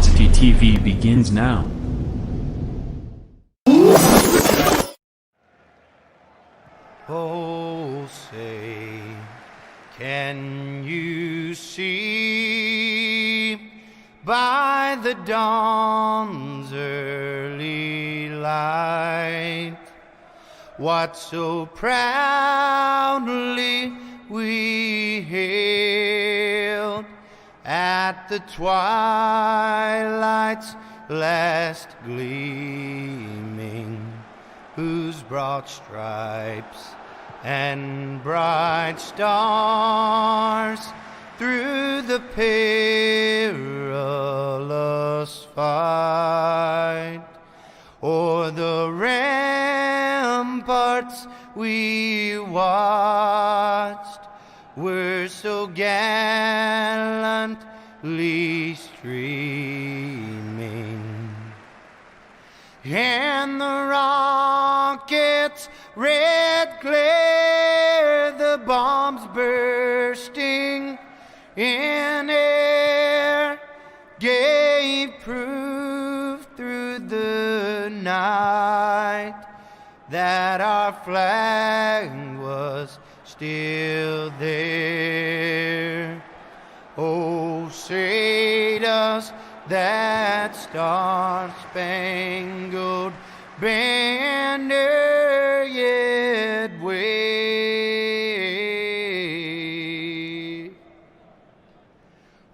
Atrocity TV begins now. Oh, say, can you see by the dawn's early light what so proudly we hailed at the twilight's last gleaming, whose broad stripes and bright stars through the perilous fight o'er the ramparts we watched were so gallantly streaming, and the rockets' red glare, the bombs bursting in air, gave proof through the night that our flag was still there. Oh, say does that star-spangled banner yet wave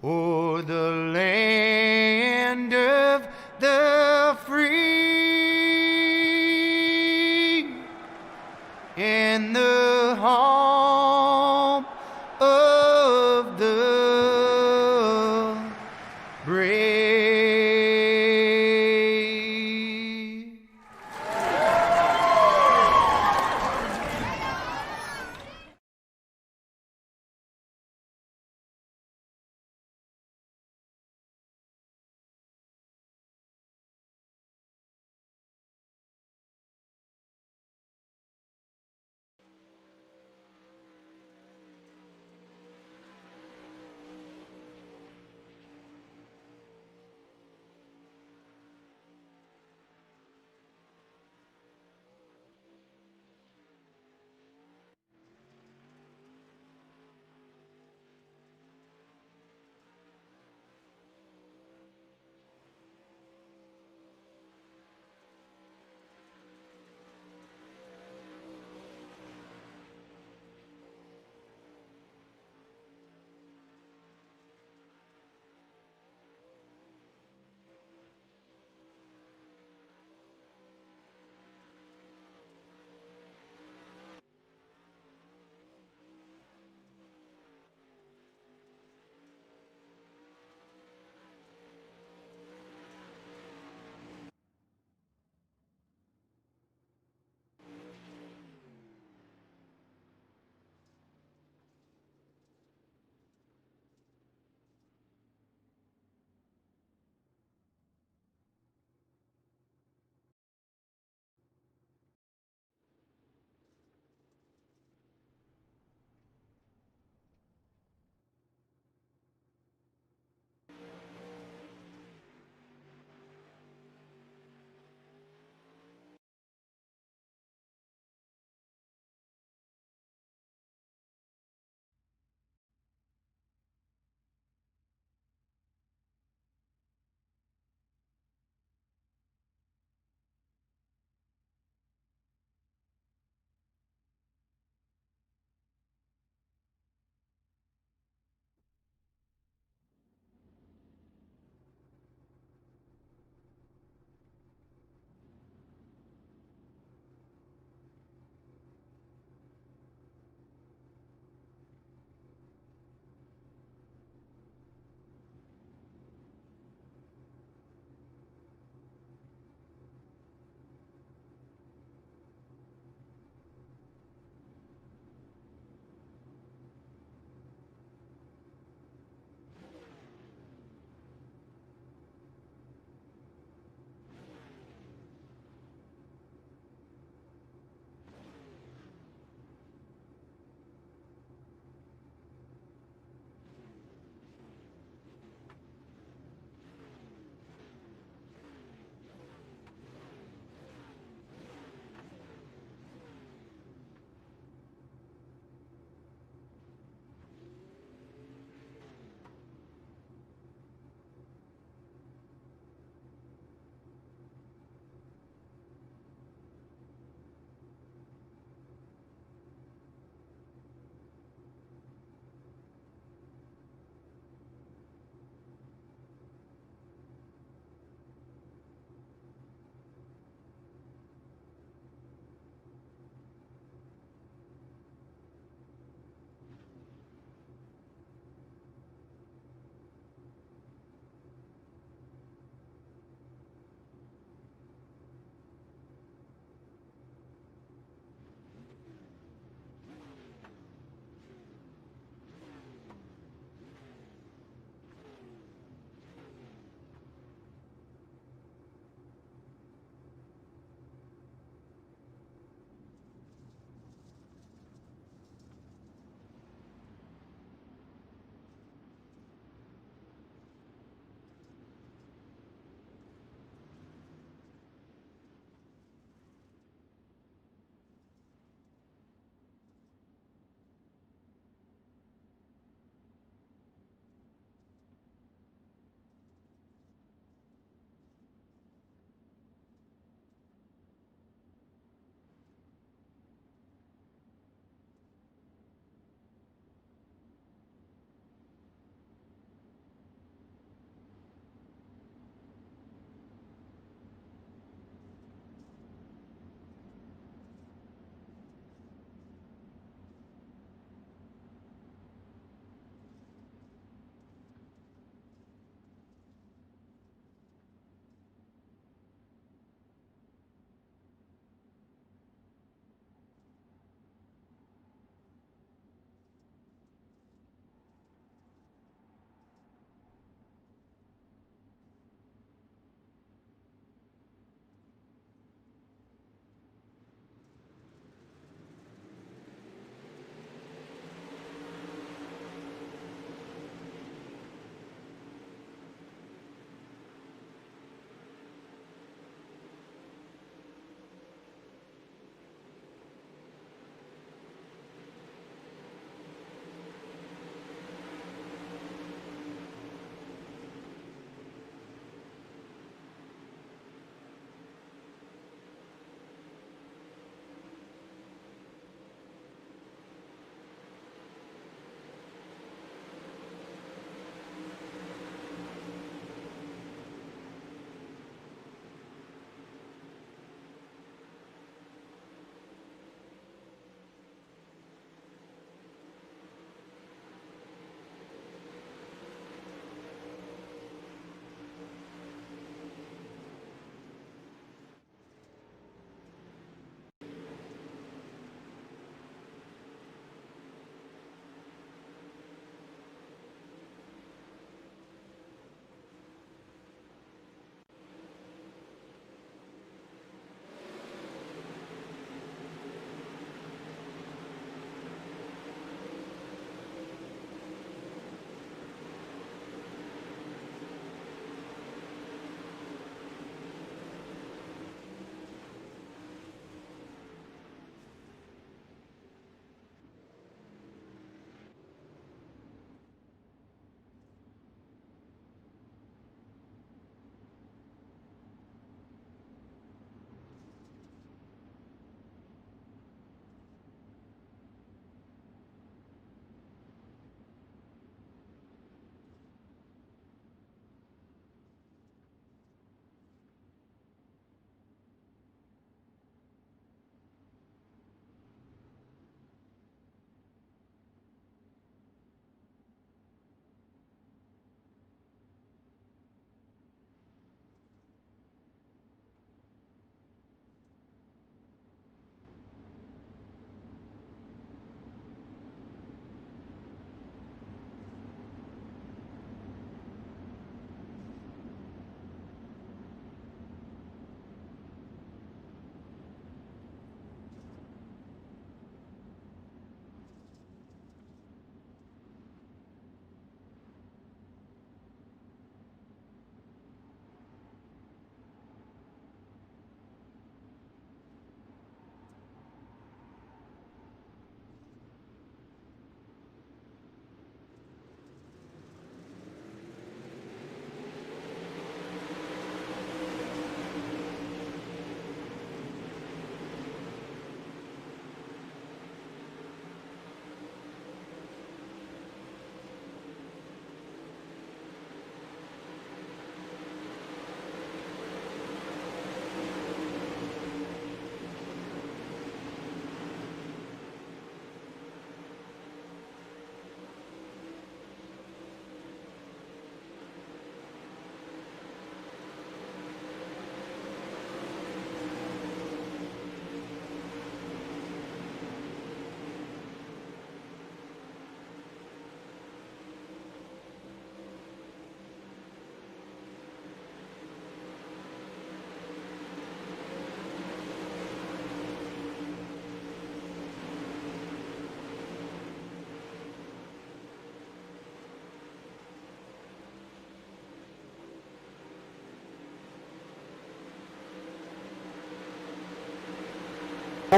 o'er the land of the free and the home of the brave?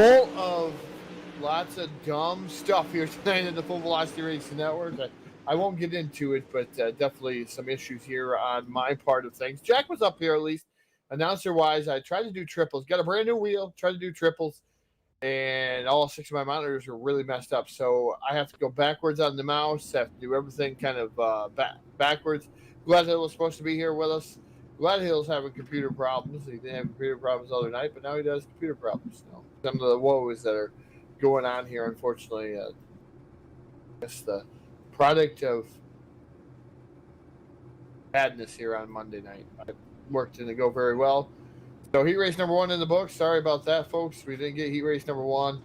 full of lots of dumb stuff here tonight in the Full Velocity Racing Network. I won't get into it, but definitely some issues here on my part of things. Jack was up here at least, announcer-wise. I tried to do triples. Got a brand new wheel, tried to do triples, and all 6 of my monitors are really messed up. So I have to go backwards on the mouse, have to do everything kind of backwards. Gladhill was supposed to be here with us. Gladhill's having computer problems. He didn't have computer problems the other night, but now he does computer problems. So some of the woes that are going on here, unfortunately, I guess the product of badness here on Monday night. It worked didn't go very well. So heat race number 1 in the book. Sorry about that, folks. We didn't get heat race number 1.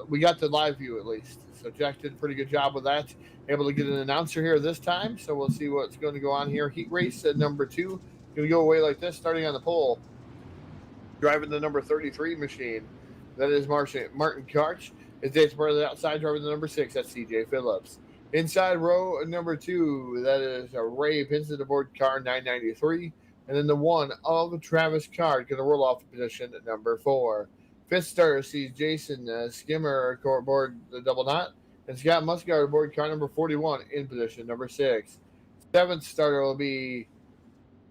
We got the live view at least. So Jack did a pretty good job with that. Able to get an announcer here this time. So we'll see what's going to go on here. Heat race at number 2. Going to go away like this, starting on the pole. Driving the number 33 machine. That is Martin Karch. His date's part of the outside, driving the number 6. That's CJ Phillips. Inside row number 2. That is Ray Vincent aboard car 993. And then the 1 of Travis Card going to roll off position at number 4. Fifth starter sees Jason Skimmer aboard the double knot. And Scott Muscard aboard car number 41 in position number 6. Seventh starter will be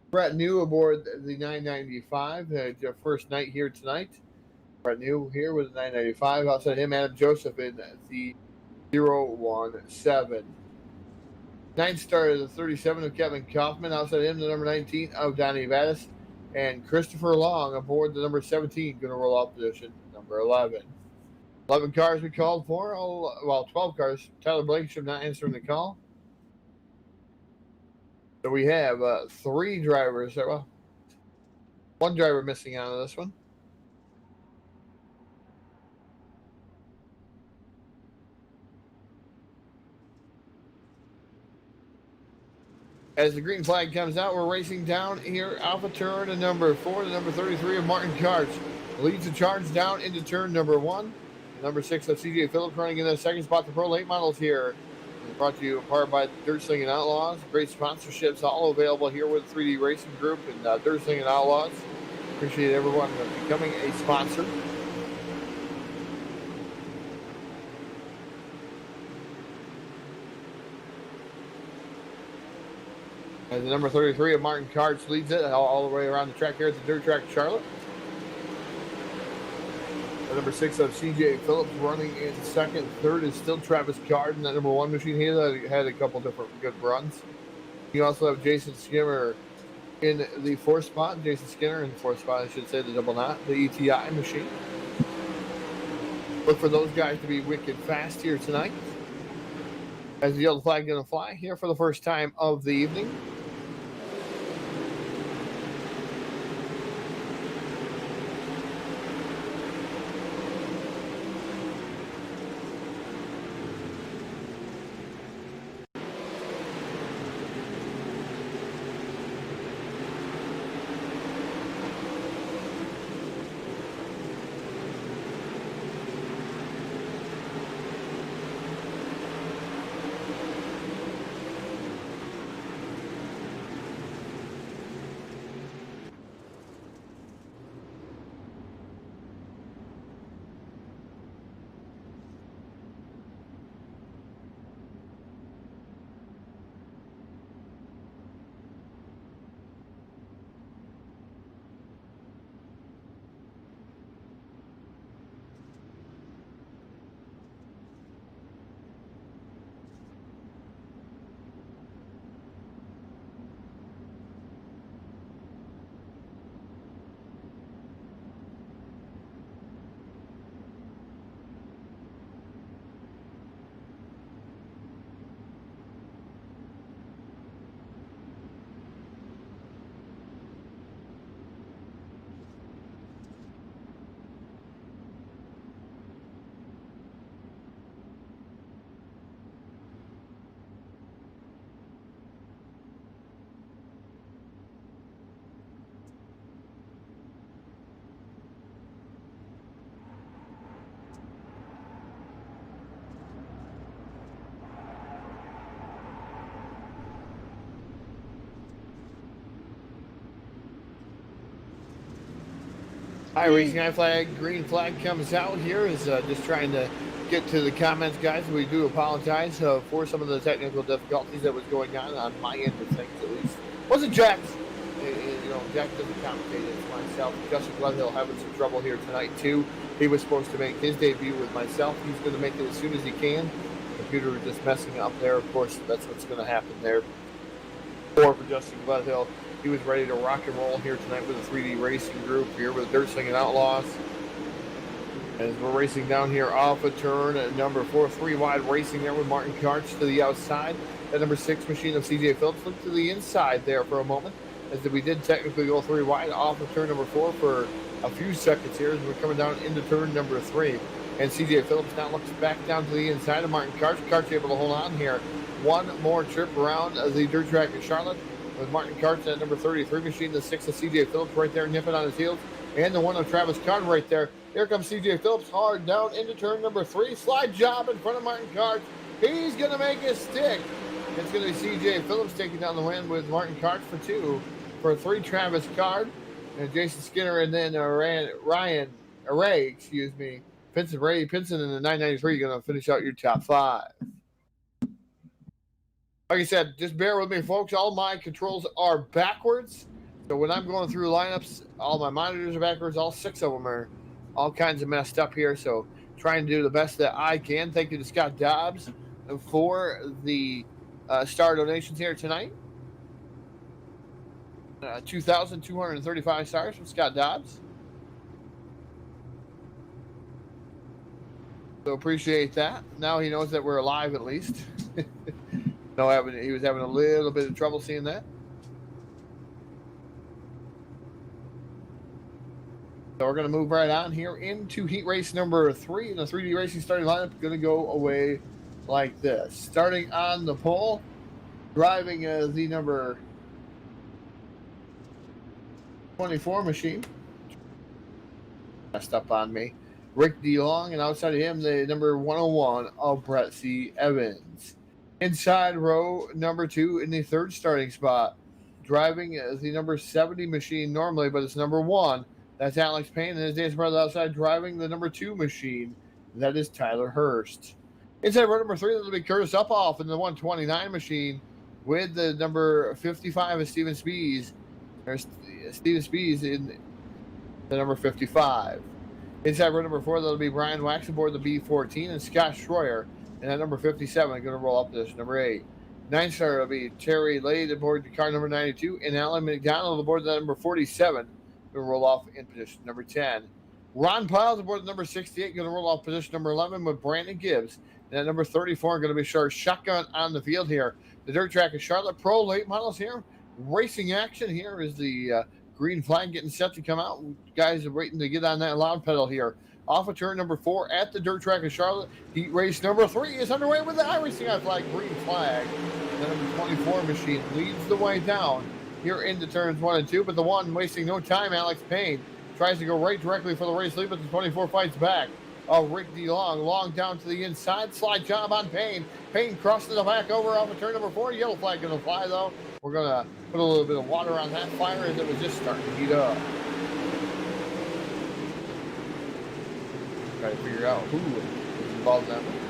Brett New aboard the 995. Their first night here tonight. Brett New here with the 995. Outside him, Adam Joseph in the 017. Ninth starter, the 37 of Kevin Kaufman. Outside him, the number 19 of Donnie Vadas. And Christopher Long aboard the number 17, going to roll off position number 11. 11 cars we called for. 12 cars. Tyler Blankenship not answering the call. So we have 3 drivers. Well, 1 driver missing out of this one. As the green flag comes out, we're racing down here alpha turn to number 4, the number 33 of Martin Karch. Leads the charge down into turn number 1. Number 6 of CJ Phillips running in the second spot. The Pro Late Models here. Brought to you in part by Dirt Slingin Outlaws. Great sponsorships all available here with 3D Racing Group and Dirt Slingin Outlaws. Appreciate everyone becoming a sponsor. And the number 33 of Martin Karch leads it all the way around the track here at the Dirt Track Charlotte. The number 6 of CJ Phillips running in second. Third is still Travis Card in that number 1 machine. He had a couple different good runs. You also have Jason Skimmer in the 4th spot. Jason Skinner in the 4th spot, I should say, the double knot, the ETI machine. Look for those guys to be wicked fast here tonight. As the yellow flag going to fly here for the first time of the evening. Hi, Racing Eye Flag. Green flag comes out here. Is just trying to get to the comments, guys. We do apologize for some of the technical difficulties that was going on my end of things, at least. Wasn't Jack's. Jack doesn't commentate. It's myself. Justin Glenhill having some trouble here tonight, too. He was supposed to make his debut with myself. He's going to make it as soon as he can. The computer is just messing up there. Of course, that's what's going to happen there. For Justin Glenhill. He was ready to rock and roll here tonight with a 3D racing group here with Dirt Slingin Outlaws. As we're racing down here off a turn at number 4, 3 wide racing there with Martin Karch to the outside. That number 6 machine of CJ Phillips looked to the inside there for a moment. As we did technically go 3 wide off of turn number 4 for a few seconds here as we're coming down into turn number 3. And CJ Phillips now looks back down to the inside of Martin Karch. Karch able to hold on here. One more trip around the dirt track in Charlotte. With Martin Karch at number 33 machine, the 6 of CJ Phillips right there nipping on his heels, and the 1 of Travis Card right there. Here comes CJ Phillips hard down into turn number 3. Slide job in front of Martin Karch. He's going to make it stick. It's going to be CJ Phillips taking down the win with Martin Karch for 2. For 3, Travis Card and Jason Skinner, and then Ryan Array, Pinson in the 993 going to finish out your top 5. Like I said, just bear with me, folks. All my controls are backwards. So when I'm going through lineups, all my monitors are backwards. All 6 of them are all kinds of messed up here. So trying to do the best that I can. Thank you to Scott Dobbs for the star donations here tonight. 2,235 stars from Scott Dobbs. So appreciate that. Now he knows that we're alive at least. No, he was having a little bit of trouble seeing that. So we're going to move right on here into heat race number 3. And the 3D Racing starting lineup is going to go away like this. Starting on the pole, driving the number 24 machine. Messed up on me. Rick DeLong, and outside of him, the number 101 of Brett C. Evans. Inside row number 2 in the 3rd starting spot. Driving the number 70 machine normally, but it's number 1. That's Alex Payne, and his dance brother outside driving the number 2 machine. That is Tyler Hurst. Inside row number 3, that'll be Curtis Upoff in the 129 machine with the number 55 of Steven Spees. There's Steven Spees in the number 55. Inside row number 4, that'll be Brian Wax aboard the B14, and Scott Schroyer. And at number 57, going to roll up position number 8. 9th star will be Terry Lade aboard the car number 92, and Alan McDonald aboard the number 47, going to roll off in position number 10. Ron Piles aboard the number 68, going to roll off position number 11 with Brandon Gibbs. And at number 34, going to be Shark Shotgun on the field here. The dirt track is Charlotte Pro late models here. Racing action here is the green flag getting set to come out. Guys are waiting to get on that loud pedal here. Off of turn number 4 at the dirt track of Charlotte. Heat race number 3 is underway with the Racing Eye Flag green flag. The number 24 machine leads the way down here into turns 1 and 2, but the 1 wasting no time, Alex Payne, tries to go right directly for the race lead, but the 24 fights back. Rick DeLong, long down to the inside, slide job on Payne. Payne crosses the back over off of turn number 4. Yellow flag going to fly though. We're going to put a little bit of water on that fire as it was just starting to heat up. Try to figure out who was involved in that one.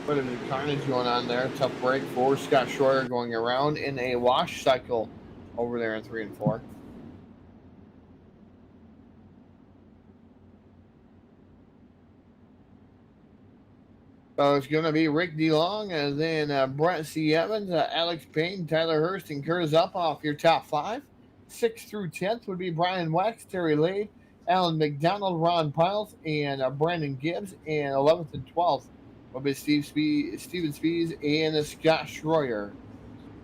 Bit of carnage going on there. Tough break for Scott Schroyer going around in a wash cycle over there in 3 and 4. So it's going to be Rick DeLong and then Brett C. Evans, Alex Payne, Tyler Hurst, and Curtis Upoff your top 5. 6th through 10th would be Brian Wax, Terry Lade, Alan McDonald, Ron Piles, and Brandon Gibbs. And 11th and 12th will be Steven Spees and Scott Schroyer.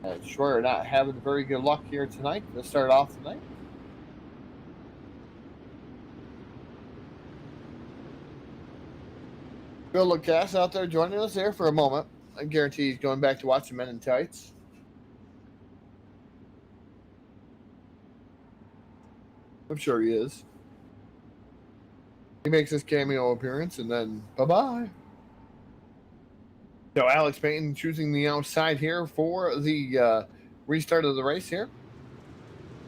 Schroyer not having very good luck here tonight to start off tonight. Bill Lucas out there joining us there for a moment. I guarantee he's going back to watch the Men in Tights. I'm sure he is. He makes his cameo appearance, and then bye-bye. So Alex Payton choosing the outside here for the restart of the race here.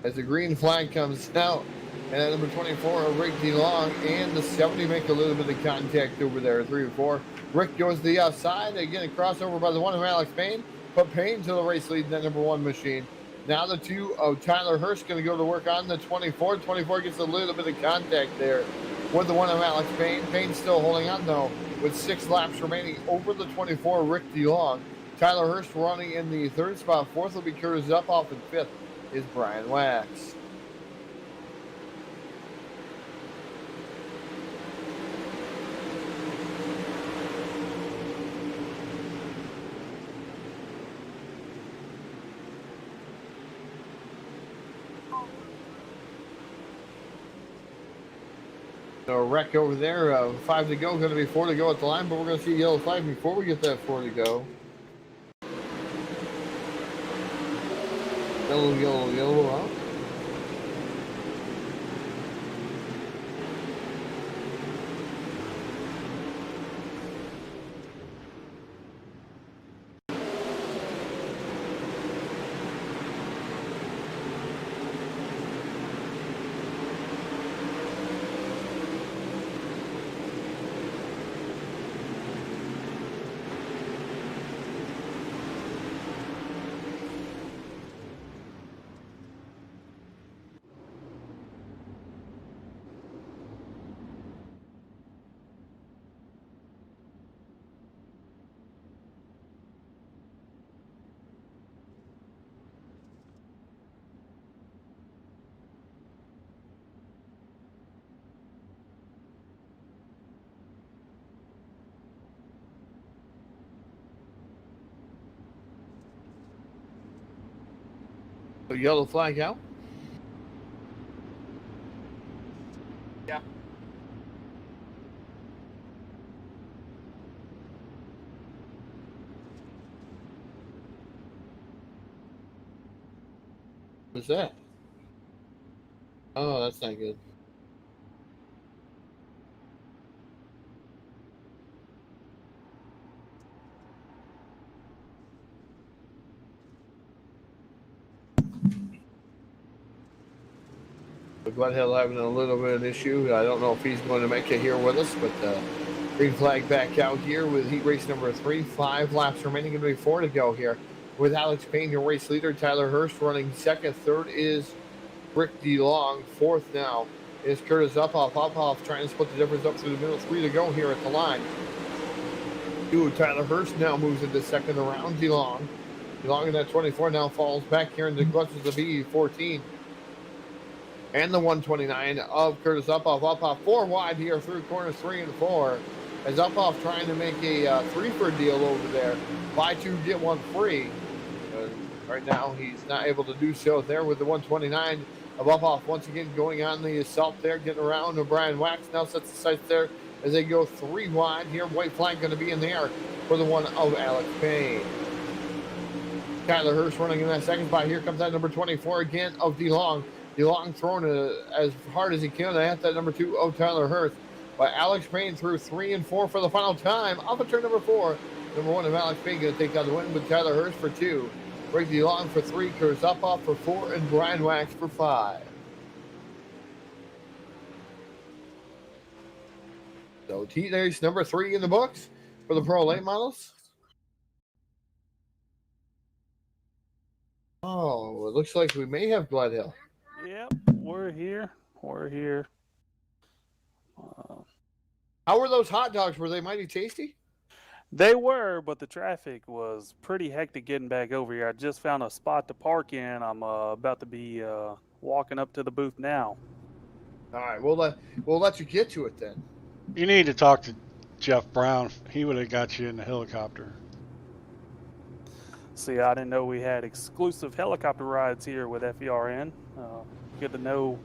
As the green flag comes out, and at number 24, Rick DeLong and the 70 make a little bit of contact over there, 3 and 4. Rick goes to the outside, again a crossover by the 1 of Alex Payne, but Payne to the race lead in that number 1 machine. Now the 2 of Tyler Hurst going to go to work on the 24. 24 gets a little bit of contact there with the 1 of Alex Payne. Payne still holding on though with 6 laps remaining over the 24, Rick DeLong. Tyler Hurst running in the 3rd spot. 4th will be Curtis Uphoff, and 5th is Brian Wax. So wreck over there, 5 to go, going to be 4 to go at the line, but we're going to see yellow flag before we get that 4 to go. Yellow out. So yellow flag out. Yeah. What's that? Oh, that's not good. Glenhill having a little bit of an issue. I don't know if he's going to make it here with us, but green flag back out here with heat race number 3. 5 laps remaining. Going to be 4 to go here. With Alex Payne, your race leader. Tyler Hurst running 2nd. 3rd is Rick DeLong. 4th now is Curtis Uphoff. Uphoff trying to split the difference up through the middle. 3 to go here at the line. 2, Tyler Hurst now moves into 2nd around DeLong. DeLong in that 24 now falls back here into the clutches of the B14. And the 129 of Curtis Uphoff. Uphoff 4 wide here through corners 3 and 4. As Uphoff trying to make a 3-for deal over there. Buy 2, get 1 free. Right now he's not able to do so there with the 129 of Uphoff once again going on the assault there, getting around to Brian Wax. Now sets the sights there as they go 3 wide here. White flag going to be in the air for the 1 of Alex Payne. Tyler Hurst running in that 2nd spot. Here comes that number 24 again of DeLong. DeLong throwing as hard as he can at that number 2 of Tyler Hurst. But Alex Payne through 3 and 4 for the final time. Off of turn number 4. Number 1 of Alex Payne going to take down the win with Tyler Hurst for 2. Rick DeLong for 3. Curtis Uphoff for 4. And Brian Wax for 5. So heat race number 3 in the books for the Pro Late models. Oh, it looks like we may have Glenhill. Yep, we're here. We're here. How were those hot dogs? Were they mighty tasty? They were, but the traffic was pretty hectic getting back over here. I just found a spot to park in. I'm about to be walking up to the booth now. All right, we'll let you get to it then. You need to talk to Jeff Brown. He would have got you in the helicopter. See, I didn't know we had exclusive helicopter rides here with FERN. Good to know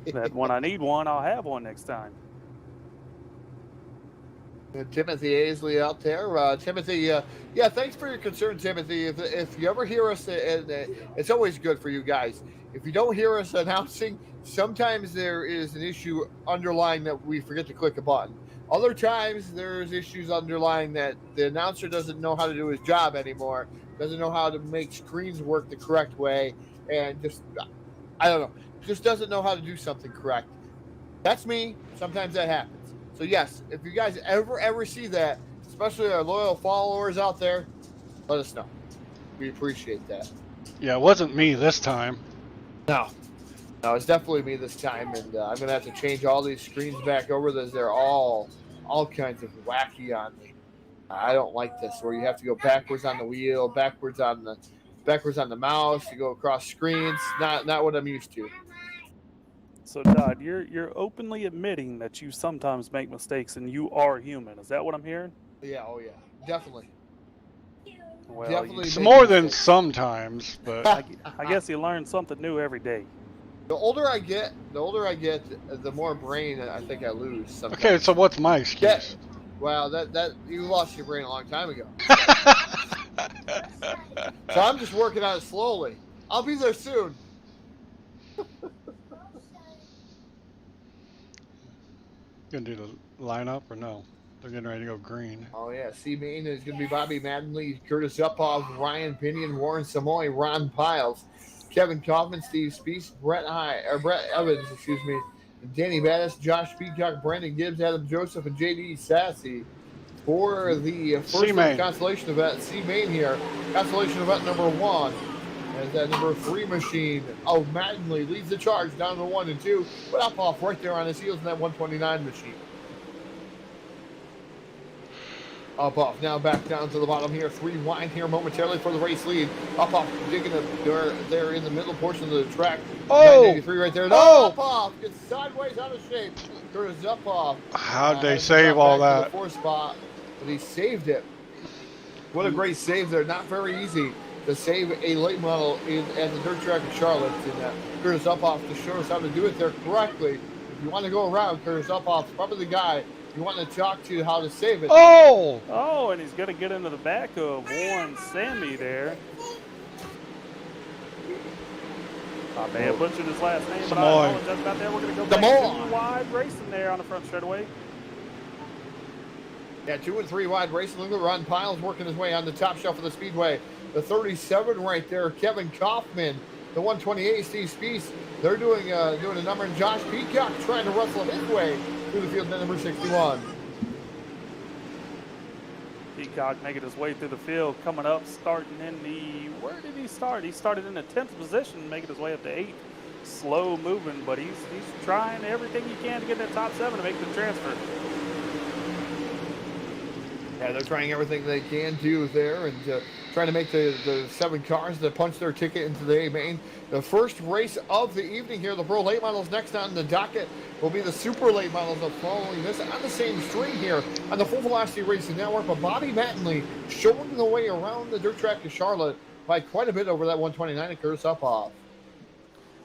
that when I need one, I'll have one next time. Timothy Aisley out there. Timothy, yeah, thanks for your concern, Timothy. If you ever hear us, and it's always good for you guys. If you don't hear us announcing, sometimes there is an issue underlying that we forget to click a button. Other times there's issues underlying that the announcer doesn't know how to do his job anymore, doesn't know how to make screens work the correct way, and just, I don't know, just doesn't know how to do something correct. That's me. Sometimes that happens. So yes, if you guys ever see that, especially our loyal followers out there, let us know. We appreciate that. Yeah, it wasn't me this time. No, it's definitely me this time, and I'm gonna have to change all these screens back over as they're all kinds of wacky on me. I don't like this, where you have to go backwards on the wheel, backwards on the mouse, you go across screens. Not what I'm used to. So, Todd, you're openly admitting that you sometimes make mistakes and you are human. Is that what I'm hearing? Yeah, oh yeah, definitely. Well, Definitely It's make more than mistakes. sometimes, but I guess you learn something new every day. The older I get, the more brain I think I lose. Sometimes. okay. So what's my excuse? Well, that you lost your brain a long time ago. So I'm just working on it slowly. I'll be there soon. Gonna do the lineup or no? They're getting ready to go green. Oh yeah, C Main is going to be Bobby Maddenley, Curtis Uphoff, Ryan Pinion, Warren Samoy, Ron Piles, Kevin Kaufman, Steve Speece, Brett Evans, Danny Battis, Josh Peacock, Brandon Gibbs, Adam Joseph, and JD Sassy for the first of the consolation event. C Main here, consolation event number 1. As that number 3 machine of Maddenley leads the charge down to 1 and 2, but Uphoff right there on his heels in that 129 machine. Uphoff now back down to the bottom here. 3 wide here momentarily for the race lead. Uphoff digging there in the middle portion of the track. Oh! 983 right there. No, Oh! Uphoff gets sideways out of shape. Curtis Uphoff. How'd they save all that? The 4th spot, but he saved it. What a great save there. Not very easy to save a late model at the dirt track in Charlotte. And Curtis Uphoff to show us how to do it there correctly. If you want to go around, Curtis Uphoff's probably the guy you want to talk to how to save it. Oh, and he's going to get into the back of Warren Sammy there. I may have butchered his last name, but I apologize about that. We're going to go back to 2 wide racing there on the front straightaway. Yeah, 2 and 3 wide racing. Look at Ron Piles working his way on the top shelf of the speedway. The 37 right there, Kevin Kaufman. The 128, Steve Speece. They're doing a number, and Josh Peacock trying to wrestle his way through the field, number 61. Peacock making his way through the field, coming up, starting in the, where did he start? He started in the 10th position, making his way up to 8th. Slow moving, but he's trying everything he can to get that top 7 to make the transfer. Yeah, they're trying everything they can do there and trying to make the 7 cars that punch their ticket into the A main. The first race of the evening here, the Pro Late Models next on the docket will be the Super Late Models of following this on the same string here on the Full Velocity Racing Network. But Bobby Mattingly showing the way around the dirt track of Charlotte by quite a bit over that 129 and Curtis Uphoff.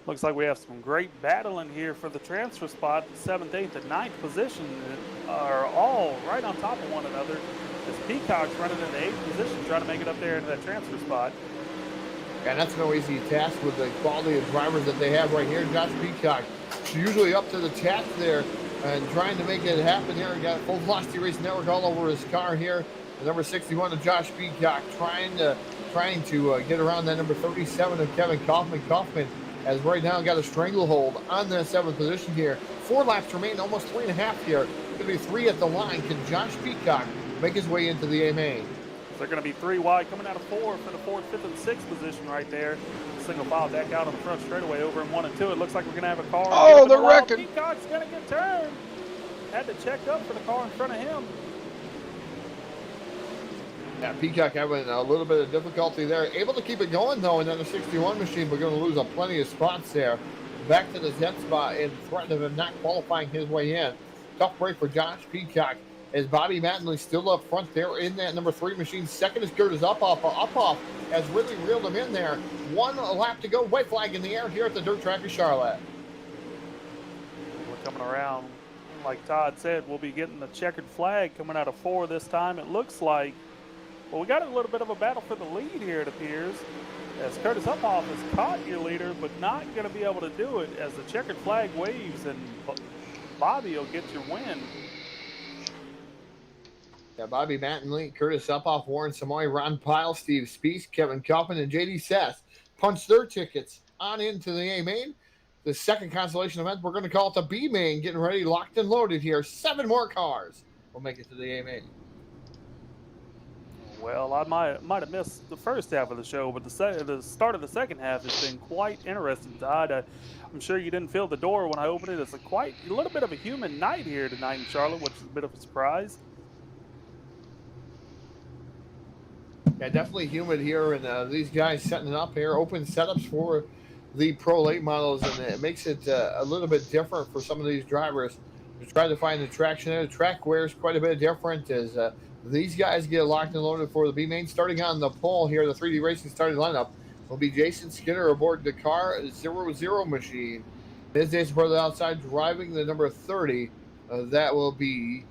Looks like we have some great battling here for the transfer spot. 7th, 8th, and 9th position are all right on top of one another. As Peacock's running in the 8th position, trying to make it up there into that transfer spot. And that's no easy task with the quality of drivers that they have right here. Josh Peacock usually up to the task there and trying to make it happen here. He got Full Velocity Racing Network all over his car here. The number 61 of Josh Peacock trying to get around that number 37 of Kevin Kaufman. Kaufman has right now got a stranglehold on that 7th position here. 4 laps remain, almost 3.5 here. Going to be 3 at the line. Can Josh Peacock make his way into the A main? They're going to be 3 wide, coming out of 4 for the 4th, 5th, and 6th position right there. Single file back out on the front straightaway over in 1 and 2. It looks like we're going to have a car. Oh, they're wrecking. Peacock's going to get turned. Had to check up for the car in front of him. Yeah, Peacock having a little bit of difficulty there. Able to keep it going, though, in the 61 machine, but going to lose plenty of spots there. Back to the 10th spot and threat of him not qualifying his way in. Tough break for Josh Peacock. As Bobby Mattingly still up front there in that number 3 machine. Second is Curtis Uphoff. Uphoff has really reeled him in there. 1 lap to go. White flag in the air here at the dirt track of Charlotte. We're coming around like Todd said, we'll be getting the checkered flag coming out of 4 this time. It looks like, well, we got a little bit of a battle for the lead here, it appears, as Curtis Uphoff has caught your leader, but not going to be able to do it as the checkered flag waves, and Bobby will get your win. Yeah, Bobby Mattingly, Curtis Uphoff, Warren Samoy, Ron Pyle, Steve Spees, Kevin Kaufman, and J.D. Seth punched their tickets on into the A main. The second consolation event, we're going to call it the B main, getting ready, locked and loaded here. 7 more cars will make it to the A main. Well, I might have missed the first half of the show, but the start of the second half has been quite interesting, Todd. I'm sure you didn't feel the door when I opened it. It's a little bit of a humid night here tonight in Charlotte, which is a bit of a surprise. Yeah, definitely humid here, and these guys setting it up here, open setups for the Pro Late models, and it makes it a little bit different for some of these drivers to try to find the traction there. The track wears quite a bit different as these guys get locked and loaded for the B main. Starting on the pole here, the 3D Racing starting lineup will be Jason Skinner aboard the car 00 machine. His days for the outside, driving the number 30. That will be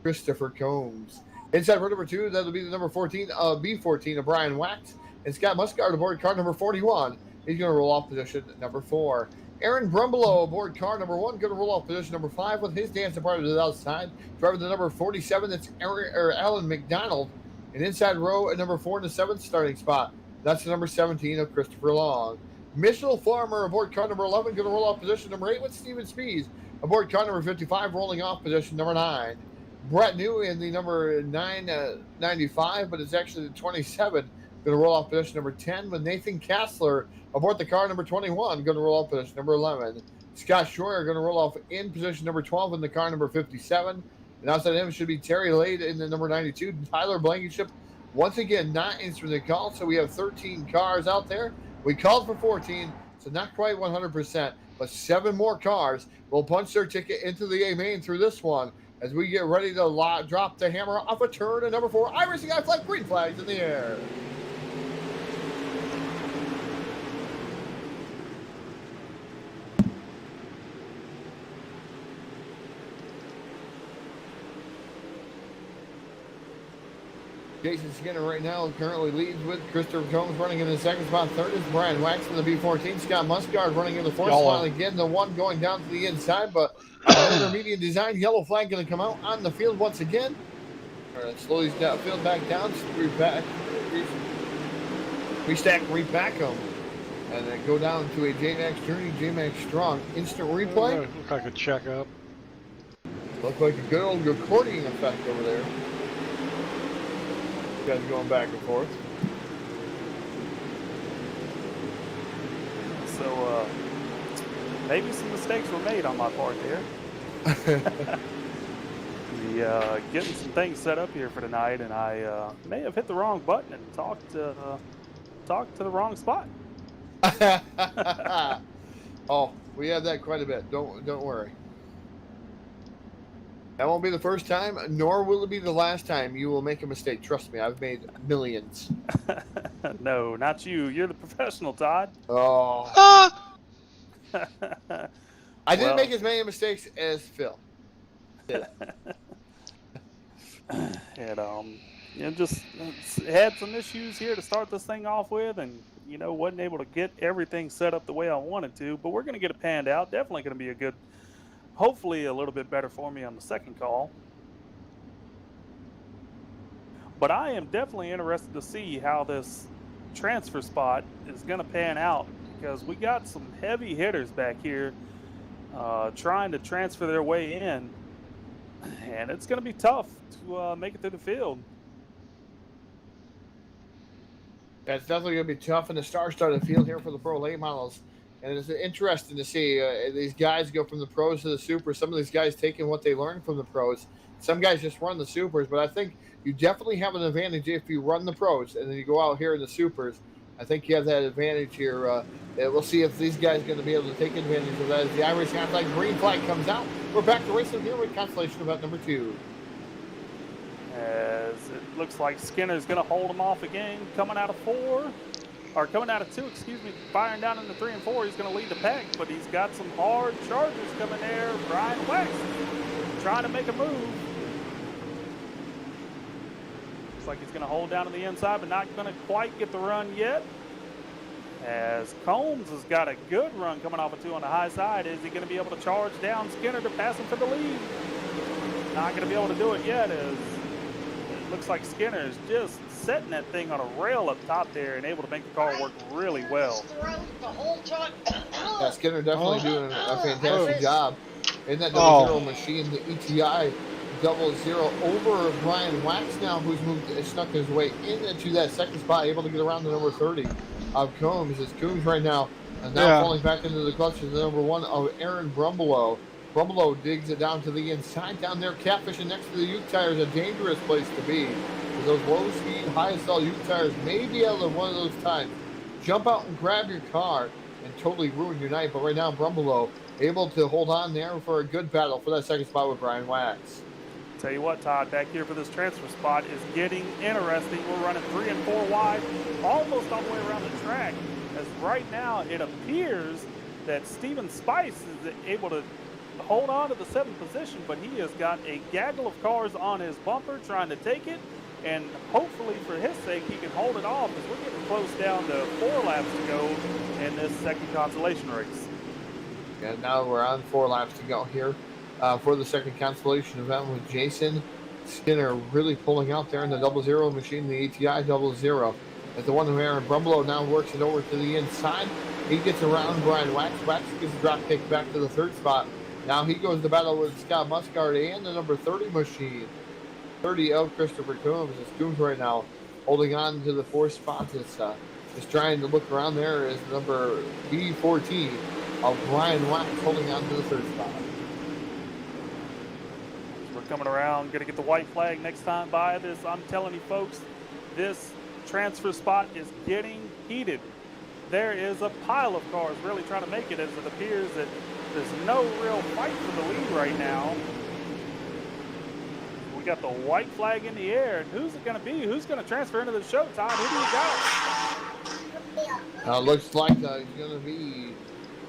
Christopher Combs. Inside row number 2, that'll be the number 14, B14 of Brian Wax. And Scott Muscard aboard car number 41. He's going to roll off position number 4. Aaron Brumbelow aboard car number 1, going to roll off position number 5 with his dance part to the outside. Driving the number 47, that's Alan McDonald. And inside row at number 4 in the 7th starting spot, that's the number 17 of Christopher Long. Mitchell Farmer aboard car number 11, going to roll off position number 8 with Steven Spees. Aboard car number 55, rolling off position number 9. Brett New in the number 995, but it's actually the 27. Going to roll off position number 10 with Nathan Kassler aboard the car number 21. Going to roll off position number 11. Scott Schroyer going to roll off in position number 12 in the car number 57. And outside him should be Terry Lade in the number 92. Tyler Blankenship, once again, not instrument called. So we have 13 cars out there. We called for 14, so not quite 100%, but 7 more cars will punch their ticket into the A main through this one, as we get ready to drop the hammer off a turn at number 4. iRacing Guy flag, green flags in the air. Jason Skinner right now currently leads with Christopher Combs running in the second spot. Third is Brian Wax in the B14. Scott Muscard running in the fourth spot. Again, the one going down to the inside, but another medium design yellow flag going to come out on the field once again. Slowly field back down, restack, repack them, and then go down to a J-Max Journey, J-Max Strong instant replay. Look like a checkup. Look like a good old accordion effect over there. Guys going back and forth. So maybe some mistakes were made on my part there. Getting some things set up here for tonight, and I may have hit the wrong button and talked to the wrong spot. Oh, we have that quite a bit. Don't worry. That won't be the first time, nor will it be the last time you will make a mistake. Trust me, I've made millions. No, not you. You're the professional, Todd. Oh. I didn't make as many mistakes as Phil. And just had some issues here to start this thing off with, and wasn't able to get everything set up the way I wanted to. But we're going to get it panned out. Definitely going to be a good. Hopefully a little bit better for me on the second call. But I am definitely interested to see how this transfer spot is going to pan out, because we got some heavy hitters back here trying to transfer their way in, and it's going to be tough to make it through the field. That's definitely going to be tough in the star-studded field here for the Pro Late models. And it's interesting to see these guys go from the pros to the supers. Some of these guys taking what they learned from the pros. Some guys just run the supers, but I think you definitely have an advantage if you run the pros and then you go out here in the supers. I think you have that advantage here. We'll see if these guys are going to be able to take advantage of that. As the iRacing Guy flag green flag comes out, we're back to racing here with consolation event number 2. As it looks like Skinner's going to hold him off again, coming out of 4. Or coming out of 2, firing down into 3 and 4. He's going to lead the pack, but he's got some hard chargers coming there. Brian Wax trying to make a move. Looks like he's going to hold down on the inside, but not going to quite get the run yet. As Combs has got a good run coming off of 2 on the high side. Is he going to be able to charge down Skinner to pass him for the lead? Not going to be able to do it yet, as it looks like Skinner is just setting that thing on a rail up top there and able to make the car work really well. Yeah, Skinner definitely doing a fantastic job in that 0-0 machine. The ETI 0-0 over Brian Wax now, who's snuck his way into that second spot, able to get around the number 30 of Combs. As Combs right now falling back into the clutch is the number 1 of Aaron Brumbelow. Brumbelow digs it down to the inside down there, catfishing next to the Ute tires, a dangerous place to be. Those low-speed, high-stall Ute tires may be able to one of those times jump out and grab your car and totally ruin your night. But right now, Brumbelow able to hold on there for a good battle for that second spot with Brian Wax. Tell you what, Todd, back here for this transfer spot is getting interesting. We're running 3 and 4 wide, almost all the way around the track. As right now, it appears that Steven Spice is able to hold on to the 7th position, but he has got a gaggle of cars on his bumper trying to take it. And hopefully, for his sake, he can hold it off, as we're getting close down to 4 laps to go in this second consolation race. And now we're on 4 laps to go here for the second consolation event with Jason Skinner really pulling out there in the 0-0 machine, the ETI 0-0. As the one of Aaron Brumbelow now works it over to the inside. He gets around Brian Wax. Wax gets a drop kick back to the 3rd spot. Now he goes to battle with Scott Muscard and the number 30 machine. 30 of Christopher Coombs. As Coombs right now holding on to the 4th spot. Is trying to look around there as number B14 of Brian Wax holding on to the 3rd spot. We're coming around, going to get the white flag next time by this. I'm telling you folks, this transfer spot is getting heated. There is a pile of cars really trying to make it, as it appears that there's no real fight for the lead right now. We got the white flag in the air, and who's it going to be? Who's going to transfer into the show, Todd? Who do you got? Looks like it's going to be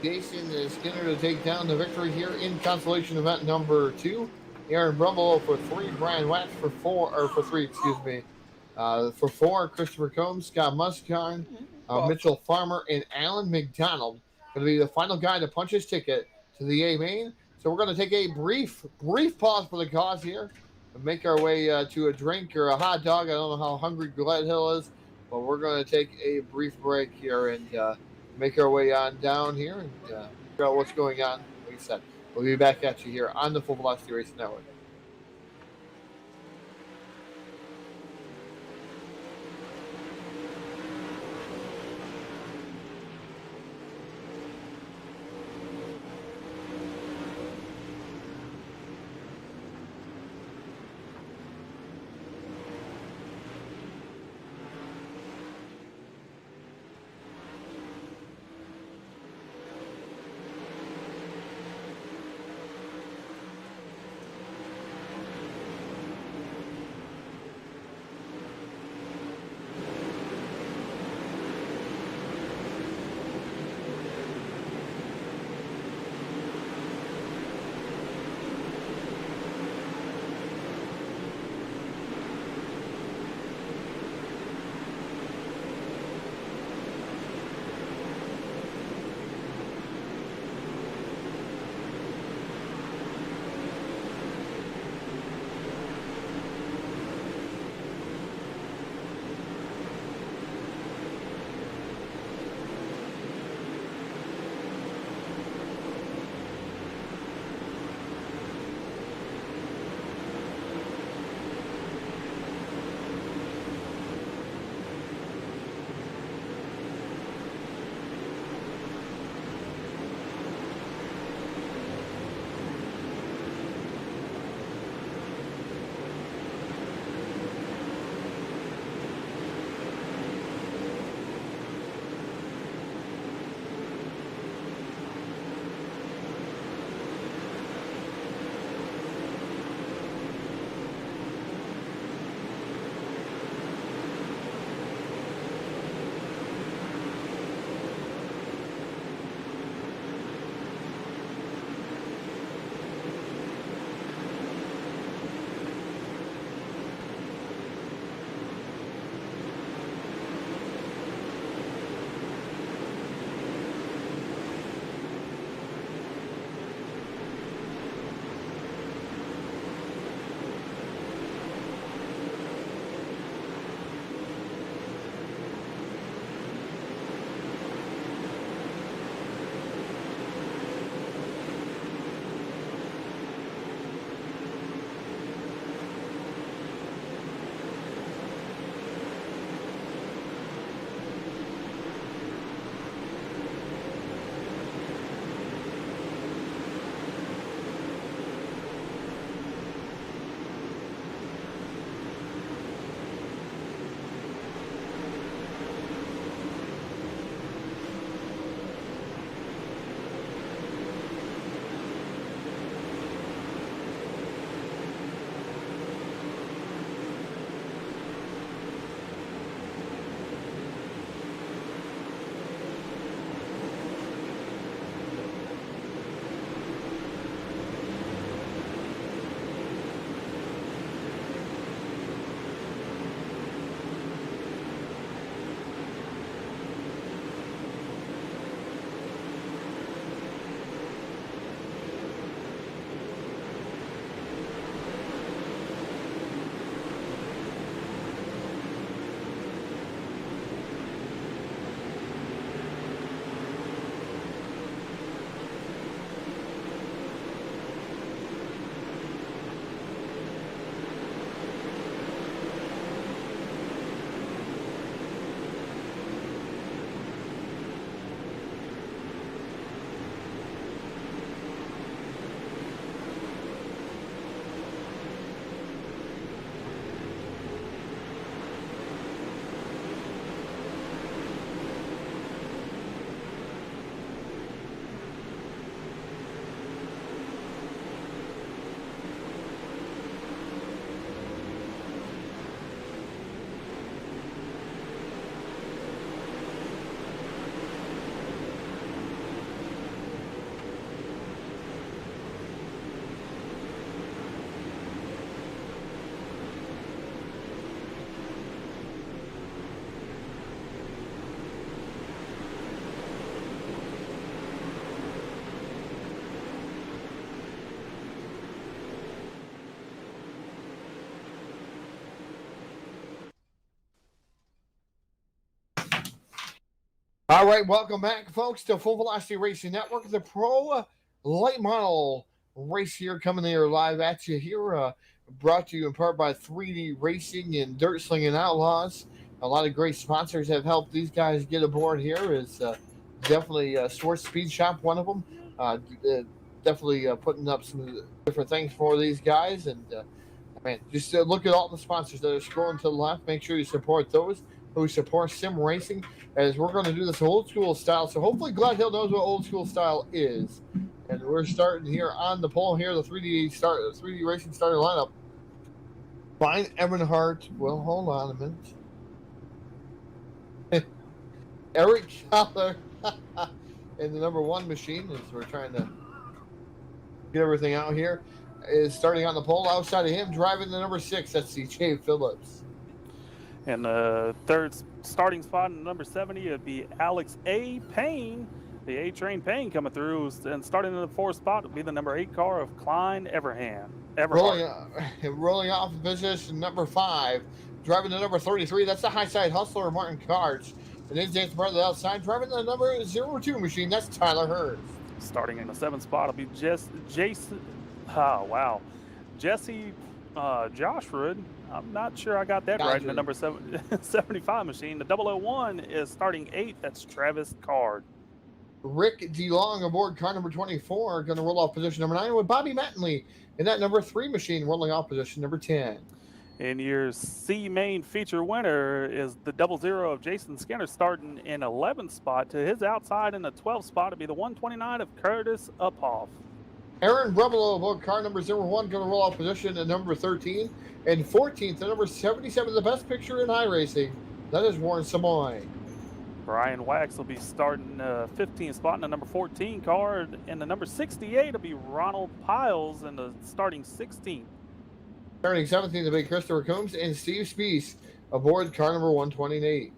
Jason Skinner to take down the victory here in consolation event number 2. Aaron Brumbelow for 3, Brian Wax for 4, or for 3, excuse me. For 4, Christopher Combs, Scott Muscard, Mitchell Farmer, and Alan McDonald going to be the final guy to punch his ticket to the A main. So we're going to take a brief pause for the cause here and make our way to a drink or a hot dog. I don't know how hungry Gillette Hill is, but we're going to take a brief break here and make our way on down here and figure out what's going on. Like I said, we'll be back at you here on the Full Velocity Racing Network. All right, welcome back, folks, to Full Velocity Racing Network, the pro late model race here coming here live at you here, brought to you in part by 3D Racing and Dirt Slingin Outlaws. A lot of great sponsors have helped these guys get aboard here. Is definitely Sports Speed Shop, one of them. Definitely putting up some different things for these guys, and man, just look at all the sponsors that are scrolling to the left. Make sure you support those who support sim racing, as we're going to do this old school style. So hopefully Glad Hill knows what old school style is. And we're starting here on the pole here, the 3D Racing starting lineup. Fine Evanhart. Well, hold on a minute. Eric Keller in the number 1 machine, as we're trying to get everything out here, is starting on the pole. Outside of him, driving the number 6, that's CJ Phillips. And the third starting spot in number 70 would be Alex A. Payne, the A-Train Payne coming through. And starting in the 4th spot would be the number 8 car of Klein Everhart. Rolling off of position number 5, driving the number 33, that's the high side hustler, Martin Karch. And then James Brother outside, driving the number 02 machine, that's Tyler Hurst. Starting in the 7th spot will be Jesse Joshwood. I'm not sure I got that right in the number 75 machine. The 001 is starting 8th. That's Travis Card. Rick DeLong aboard car number 24, going to roll off position number 9 with Bobby Mattingly in that number 3 machine, rolling off position number 10. And your C main feature winner is the 00 of Jason Skinner, starting in 11th spot. To his outside in the 12th spot to be the 129 of Curtis Uphoff. Aaron Brebelo aboard car number 01, going to roll off position at number 13. And 14th, the number 77, the best picture in iRacing. That is Warren Samoy. Brian Wax will be starting 15th spot in the number 14 car. And the number 68 will be Ronald Piles in the starting 16th. Starting 17th will be Christopher Coombs and Steve Spees aboard car number 128.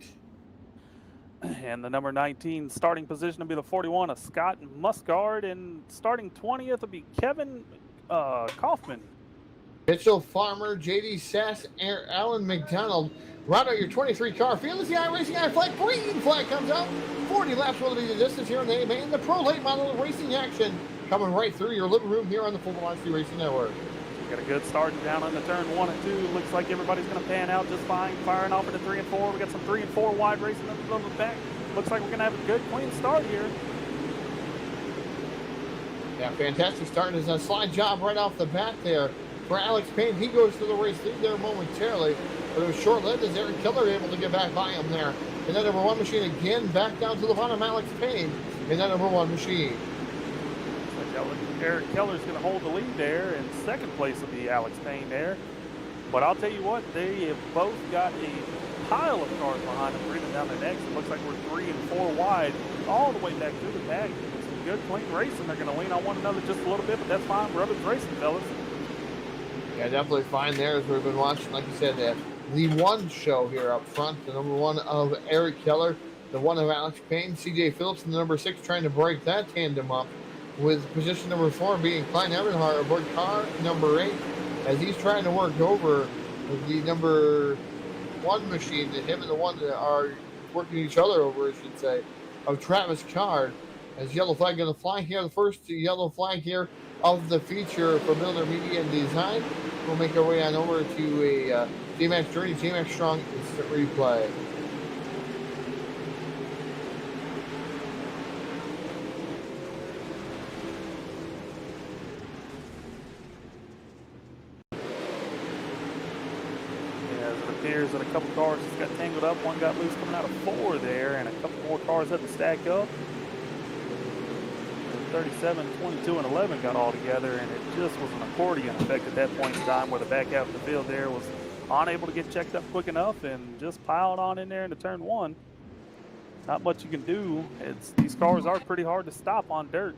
And the number 19 starting position will be the 41 of Scott Muscard. And starting 20th will be Kevin Kaufman. Mitchell Farmer, J.D. Sass, Alan McDonald. Round out your 23 car. Fearless the iRacing I flag. Green flag comes out. 40 laps will be the distance here in the A-Main. The pro late model racing action coming right through your living room here on the Full Velocity Racing Network. Got a good start down on the turn 1 and 2. Looks like everybody's going to pan out just fine. Firing off into 3 and 4. We got some 3 and 4 wide racing up the back. Looks like we're going to have a good, clean start here. Yeah, fantastic start. It's a slide job right off the bat there for Alex Payne. He goes to the race lead there momentarily, but it was short-lived as Eric Keller able to get back by him there. And that number 1 machine again back down to the bottom. Alex Payne in that number 1 machine. Eric Keller's going to hold the lead there, and second place will be Alex Payne there. But I'll tell you what, they have both got a pile of cars behind them breathing down the necks. It looks like we're 3 and 4 wide all the way back through the back. Some good, clean racing. They're going to lean on one another just a little bit, but that's fine. Brothers racing, fellas. Yeah, definitely fine there as we've been watching, like you said, the 1 show here up front. The number 1 of Eric Keller, the 1 of Alex Payne, CJ Phillips, and the number 6 trying to break that tandem up, with position number 4 being Klein Everhart aboard car number 8, as he's trying to work over the number 1 machine, that him and the 1 that are working each other over, I should say, of Travis Card. As yellow flag going to fly here, the first yellow flag here of the feature for Builder Media and Design. We'll make our way on over to a J-Max Journey, J-Max Strong Instant Replay. Appears that a couple cars just got tangled up. One got loose coming out of 4 there, and a couple more cars had to stack up. 37, 22, and 11 got all together, and it just was an accordion effect at that point in time where the back half of the field there was unable to get checked up quick enough and just piled on in there into turn 1. Not much you can do. These cars are pretty hard to stop on dirt.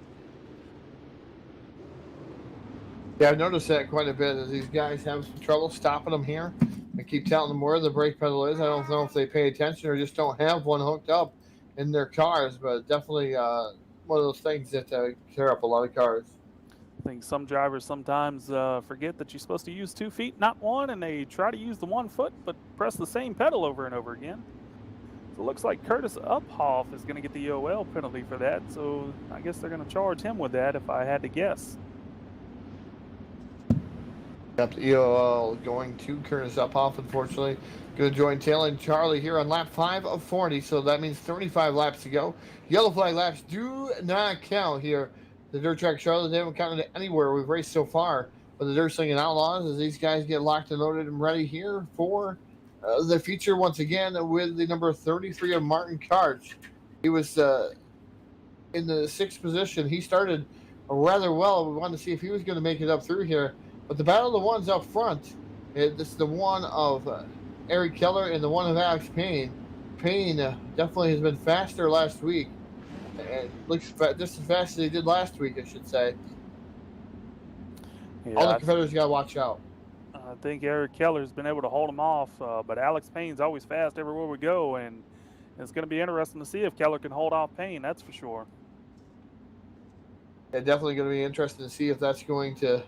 Yeah, I've noticed that quite a bit, as these guys have some trouble stopping them here. I keep telling them where the brake pedal is. I don't know if they pay attention or just don't have one hooked up in their cars, but definitely one of those things that tear up a lot of cars. I think some drivers sometimes forget that you're supposed to use 2 feet, not 1, and they try to use the 1 foot, but press the same pedal over and over again. So it looks like Curtis Uphoff is going to get the EOL penalty for that. So I guess they're going to charge him with that if I had to guess. Got the EOL going to Curtis Uphoff, unfortunately. Going to join Taylor and Charlie here on lap 5 of 40, so that means 35 laps to go. Yellow flag laps do not count here. The Dirt Track Charlotte, they haven't counted anywhere we've raced so far. But the Dirt Slingin Outlaws, as these guys get locked and loaded and ready here for the feature once again with the number 33 of Martin Karch. He was in the 6th position. He started rather well. We wanted to see if he was going to make it up through here. But the battle of the ones up front, this is the one of Eric Keller and the one of Alex Payne. Payne definitely has been faster last week. And looks just as fast as he did last week, I should say. Yeah, All the competitors got to watch out. I think Eric Keller's been able to hold him off, but Alex Payne's always fast everywhere we go, and it's going to be interesting to see if Keller can hold off Payne, that's for sure. Yeah, definitely going to be interesting to see if that's going to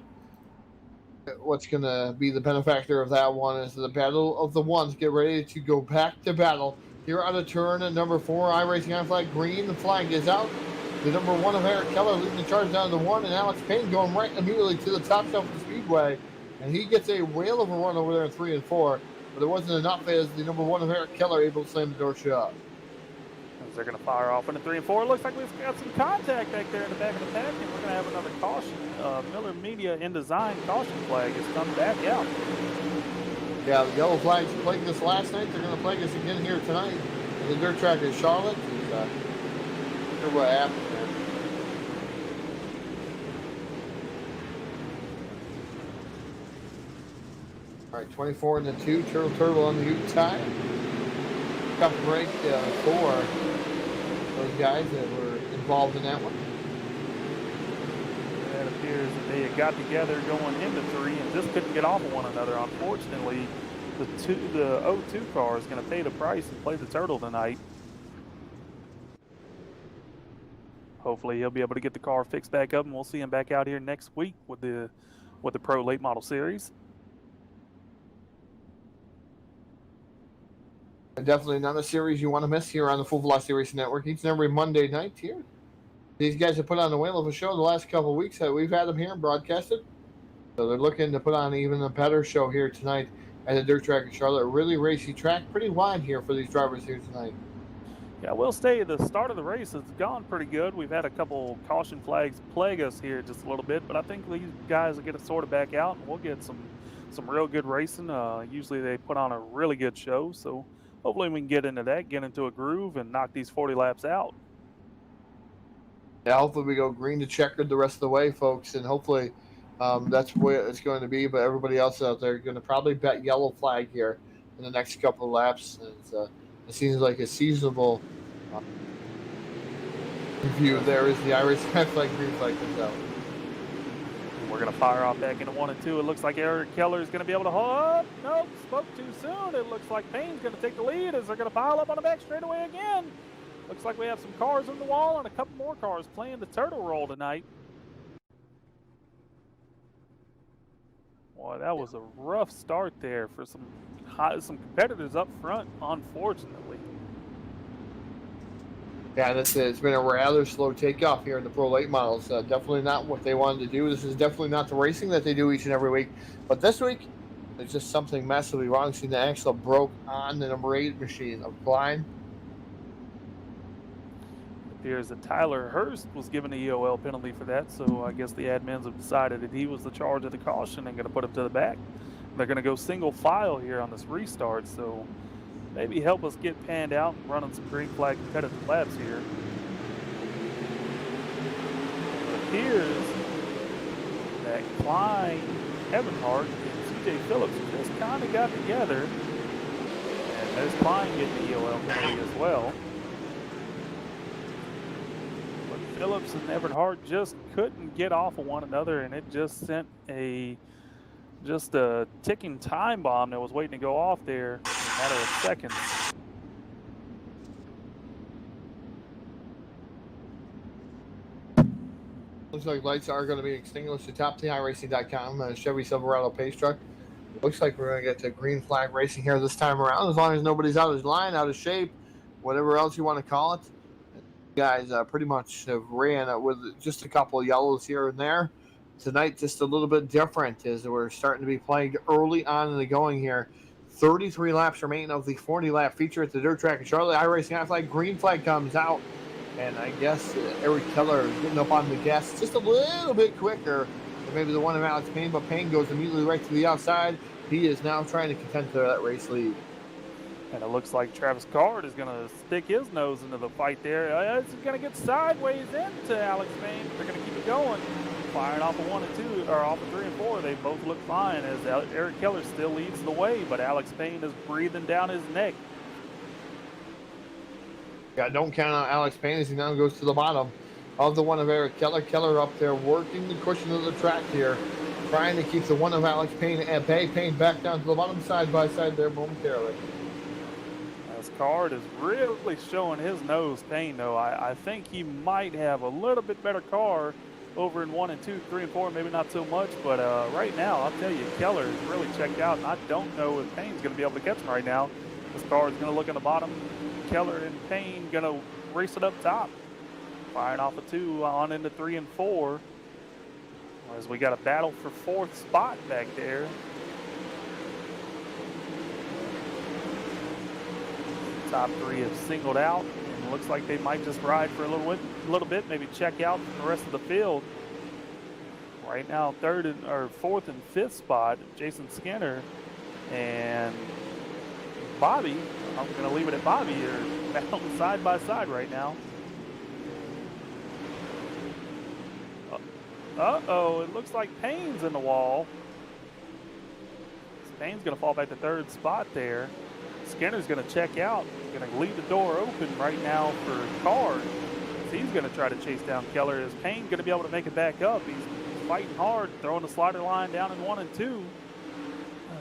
what's going to be the benefactor of that one is the battle of the ones. Get ready to go back to battle. Here on the turn at number 4, iRacing on flag green. The flag is out. The number 1 of Eric Keller leading the charge down to 1, and Alex Payne going right immediately to the top shelf of the speedway. And he gets a whale of a run over there in 3 and 4. But it wasn't enough as the number 1 of Eric Keller able to slam the door shut. As they're going to fire off into 3 and 4. It looks like we've got some contact back there in the back of the pack, and we're going to have another caution. Miller Media InDesign caution flag has come back out. Yeah, the yellow flags plagued us last night. They're going to plague us again here tonight. And the dirt track is Charlotte. Sure what happened there. All right, 24 and the 2. Turtle on the U-tie. Tough break for those guys that were involved in that one. It appears that they had got together going into 3 and just couldn't get off of one another. Unfortunately, the 02 car is going to pay the price and play the turtle tonight. Hopefully he'll be able to get the car fixed back up, and we'll see him back out here next week with the Pro Late Model Series. Definitely not a series you want to miss here on the Full Velocity Racing Network each and every Monday night here. These guys have put on a whale of a show the last couple of weeks that we've had them here and broadcasted. So they're looking to put on even a better show here tonight at the Dirt Track in Charlotte. A really racy track, pretty wide here for these drivers here tonight. Yeah, we'll say the start of the race has gone pretty good. We've had a couple caution flags plague us here just a little bit, but I think these guys will get it sorted back out, and we'll get some real good racing. Usually they put on a really good show, so hopefully we can get into that, get into a groove, and knock these 40 laps out. Yeah, hopefully we go green to checkered the rest of the way, folks, and hopefully that's where it's going to be. But everybody else out there is going to probably bet yellow flag here in the next couple of laps. And, it seems like a seasonable view. There is the Irish red flag, green flag comes out. We're going to fire off back into 1 and 2. It looks like Eric Keller is going to be able to hold up. Nope, spoke too soon. It looks like Payne's going to take the lead as they're going to pile up on the back straightaway again. Looks like we have some cars on the wall and a couple more cars playing the turtle roll tonight. Boy, that was a rough start there for some competitors up front, unfortunately. Yeah, it's been a rather slow takeoff here in the Pro Late Models. Definitely not what they wanted to do. This is definitely not the racing that they do each and every week. But this week, there's just something massively wrong. See, the axle broke on the number 8 machine of Klein. It appears that Tyler Hurst was given a EOL penalty for that, so I guess the admins have decided that he was the charge of the caution and going to put him to the back. They're going to go single file here on this restart, so maybe help us get panned out and running some green flag competitive laps here. It appears that Klein, Evanhart, and CJ Phillips just kind of got together. And there's Klein getting the EOL penalty as well. But Phillips and Evanhart just couldn't get off of one another, and it just sent a ticking time bomb that was waiting to go off there in a matter of seconds. Looks like lights are going to be extinguished atop the iRacing.com Chevy Silverado pace truck. Looks like we're going to get to green flag racing here this time around, as long as nobody's out of line, out of shape. whatever else you want to call it. Guys pretty much have ran with just a couple of yellows here and there. Tonight, just a little bit different as we're starting to be playing early on in the going here. 33 laps remain of the 40-lap feature at the dirt track in Charlotte. iRacing High Flag, green flag comes out. And I guess Eric Keller is getting up on the gas just a little bit quicker than maybe the one of Alex Payne, but Payne goes immediately right to the outside. He is now trying to contend for that race lead. And it looks like Travis Card is going to stick his nose into the fight there. It's going to get sideways into Alex Payne. They're going to keep it going. Firing off of 1 and 2, or off of 3 and 4. They both look fine as Eric Keller still leads the way, but Alex Payne is breathing down his neck. Yeah, don't count on Alex Payne as he now goes to the bottom of the one of Eric Keller. Keller up there working the cushion of the track here, trying to keep the one of Alex Payne at bay. Payne back down to the bottom side by side there momentarily. As Card is really showing his nose, Payne, though. I think he might have a little bit better car over in 1 and 2, 3 and 4, maybe not so much, but right now, I'll tell you, Keller is really checked out, and I don't know if Payne's going to be able to catch him right now. This car is going to look in the bottom. Keller and Payne going to race it up top. Firing off of 2 on into 3 and 4. As we got a battle for 4th spot back there. Top 3 have singled out. And looks like they might just ride for a little bit, maybe check out from the rest of the field. Right now, 4th and 5th spot, Jason Skinner and Bobby. I'm going to leave it at Bobby. Are battling side by side right now. Uh-oh, it looks like Payne's in the wall. Payne's going to fall back to 3rd spot there. Skinner's going to check out. Going to leave the door open right now for Card. He's going to try to chase down Keller. Is Payne going to be able to make it back up? He's fighting hard, throwing the slider line down in 1 and 2.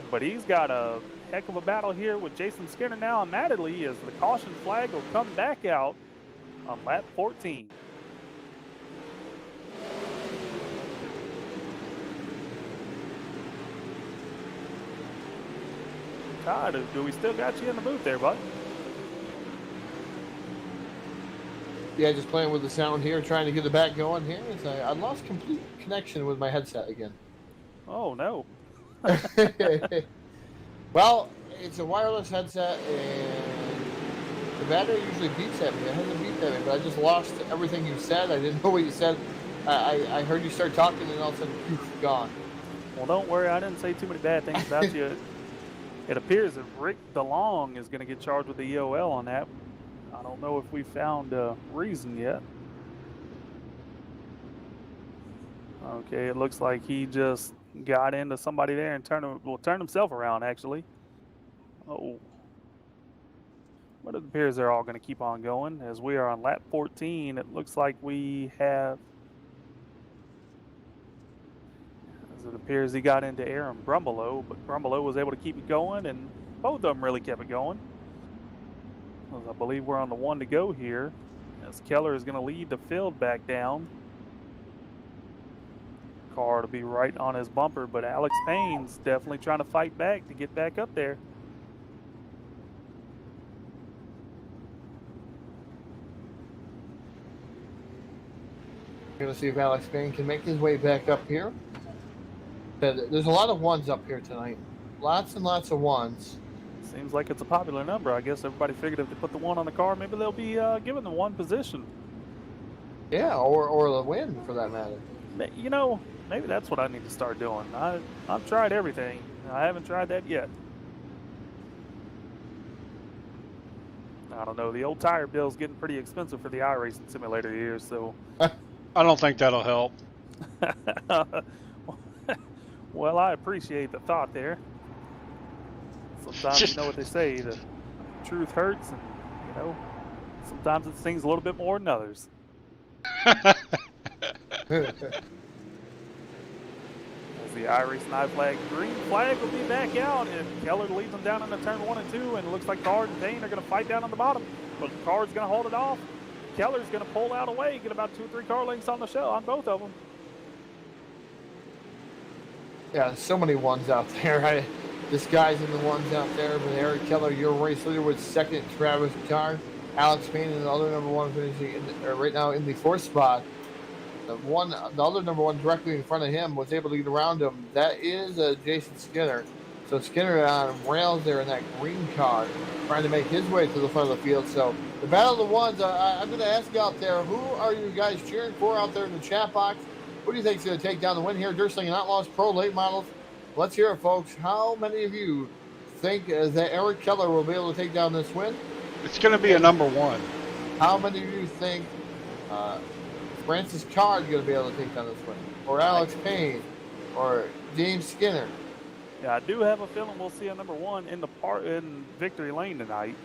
But he's got a heck of a battle here with Jason Skinner now on Mattingly as the caution flag will come back out on lap 14. Todd, do we still got you in the booth there, bud? Yeah, just playing with the sound here, trying to get it back going here. I lost complete connection with my headset again. Oh, no. Well, it's a wireless headset, and the battery usually beeps at me. It hasn't beeped at me, but I just lost everything you said. I didn't know what you said. I heard you start talking, and all of a sudden, poof, gone. Well, don't worry. I didn't say too many bad things about you. It appears that Rick DeLong is going to get charged with the EOL on that. I don't know if we found a reason yet. Okay, it looks like he just got into somebody there and turned himself around, actually. Oh. But it appears they're all going to keep on going. As we are on lap 14, it looks like we have... As it appears he got into Aaron Brumbelow, but Brumbelow was able to keep it going, and both of them really kept it going. As I believe we're on the 1 to go here, as Keller is going to lead the field back down. Car to be right on his bumper, but Alex Payne's definitely trying to fight back to get back up there. Going to see if Alex Payne can make his way back up here. There's a lot of ones up here tonight. Lots and lots of ones. Seems like it's a popular number. I guess everybody figured if they put the 1 on the car, maybe they'll be given the 1 position. Yeah, or the win for that matter. You know, maybe that's what I need to start doing. I've tried everything. I haven't tried that yet. I don't know. The old tire bill's getting pretty expensive for the iRacing simulator here, so. I don't think that'll help. Well, I appreciate the thought there. Sometimes you know what they say, the truth hurts, and you know, sometimes it stings a little bit more than others. As the Irish High Flag, green flag will be back out, and Keller leads them down into turn 1 and 2, and it looks like Card and Payne are going to fight down on the bottom, but Card's going to hold it off. Keller's going to pull out away, get about 2 or 3 car lengths on the show on both of them. Yeah, so many ones out there. This guy's in the ones out there, but Eric Keller, your race leader, with second Travis Ricard. Alex Payne and the other number one finishing right now in the 4th spot. The other number one directly in front of him was able to get around him. That is Jason Skinner. So Skinner on rails there in that green car, trying to make his way to the front of the field. So the battle of the ones. I'm going to ask you out there, who are you guys cheering for out there in the chat box? Who do you think is going to take down the win here? Slingin Outlaws Pro Late Models. Let's hear it, folks. How many of you think that Eric Keller will be able to take down this win? It's going to be a number one. How many of you think Francis Card is going to be able to take down this win? Or Alex Payne? Or James Skinner? Yeah, I do have a feeling we'll see a number one in Victory Lane tonight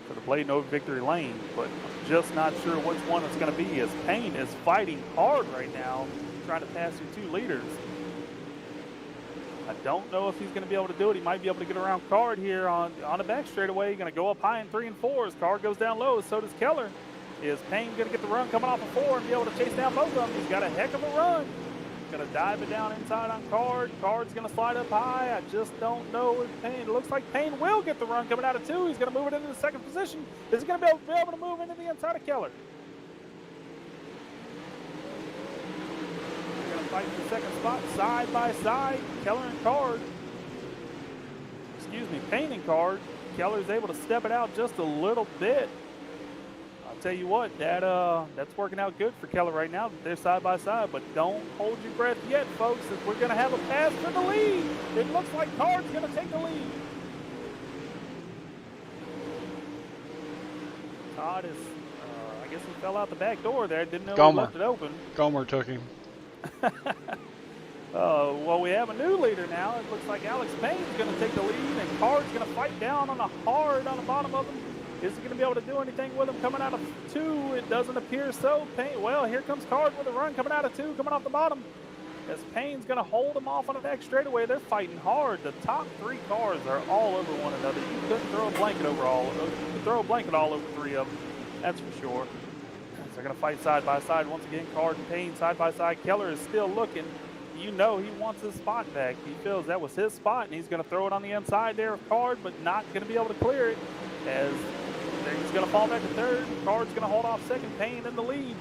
for the Blade Note Victory Lane, but I'm just not sure which one it's going to be, as Payne is fighting hard right now, trying to pass through 2 leaders. I don't know if he's going to be able to do it. He might be able to get around Card here on the back straightaway. He's going to go up high in 3 and 4 as Card goes down low. So does Keller. Is Payne going to get the run coming off of 4 and be able to chase down both of them? He's got a heck of a run. Going to dive it down inside on Card. Card's going to slide up high. I just don't know if Payne. It looks like Payne will get the run coming out of 2. He's going to move it into the 2nd position. Is he going to be able to move into the inside of Keller? Fight for the 2nd spot, side by side. Keller and Card. Excuse me, Payne and Card. Keller's able to step it out just a little bit. I'll tell you what, that's working out good for Keller right now. They're side by side, but don't hold your breath yet, folks, as we're going to have a pass for the lead. It looks like Card's going to take the lead. Todd is, I guess he fell out the back door there. Didn't know he left it open. Gomer took him. Well, we have a new leader now. It looks like Alex Payne's going to take the lead, and Card's going to fight down on the bottom of him. Is he going to be able to do anything with him coming out of 2? It doesn't appear so. Payne, well, here comes Card with a run coming out of 2, coming off the bottom. As Payne's going to hold him off on the back straightaway. They're fighting hard. The top 3 cars are all over one another. You couldn't throw a blanket over all of them. You could throw a blanket all over 3 of them. That's for sure. They're going to fight side by side once again. Card and Payne side by side. Keller is still looking. You know he wants his spot back. He feels that was his spot, and he's going to throw it on the inside there of Card, but not going to be able to clear it, as he's going to fall back to 3rd. Card's going to hold off 2nd. Payne in the lead.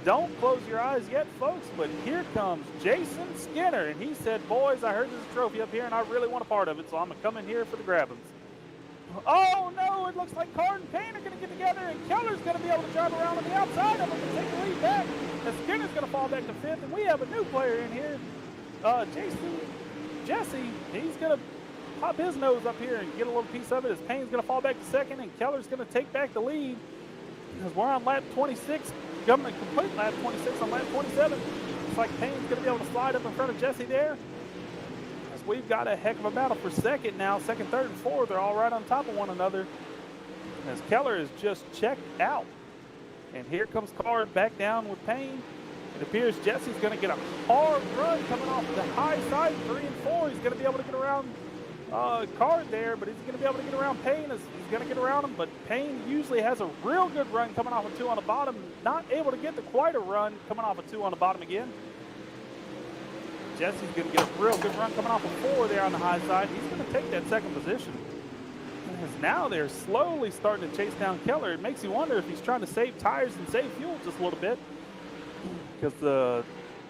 Don't close your eyes yet, folks, but here comes Jason Skinner, and he said, boys, I heard there's a trophy up here, and I really want a part of it, so I'm going to come in here for the grabbings. Oh, no, it looks like Card and Payne are going to get together, and Keller's going to be able to drive around on the outside of him and take the lead back. And Skinner's going to fall back to 5th, and we have a new player in here. Jesse, he's going to pop his nose up here and get a little piece of it, as Payne's going to fall back to 2nd, and Keller's going to take back the lead. Because we're on lap 26, coming to complete lap 26 on lap 27. Looks like Payne's going to be able to slide up in front of Jesse there. We've got a heck of a battle for 2nd now. 2nd, 3rd, and 4th are all right on top of one another, as Keller is just checked out. And here comes Card back down with Payne. It appears Jesse's going to get a hard run coming off the high side, 3 and 4. He's going to be able to get around Card there, but he's going to be able to get around Payne. He's going to get around him, but Payne usually has a real good run coming off of 2 on the bottom. Not able to get quite a run coming off of 2 on the bottom again. Jesse's going to get a real good run coming off of 4 there on the high side. He's going to take that 2nd position. As now they're slowly starting to chase down Keller. It makes you wonder if he's trying to save tires and save fuel just a little bit, because the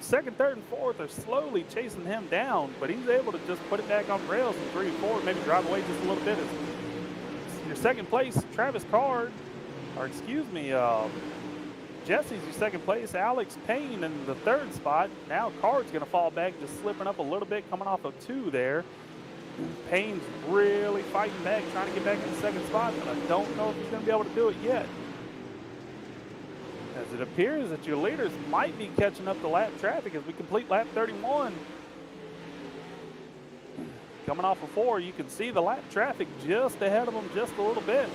2nd, 3rd, and 4th are slowly chasing him down, but he's able to just put it back on rails in 3 and 4, maybe drive away just a little bit. Your 2nd place, Travis Card, or excuse me, Jesse's your 2nd place. Alex Payne in the 3rd spot. Now Card's going to fall back, just slipping up a little bit, coming off of 2 there. Payne's really fighting back, trying to get back in the 2nd spot, but I don't know if he's going to be able to do it yet. As it appears that your leaders might be catching up to lap traffic as we complete lap 31. Coming off of 4, you can see the lap traffic just ahead of them just a little bit.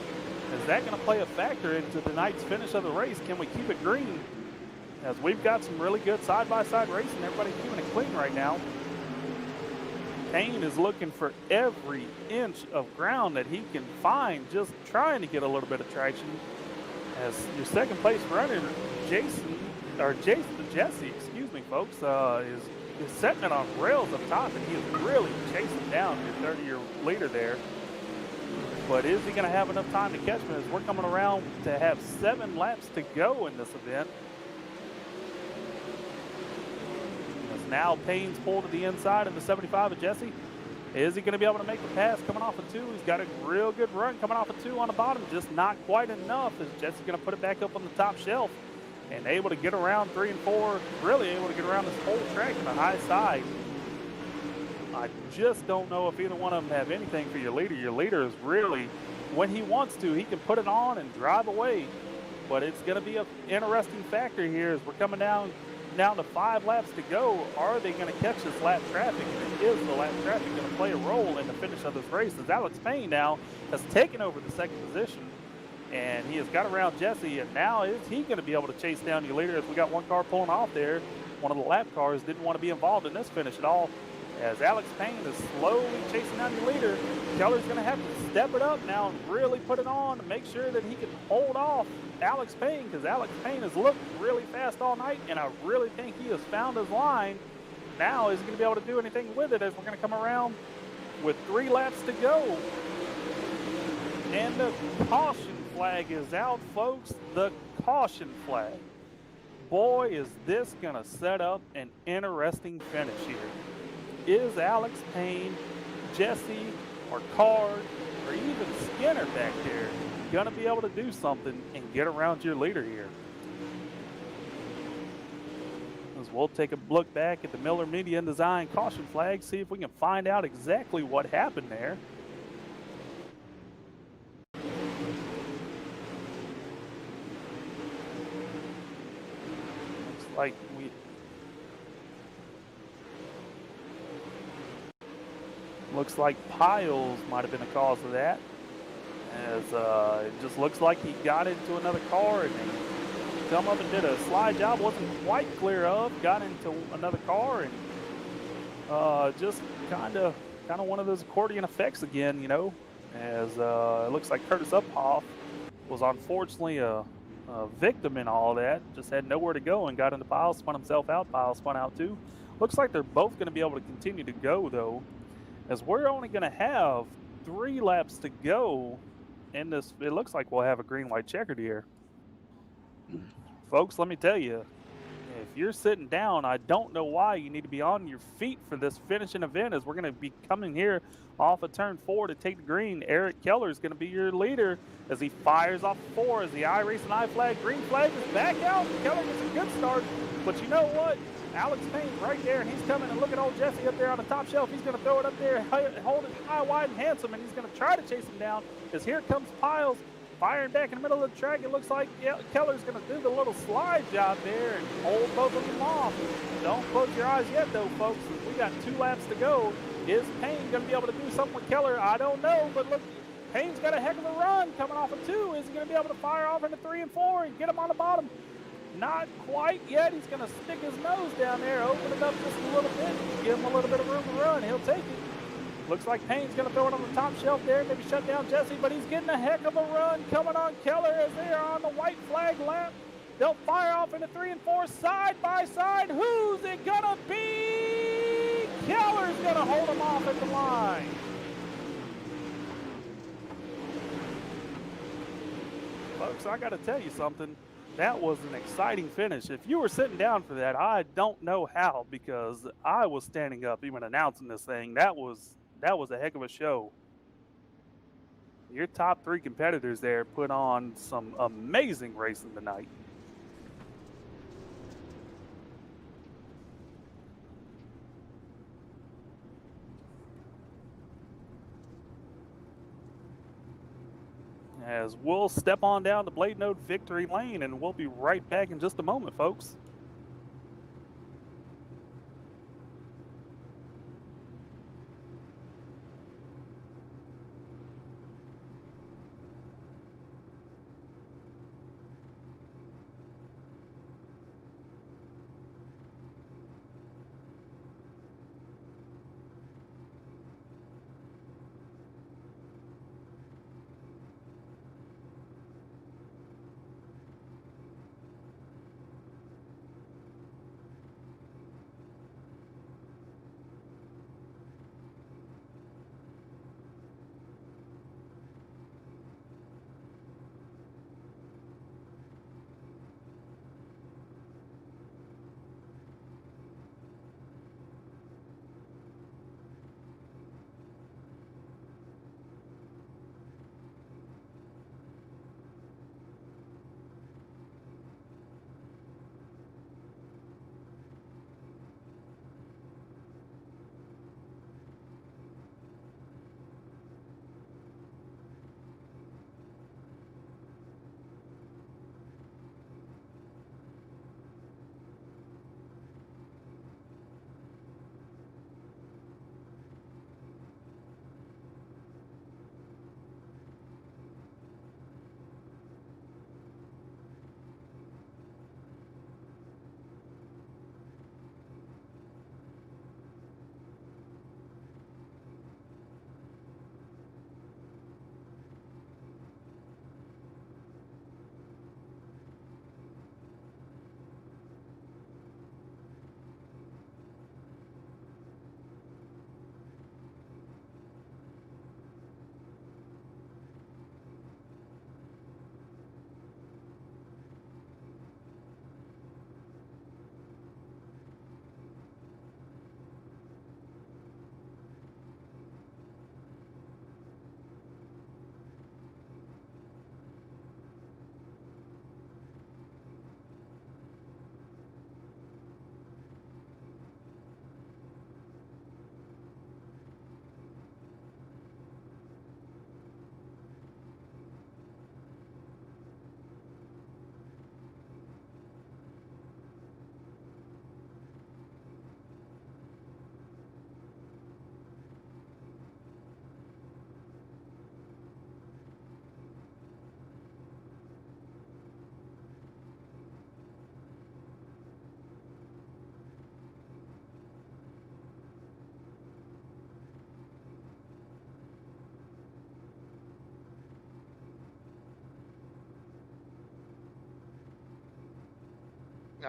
Is that going to play a factor into tonight's finish of the race? Can we keep it green? As we've got some really good side-by-side racing. Everybody's keeping it clean right now. Payne is looking for every inch of ground that he can find, just trying to get a little bit of traction. As your 2nd place runner, Jesse, excuse me, folks, is setting it on rails up top, and he is really chasing down your 30-year leader there. But is he going to have enough time to catch him as we're coming around to have 7 laps to go in this event? As now Payne's pulled to the inside of the 75 of Jesse. Is he going to be able to make the pass coming off of 2? He's got a real good run coming off of 2 on the bottom, just not quite enough. Is Jesse going to put it back up on the top shelf and able to get around 3 and 4, really able to get around this whole track on the high side. I just don't know if either one of them have anything for your leader. Your leader is really, when he wants to, he can put it on and drive away. But it's going to be an interesting factor here as we're coming down to 5 laps to go. Are they going to catch this lap traffic? And is the lap traffic going to play a role in the finish of this race? As Alex Payne now has taken over the 2nd position, and he has got around Jesse, and now is he going to be able to chase down your leader as we got one car pulling off there. One of the lap cars didn't want to be involved in this finish at all. As Alex Payne is slowly chasing down your leader, Keller's going to have to step it up now and really put it on to make sure that he can hold off Alex Payne, because Alex Payne has looked really fast all night, and I really think he has found his line. Now is he going to be able to do anything with it as we're going to come around with 3 laps to go. And the caution flag is out, folks. The caution flag. Boy, is this going to set up an interesting finish here. Is Alex Payne, Jesse, or Card, or even Skinner back there going to be able to do something and get around your leader here? As we'll take a look back at the Miller Media and Design caution flag, see if we can find out exactly what happened there. Looks like looks like Piles might have been the cause of that, as it just looks like he got into another car and he come up and did a slide job, wasn't quite clear of, got into another car, and just kind of one of those accordion effects again, you know, as it looks like Curtis Uphoff was unfortunately a victim in all that, just had nowhere to go and got into Piles, spun himself out, Piles spun out too. Looks like they're both going to be able to continue to go though, as we're only going to have 3 laps to go in this. It looks like we'll have a green-white checkered here. Folks, let me tell you, if you're sitting down, I don't know why you need to be on your feet for this finishing event, as we're going to be coming here off of turn 4 to take the green. Eric Keller is going to be your leader as he fires off 4 as the I-Race and I-Flag. Green flag is back out. Keller gets a good start, but you know what? Alex Payne right there, and he's coming, and look at old Jesse up there on the top shelf. He's going to throw it up there, hold it high, wide, and handsome, and he's going to try to chase him down, as here comes Piles firing back in the middle of the track. It looks like Keller's going to do the little slide job there and hold both of them off. Don't close your eyes yet, though, folks. We got 2 laps to go. Is Payne going to be able to do something with Keller? I don't know, but look, Payne's got a heck of a run coming off of 2. Is he going to be able to fire off into 3 and 4 and get him on the bottom? Not quite yet. He's going to stick his nose down there, open it up just a little bit, give him a little bit of room to run. He'll take it. Looks like Payne's going to throw it on the top shelf there, maybe shut down Jesse, but he's getting a heck of a run coming on Keller as they are on the white flag lap. They'll fire off into 3 and 4 side by side. Who's it going to be? Keller's going to hold him off at the line. Folks, I got to tell you something. That was an exciting finish. If you were sitting down for that, I don't know how, because I was standing up even announcing this thing. That was a heck of a show. Your top 3 competitors there put on some amazing racing tonight. As we'll step on down to Blade Note Victory Lane, and we'll be right back in just a moment, folks.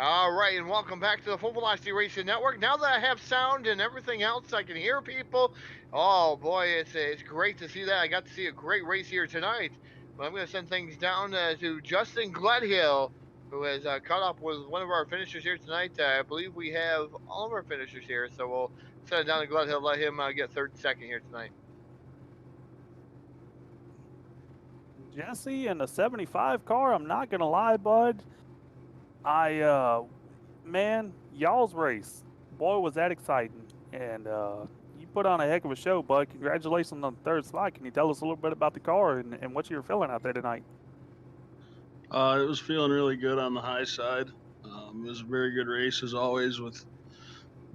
All right, and welcome back to the Full Velocity Racing Network. Now that I have sound and everything else, I can hear people. Oh boy, it's great to see that. I got to see a great race here tonight. But I'm going to send things down to Justin Gledhill, who has caught up with one of our finishers here tonight. I believe we have all of our finishers here, so we'll send it down to Gledhill, let him get third and second here tonight. Jesse in the 75 car, I'm not going to lie, bud. Man, y'all's race, boy, was that exciting. And you put on a heck of a show, bud. Congratulations on the third spot. Can you tell us a little bit about the car and what you were feeling out there tonight? It was feeling really good on the high side. It was a very good race as always with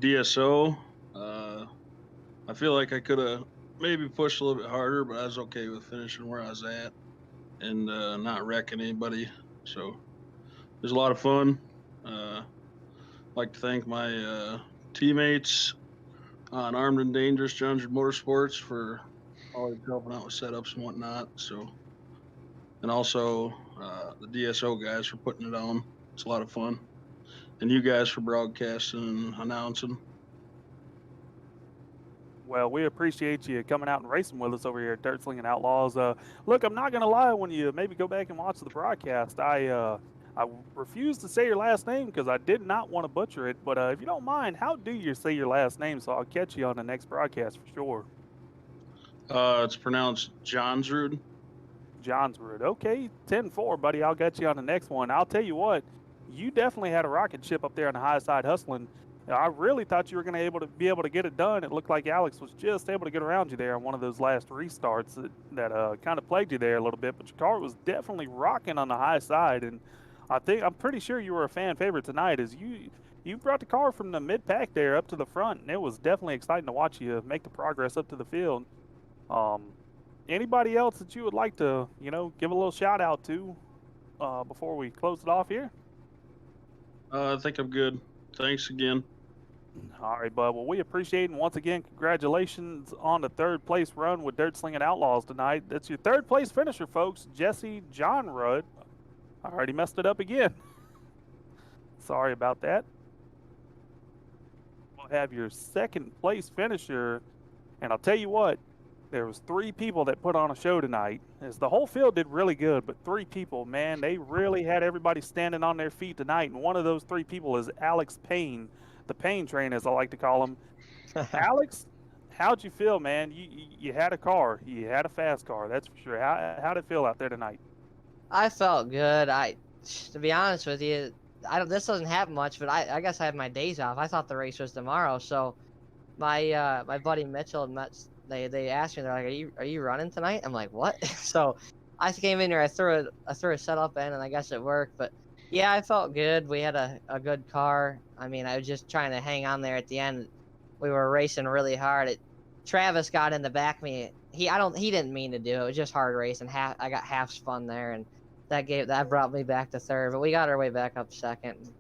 DSO. I feel like I could have maybe pushed a little bit harder, but I was okay with finishing where I was at and not wrecking anybody. So it was a lot of fun. I'd like to thank my teammates on Armed and Dangerous Johns Motorsports for always helping out with setups and whatnot. So, and also the DSO guys for putting it on. It's a lot of fun. And you guys for broadcasting and announcing. Well, we appreciate you coming out and racing with us over here at Slingin Outlaws. Look, I'm not going to lie, when you maybe go back and watch the broadcast, I refuse to say your last name because I did not want to butcher it. But if you don't mind, how do you say your last name so I'll catch you on the next broadcast for sure? It's pronounced Johnsrud. Johnsrud. Okay, 10-4, buddy. I'll get you on the next one. I'll tell you what, you definitely had a rocket ship up there on the high side hustling. I really thought you were going to be able to get it done. It looked like Alex was just able to get around you there on one of those last restarts that kind of plagued you there a little bit. But your car was definitely rocking on the high side, and I'm pretty sure you were a fan favorite tonight. As you brought the car from the mid pack there up to the front, and it was definitely exciting to watch you make the progress up to the field. Anybody else that you would like to give a little shout out to before we close it off here? I think I'm good. Thanks again. All right, bud. Well, we appreciate it. And once again, congratulations on the third place run with Slingin Outlaws tonight. That's your third place finisher, folks. Jesse John Rudd. I already messed it up again. Sorry about that. We'll have your second place finisher. And I'll tell you what, there was 3 people that put on a show tonight. As the whole field did really good, but 3 people, man, they really had everybody standing on their feet tonight. And one of those 3 people is Alex Payne. The Pain Train, as I like to call him. Alex, how'd you feel, man? You had a car. You had a fast car, that's for sure. How'd it feel out there tonight? I felt good. To be honest with you, this doesn't happen much, but I guess I have my days off. I thought the race was tomorrow, so my buddy Mitchell and Metz, they asked me, they're like, are you running tonight? I'm like, what? So I came in here, I threw a setup in, and I guess it worked, but yeah, I felt good. We had a good car. I mean, I was just trying to hang on there at the end. We were racing really hard. Travis got in the back of me. He didn't mean to do it. It was just hard racing. I got half spun there, and that brought me back to third. But we got our way back up second.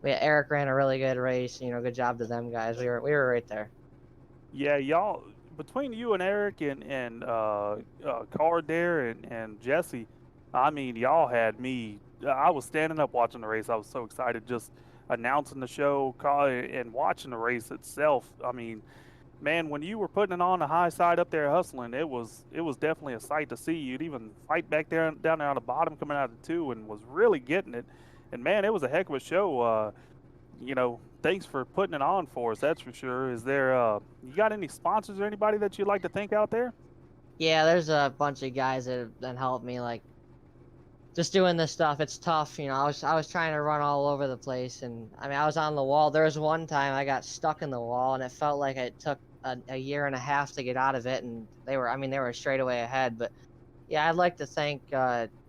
Eric ran a really good race. Good job to them guys. We were right there. Yeah, y'all, between you and Eric and Card there and Jesse, I mean, y'all had me. I was standing up watching the race. I was so excited just announcing the show and watching the race itself. I mean, man, when you were putting it on the high side up there hustling, it was definitely a sight to see. You'd even fight back down there on the bottom coming out of the 2 and was really getting it. And man, it was a heck of a show. Thanks for putting it on for us. That's for sure. Is there you got any sponsors or anybody that you'd like to thank out there? Yeah, there's a bunch of guys that helped me, like, just doing this stuff. It's tough. I was trying to run all over the place, and I mean, I was on the wall. There was one time I got stuck in the wall, and it felt like it took a year and a half to get out of it, and they were straight away ahead. But yeah, I'd like to thank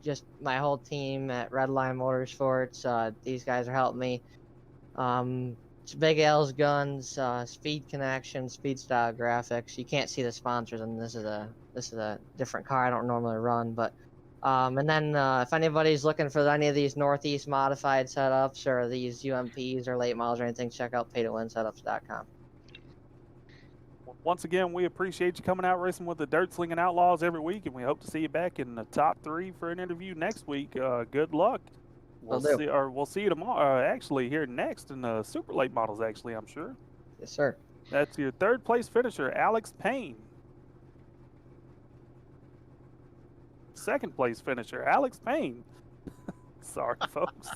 just my whole team at Redline Motorsports. These guys are helping me. It's Big L's Guns, Speed Connection, Speed Style Graphics. You can't see the sponsors, and this is a different car I don't normally run, but and then if anybody's looking for any of these Northeast modified setups or these UMPs or late models or anything, check out paytowinsetups.com. Once again, we appreciate you coming out racing with the Slingin Outlaws every week, and we hope to see you back in the top 3 for an interview next week. Good luck. Will do. We'll see you tomorrow. Actually, here next in the super late models. Actually, I'm sure. Yes, sir. That's your third place finisher, Alex Payne. Second place finisher, Alex Payne. Sorry, folks.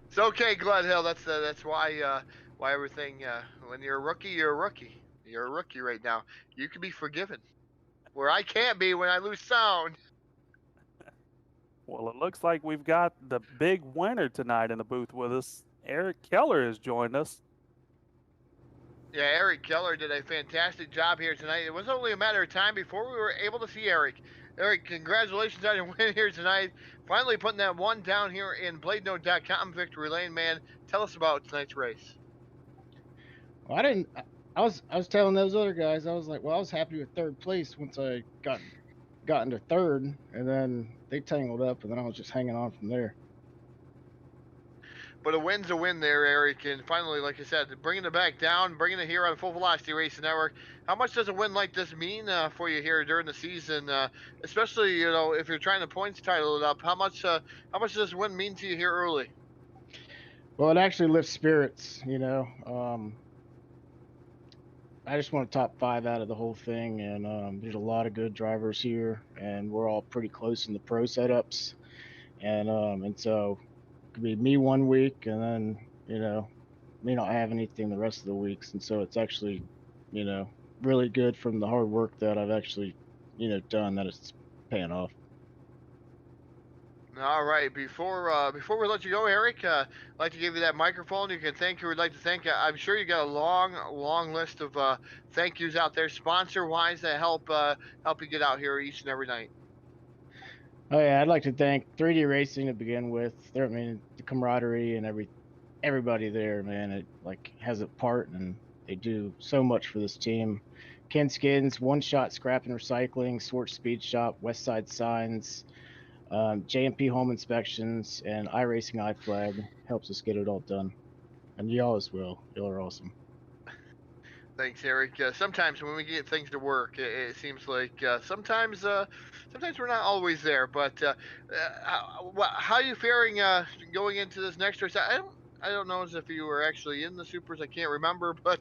It's okay, Glenhill. That's why everything. When you're a rookie, you're a rookie. You're a rookie right now. You can be forgiven. Where I can't be when I lose sound. Well, it looks like we've got the big winner tonight in the booth with us. Eric Keller has joined us. Yeah, Eric Keller did a fantastic job here tonight. It was only a matter of time before we were able to see Eric. Eric, congratulations on your win here tonight. Finally putting that one down here in BladeNote.com victory lane, man. Tell us about tonight's race. Well, I was telling those other guys, I was like, well, I was happy with third place once I got into third, and then they tangled up, and then I was just hanging on from there. But a win's a win there, Eric. And finally, like I said, bringing it back down, bringing it here on Full Velocity Racing Network. How much does a win like this mean for you here during the season? Especially, if you're trying to points title it up, how much does this win mean to you here early? Well, it actually lifts spirits, I just want a top 5 out of the whole thing, and there's a lot of good drivers here, and we're all pretty close in the pro setups, and so it could be me one week, and then me not have anything the rest of the weeks, and so it's actually really good from the hard work that I've actually done, that it's paying off. All right. Before we let you go, Eric, I'd like to give you that microphone. You can thank who you'd like to thank. I'm sure you got a long list of thank yous out there, sponsor-wise, that help you get out here each and every night. Oh yeah, I'd like to thank 3D Racing to begin with. The camaraderie and everybody there, man, it has a part, and they do so much for this team. Ken Skins, One Shot Scrap and Recycling, Swartz Speed Shop, Westside Signs, JMP Home Inspections, and iRacing iFlag helps us get it all done. And y'all as well. Y'all are awesome. Thanks, Eric. Sometimes when we get things to work, it seems like sometimes we're not always there. But how are you faring going into this next race? I don't know as if you were actually in the supers. I can't remember. But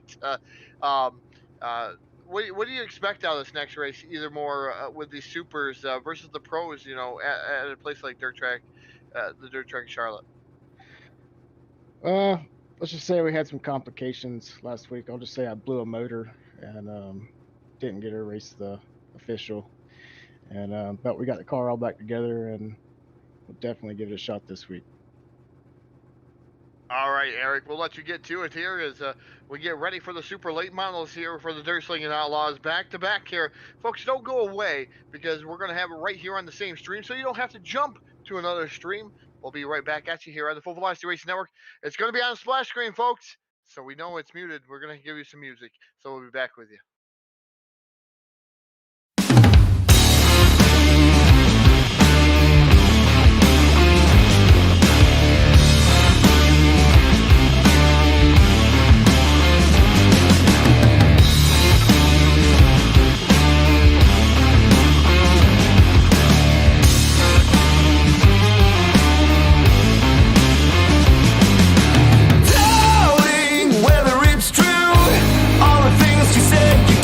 what do you expect out of this next race? Either more with these supers versus the pros, at a place like the Dirt Track in Charlotte. Let's just say we had some complications last week. I'll just say I blew a motor and didn't get to race the official. And but we got the car all back together, and we'll definitely give it a shot this week. All right, Eric, we'll let you get to it here as we get ready for the super late models here for the Slingin Outlaws back to back here. Folks, don't go away, because we're going to have it right here on the same stream, so you don't have to jump to another stream. We'll be right back at you here on the Full Velocity Racing Network. It's going to be on the splash screen, folks, so we know it's muted. We're going to give you some music, so we'll be back with you. Whether it's true, all the things you said you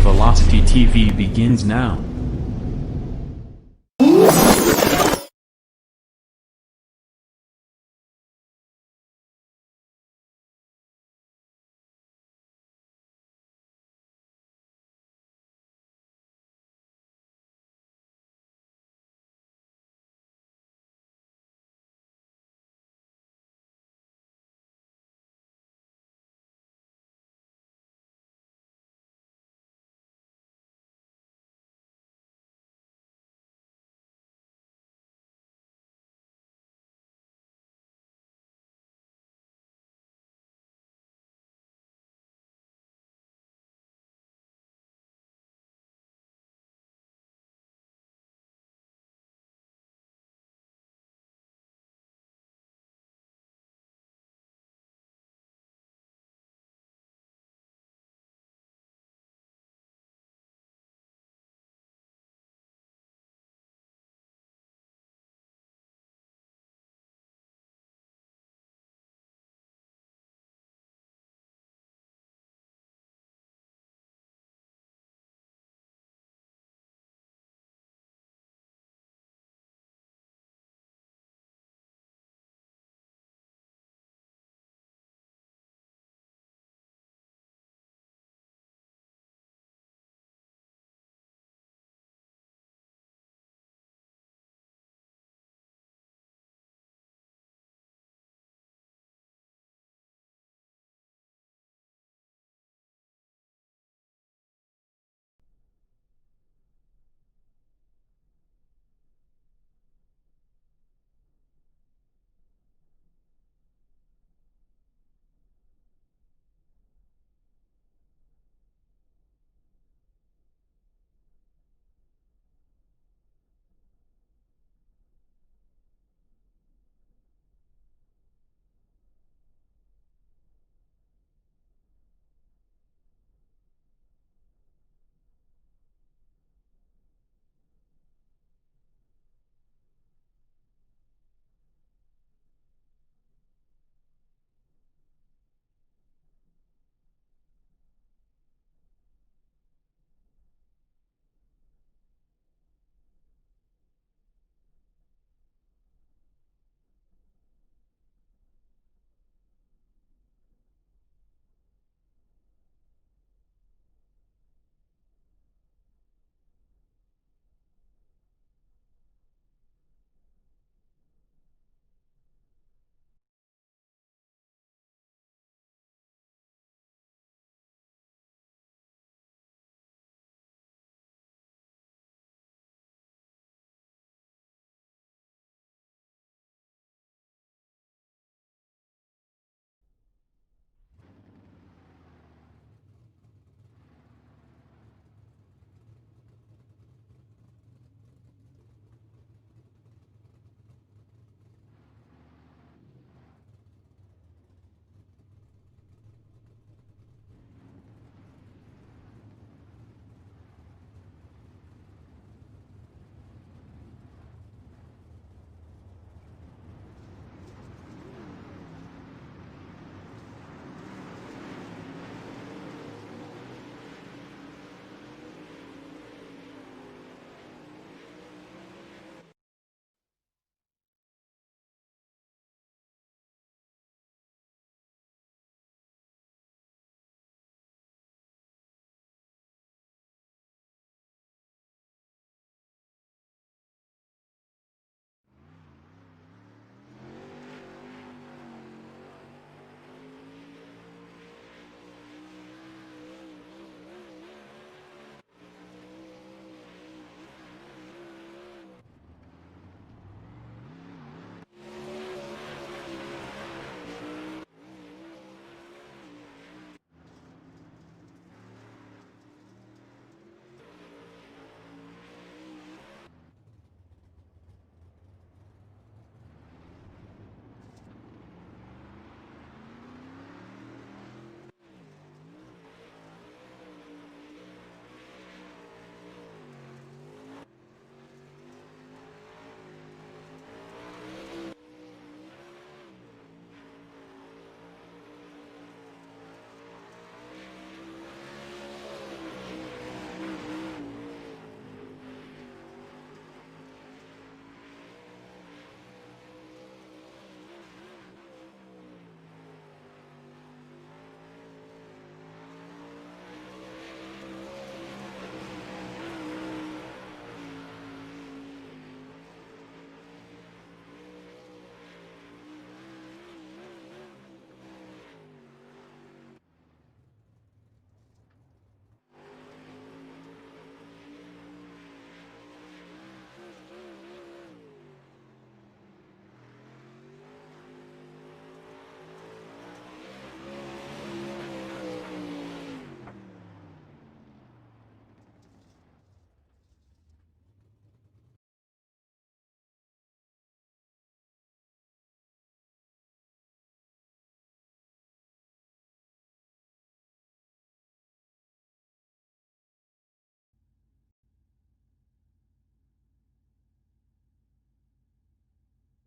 Velocity TV begins now.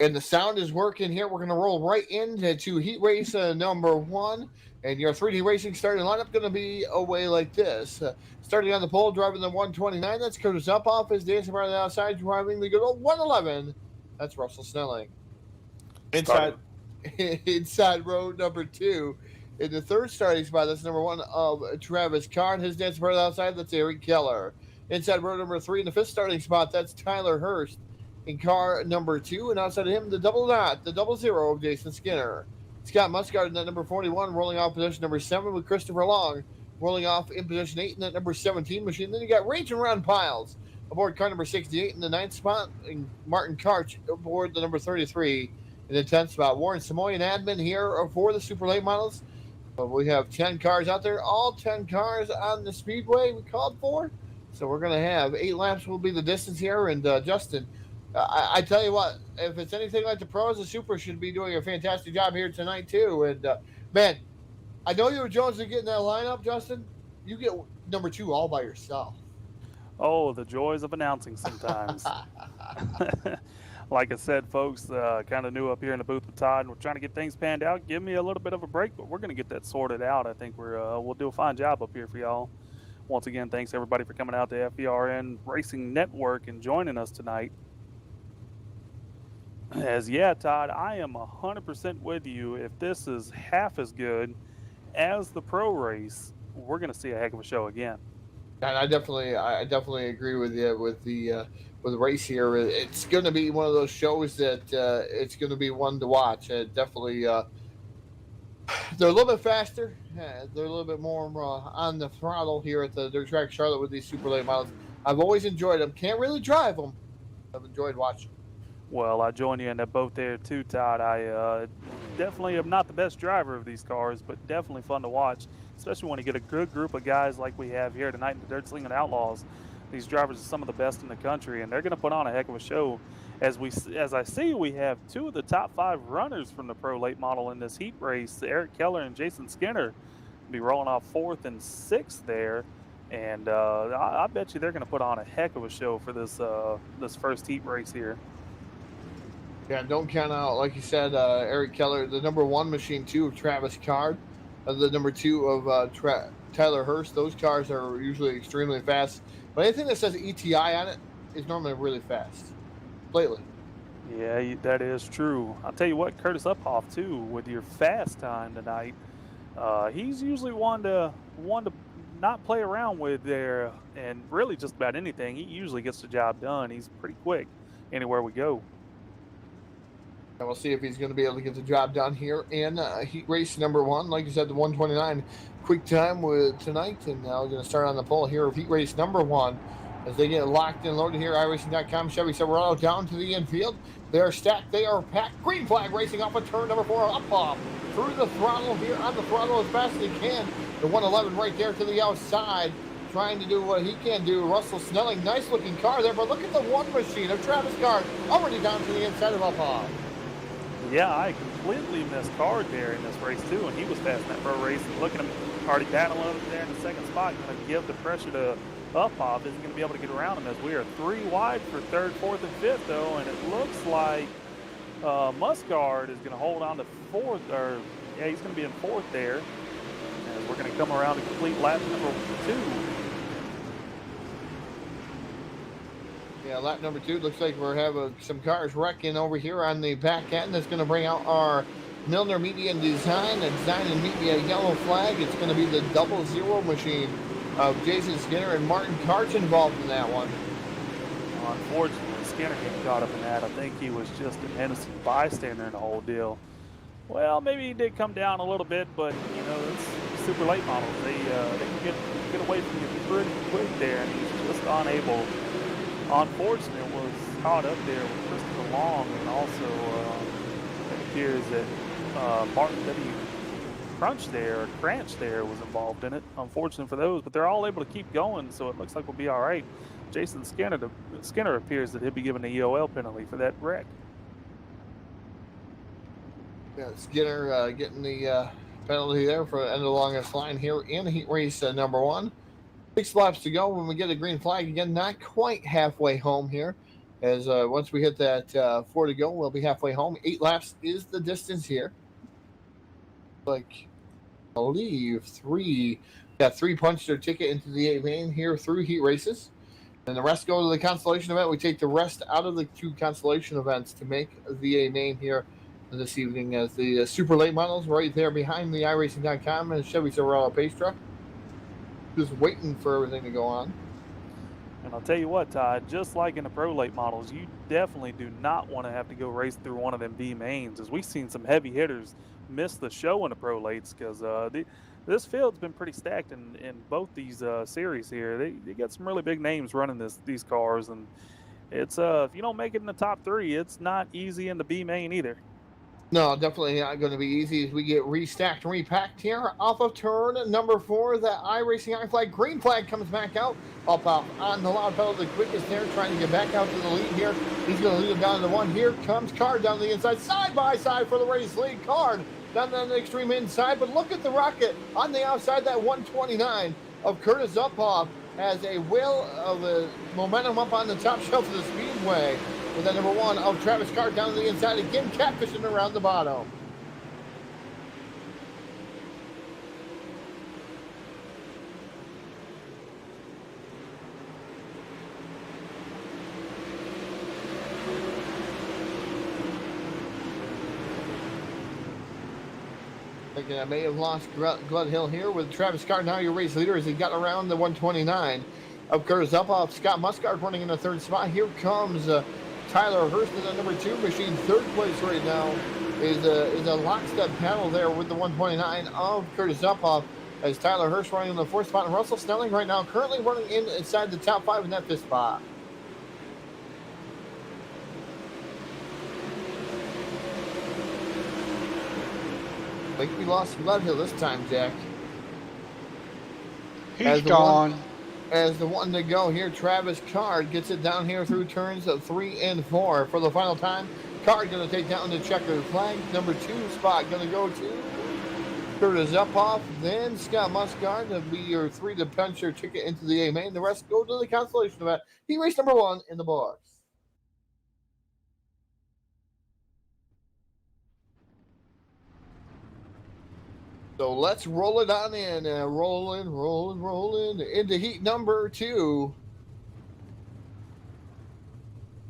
And the sound is working here. We're going to roll right into heat race number 1. And your 3D racing starting lineup going to be away like this. Starting on the pole, driving the 129. That's Curtis Upoff. Is dancing around the outside, driving the good old 111. That's Russell Snelling. Inside row number 2. In the third starting spot, that's number 1 of Travis Karn. His dancing around the outside, that's Eric Keller. Inside row number 3, in the fifth starting spot, that's Tyler Hurst. In car number 2, and outside of him, the double 0 of Jason Skinner. Scott Muscard in that number 41, rolling off position number 7 with Christopher Long, rolling off in position 8 in that number 17 machine. Then you got Raging Ron Piles aboard car number 68 in the 9th spot, and Martin Karch aboard the number 33 in the 10th spot. Warren Samoy and admin here for the Super Late Models. We have 10 cars out there, all 10 cars on the speedway we called for. So we're going to have 8 laps will be the distance here, and Justin, I tell you what, if it's anything like the pros, the Super should be doing a fantastic job here tonight too. And man, I know you were Jones to get in that lineup, Justin. You get number 2 all by yourself. Oh, the joys of announcing sometimes. Like I said, folks, kind of new up here in the booth with Todd, and we're trying to get things panned out. Give me a little bit of a break, but we're going to get that sorted out. I think we'll do a fine job up here for y'all. Once again, thanks everybody for coming out to FERN Racing Network and joining us tonight. Todd, I am 100% with you. If this is half as good as the pro race, we're going to see a heck of a show again. And I definitely agree with you with the race here. It's going to be one of those shows that it's going to be one to watch. Definitely, they're a little bit faster. They're a little bit more on the throttle here at the Dirt Track Charlotte with these Super Late Models. I've always enjoyed them. Can't really drive them. I've enjoyed watching. Well, I join you in that boat there too, Todd. I definitely am not the best driver of these cars, but definitely fun to watch, especially when you get a good group of guys like we have here tonight in the Dirt Slingin Outlaws. These drivers are some of the best in the country, and they're going to put on a heck of a show. As I see, we have 2 of the top 5 runners from the Pro Late Model in this heat race. Eric Keller and Jason Skinner will be rolling off 4th and 6th there, and I bet you they're going to put on a heck of a show for this first heat race here. Yeah, don't count out, like you said, Eric Keller, the number 1 machine 2 of Travis Card, the number 2 of Tyler Hurst. Those cars are usually extremely fast, but anything that says ETI on it is normally really fast. Lately. Yeah, that is true. I'll tell you what, Curtis Uphoff too, with your fast time tonight, he's usually one to not play around with there, and really just about anything. He usually gets the job done. He's pretty quick anywhere we go. And we'll see if he's going to be able to get the job done here in heat race number 1. Like you said, the 129 quick time with tonight. And now we're going to start on the pole here of heat race number 1. As they get locked and loaded here, iRacing.com, Chevy Silverado down to the infield. They are stacked, they are packed. Green flag racing off of turn number 4, up off through the throttle here, on the throttle as fast as he can. The 111 right there to the outside, trying to do what he can do. Russell Snelling, nice looking car there, but look at the 1 machine of Travis Card already down to the inside of Uphoff. Yeah, I completely missed Card there in this race too, and he was fast in that pro race. And look at him already battling up there in the 2nd spot, going to give the pressure to Uphoff. Isn't going to be able to get around him, as we are 3 wide for 3rd, 4th, and 5th though, and it looks like Muscard is going to hold on to 4th, or yeah, he's going to be in 4th there, as we're going to come around to complete lap number 2. Yeah, lap number 2. Looks like we're having some cars wrecking over here on the back end. That's going to bring out our Milner Media and Design and Media yellow flag. It's going to be the 00 machine of Jason Skinner and Martin Karch involved in that one. Well, unfortunately, Skinner getting caught up in that. I think he was just an innocent bystander in the whole deal. Well, maybe he did come down a little bit, but you know, it's Super Late Models. They can get away from you pretty quick there, and he's just unable. Unfortunately, was caught up there with Christopher Long, and also it appears that Martin W. Cranch there was involved in it. Unfortunate for those, but they're all able to keep going, so it looks like we'll be all right. Jason Skinner appears that he'll be given an EOL penalty for that wreck. Yeah, Skinner getting the penalty there for end of the longest line here in heat race number 1. 6 laps to go when we get a green flag again. Not quite halfway home here As once we hit that 4 to go, we'll be halfway home. 8 laps is the distance here. Like, I believe 3 punched their ticket into the A main here through heat races. And the rest go to the consolation event. We take the rest out of the 2 consolation events to make the A main here this evening, as the super late models right there behind the iRacing.com and Chevy Silverado pace truck. Just waiting for everything to go on. And I'll tell you what, Todd, just like in the pro late models, you definitely do not want to have to go race through one of them B mains, as we've seen some heavy hitters miss the show in the pro lates, because this field's been pretty stacked in both these series here. They got some really big names running these cars, and it's if you don't make it in the top 3, it's not easy in the B main either. No, definitely not going to be easy as we get restacked and repacked here. Off of turn number 4, the iRacing I flag, green flag comes back out. Up off on the loud pedal, the quickest there, trying to get back out to the lead here. He's going to lead him down to the 1. Here comes Card down the inside, side by side for the race lead. Card down on the extreme inside, but look at the rocket on the outside. That 129 of Curtis Uphoff has a whale of a momentum up on the top shelf of the speedway. With that number 1 of Travis Card down the inside, again catfishing around the bottom. Thinking I may have lost Glut Hill here with Travis Card, now your race leader, as he got around the 129 of Curtis Uphoff. Scott Muscard running in the 3rd spot. Here comes Tyler Hurst in the number 2 machine. 3rd place right now is a lockstep battle there with the 129 of Curtis Uphoff, as Tyler Hurst running in the 4th spot, and Russell Snelling right now currently running inside the top 5 in that 5th spot. I think we lost Bloodhill this time, Jack. He's gone. As the 1 to go here, Travis Card gets it down here through turns of 3 and 4 for the final time. Card going to take down the checkered flag. Number 2 spot going to go to Curtis Uphoff. Then Scott Muscard to be your 3 to punch your ticket into the A main. The rest go to the consolation event. He raced number 1 in the books. So let's roll it on in. Rolling into heat number 2.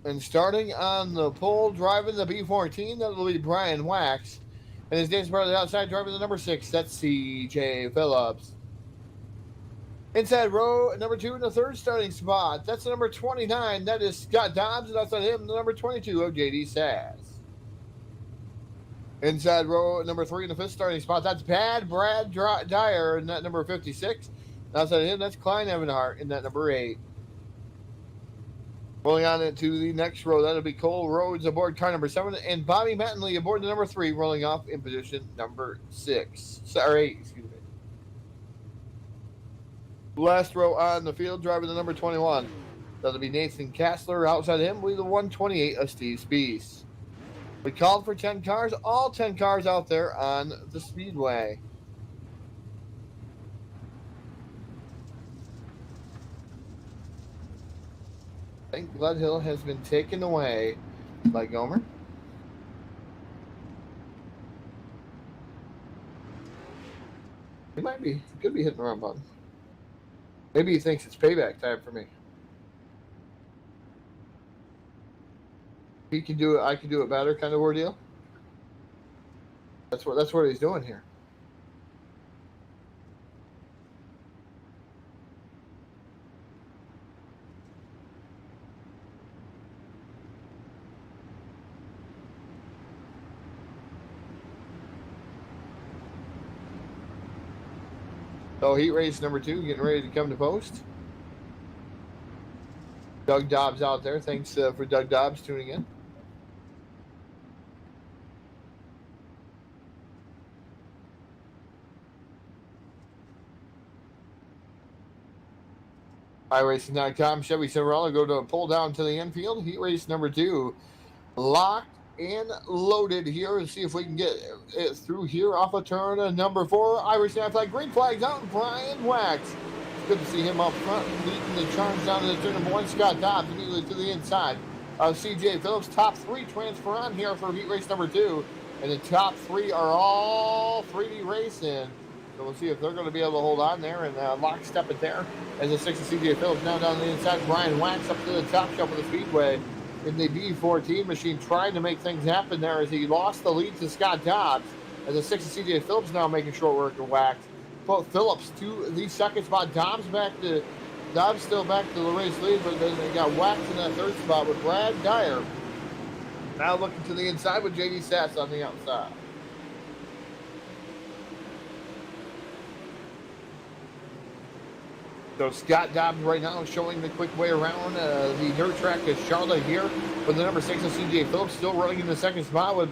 And starting on the pole, driving the B14, that'll be Brian Wax. And his dance brother outside, driving the number 6, that's CJ Phillips. Inside row, number 2 in the 3rd starting spot, that's the number 29, that is Scott Dobbs. And outside him, the number 22 of JD Sass. Inside row, number 3 in the 5th starting spot, that's Brad Dyer in that number 56. Outside of him, that's Klein Evanhart in that number 8. Rolling on into the next row, that'll be Cole Rhodes aboard car number 7, and Bobby Mattingly aboard the number 3, rolling off in position number 6. Sorry, 8, excuse me. Last row on the field, driving the number 21. That'll be Nathan Kassler. Outside of him, will be the 128 of Steve Spees. We called for 10 cars, all 10 cars out there on the speedway. I think Bloodhill has been taken away by Gomer. He could be hitting the wrong button. Maybe he thinks it's payback time for me. He can do it, I can do it better kind of ordeal. That's what he's doing here. So heat race number 2, getting ready to come to post. Doug Dobbs out there. Thanks for Doug Dobbs tuning in. iRacing.com, Chevy Silverado go to pull down to the infield. Heat race number 2, locked and loaded here, and see if we can get it through here off of turn number 4. iRacing flag, green flags out, Brian Wax. It's good to see him up front, leading the charge down to the turn number 1. Scott Dobbs immediately to the inside. of CJ Phillips. Top 3 transfer on here for heat race number 2. And the top 3 are all 3D racing. So we'll see if they're going to be able to hold on there and lockstep it there. As the 6 of CJ Phillips now down the inside. Brian Wax up to the top shelf of the speedway in the B14 machine, trying to make things happen there as he lost the lead to Scott Dobbs. As the 6 of CJ Phillips now making short work of Wax. Put Phillips to the second spot. Dobbs still back to the race lead, but then they got Wax in that third spot with Brad Dyer. Now looking to the inside with JD Sass on the outside. So Scott Dobbs right now showing the quick way around the dirt track at Charlotte here with the number 6 of CJ Phillips still running in the second spot with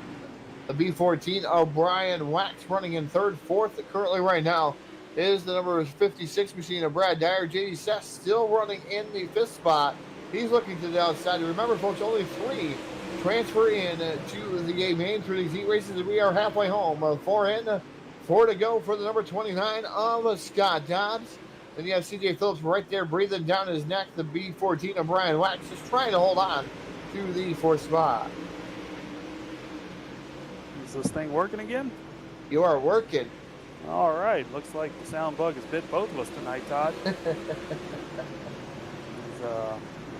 the B14 O'Brien Wax running in third. Fourth currently right now is the number 56 machine of Brad Dyer. JD Sess still running in the fifth spot. He's looking to the outside. Remember, folks, only 3 transfer in to the A main through these heat races, and we are halfway home. 4 in, 4 to go for the number 29 of Scott Dobbs. Then you have CJ Phillips right there breathing down his neck. The B14 of Brian Wax is trying to hold on to the fourth spot. Is this thing working again? You are working. All right. Looks like the sound bug has bit both of us tonight, Todd.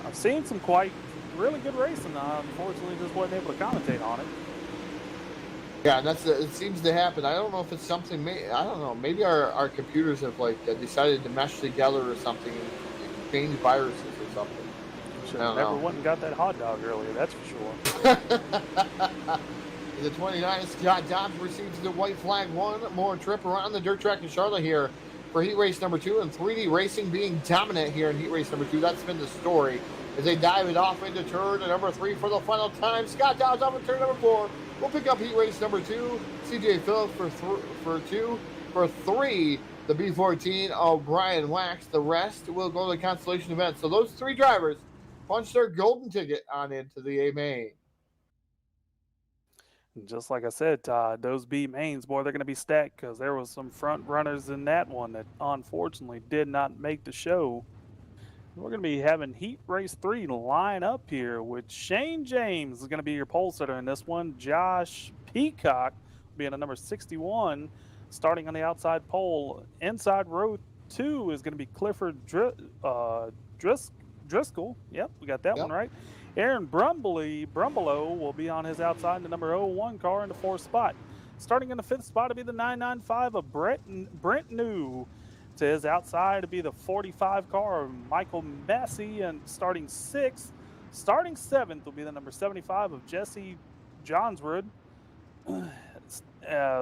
I've seen some quite really good racing. Unfortunately, just wasn't able to commentate on it. Yeah, and it seems to happen. I don't know if it's something. I don't know. Maybe our computers have decided to mesh together or something and change viruses or something. Should have never went and got that hot dog earlier. That's for sure. The 29 Scott Dobbs receives the white flag. One more trip around the dirt track in Charlotte here for heat race number 2, and 3D Racing being dominant here in heat race number 2. That's been the story as they dive it off into turn number 3 for the final time. Scott Dobbs off in turn number 4. We'll pick up heat race number 2. CJ Phillips for 2. For 3, the B14 O'Brien Wax. The rest will go to the consolation event. So those 3 drivers punch their golden ticket on into the A main. Just like I said, Todd, those B mains, boy, they're going to be stacked because there was some front runners in that one that unfortunately did not make the show. We're going to be having Heat Race 3 line up here with Shane James is going to be your pole sitter in this one. Josh Peacock being a number 61, starting on the outside pole. Inside row 2 is going to be Clifford Driscoll. Yep, we got that one right. Aaron Brumbelow will be on his outside in the number 01 car in the 4th spot. Starting in the 5th spot to be the 995 of Brent New. To his outside to be the 45 car of Michael Massey, and starting 6th. Starting 7th will be the number 75 of Jesse Johnsrud.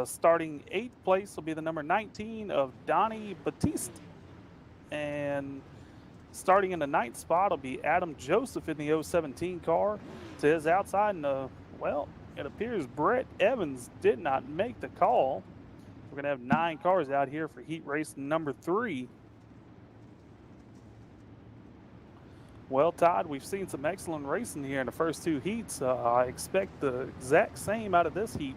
Starting 8th place will be the number 19 of Donnie Batiste. And starting in the 9th spot will be Adam Joseph in the 017 car. To his outside, and it appears Brett Evans did not make the call. We're going to have 9 cars out here for heat race number 3. Well, Todd, we've seen some excellent racing here in the first 2 heats. I expect the exact same out of this heat.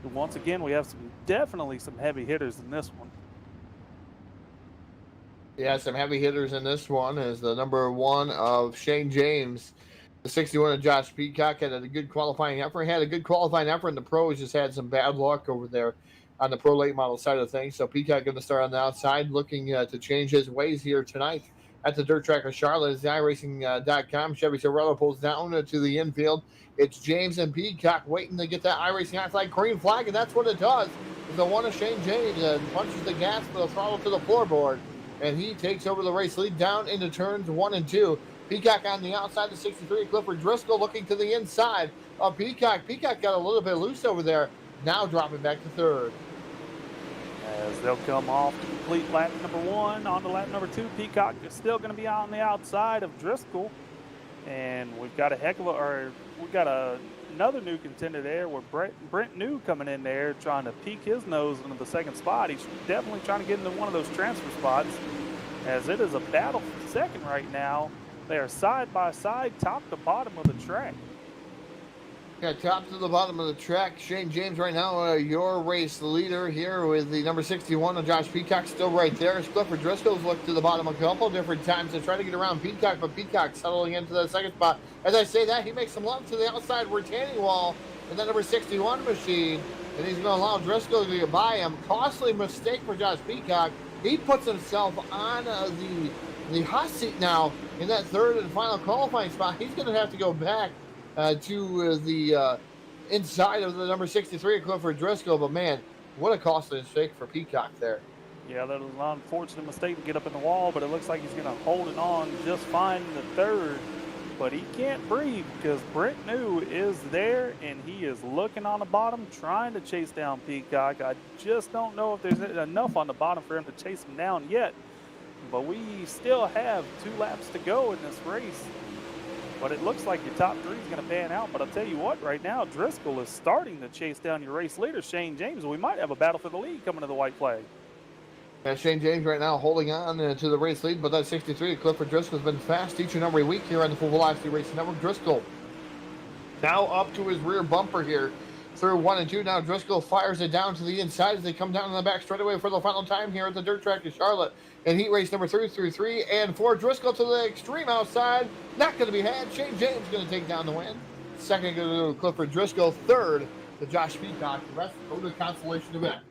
And once again, we have definitely some heavy hitters in this one. Yeah, some heavy hitters in this one is the number 1 of Shane James. The 61 of Josh Peacock had a good qualifying effort. Had a good qualifying effort in the pros, just had some bad luck over there on the pro late model side of things. So Peacock going to start on the outside, looking to change his ways here tonight at the dirt track of Charlotte. As iRacing.com, Chevy Sorrello pulls down to the infield. It's James and Peacock waiting to get that iRacing high flag, green flag, and that's what it does. The one of Shane James punches the gas for the throttle to the floorboard, and he takes over the race lead down into turns 1 and 2. Peacock on the outside of 63. Clifford Driscoll looking to the inside of Peacock. Peacock got a little bit loose over there, now dropping back to 3rd. As they'll come off to complete lap number 1. On to lap number 2, Peacock is still going to be on the outside of Driscoll. And we've got another new contender there with Brent New coming in there trying to peek his nose into the 2nd spot. He's definitely trying to get into one of those transfer spots, as it is a battle for 2nd right now. They are side by side, top to bottom of the track. Yeah, top to the bottom of the track. Shane James right now, your race leader here with the number 61 of Josh Peacock still right there. Clifford Driscoll's looked to the bottom a couple different times to try to get around Peacock, but Peacock settling into the second spot. As I say that, he makes some love to the outside retaining wall in that number 61 machine, and he's going to allow Driscoll to get by him. Costly mistake for Josh Peacock. He puts himself on the hot seat now in that third and final qualifying spot. He's going to have to go back to the inside of the number 63 of Clifford Driscoll, but man, what a costly mistake for Peacock there. Yeah, that was an unfortunate mistake to get up in the wall, but it looks like he's going to hold it on just fine in the third. But he can't breathe because Brent New is there, and he is looking on the bottom, trying to chase down Peacock. I just don't know if there's enough on the bottom for him to chase him down yet. But we still have 2 laps to go in this race. But it looks like your top 3 is going to pan out. But I'll tell you what, right now, Driscoll is starting to chase down your race leader, Shane James. We might have a battle for the lead coming to the white flag. Yeah, Shane James right now holding on to the race lead, but that 63, Clifford Driscoll, has been fast each and every week here on the Full Velocity Racing Network. Driscoll now up to his rear bumper here through 1 and 2. Now Driscoll fires it down to the inside as they come down in the back straightaway for the final time here at the dirt track of Charlotte. And heat race number 3 through 3 and 4. Driscoll to the extreme outside. Not going to be had. Shane James going to take down the win. Second going to Clifford Driscoll. Third to Josh Peacock. The rest go to the consolation event.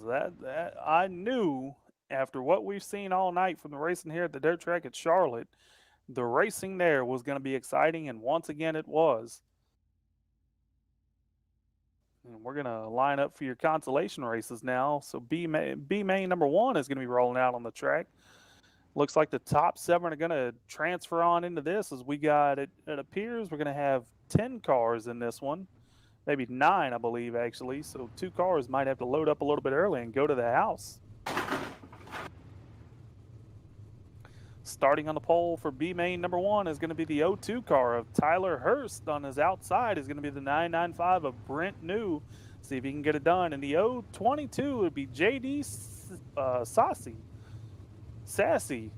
That I knew after what we've seen all night from the racing here at the dirt track at Charlotte, the racing there was going to be exciting, and once again it was. And we're going to line up for your consolation races now. So B main number 1 is going to be rolling out on the track. Looks like the top 7 are going to transfer on into this as we got, it appears we're going to have 10 cars in this one. Maybe 9, I believe, actually. So 2 cars might have to load up a little bit early and go to the house. Starting on the pole for B main number 1 is going to be the 02 car of Tyler Hurst. On his outside is going to be the 995 of Brent New. See if he can get it done. And the 022 would be JD Sassy.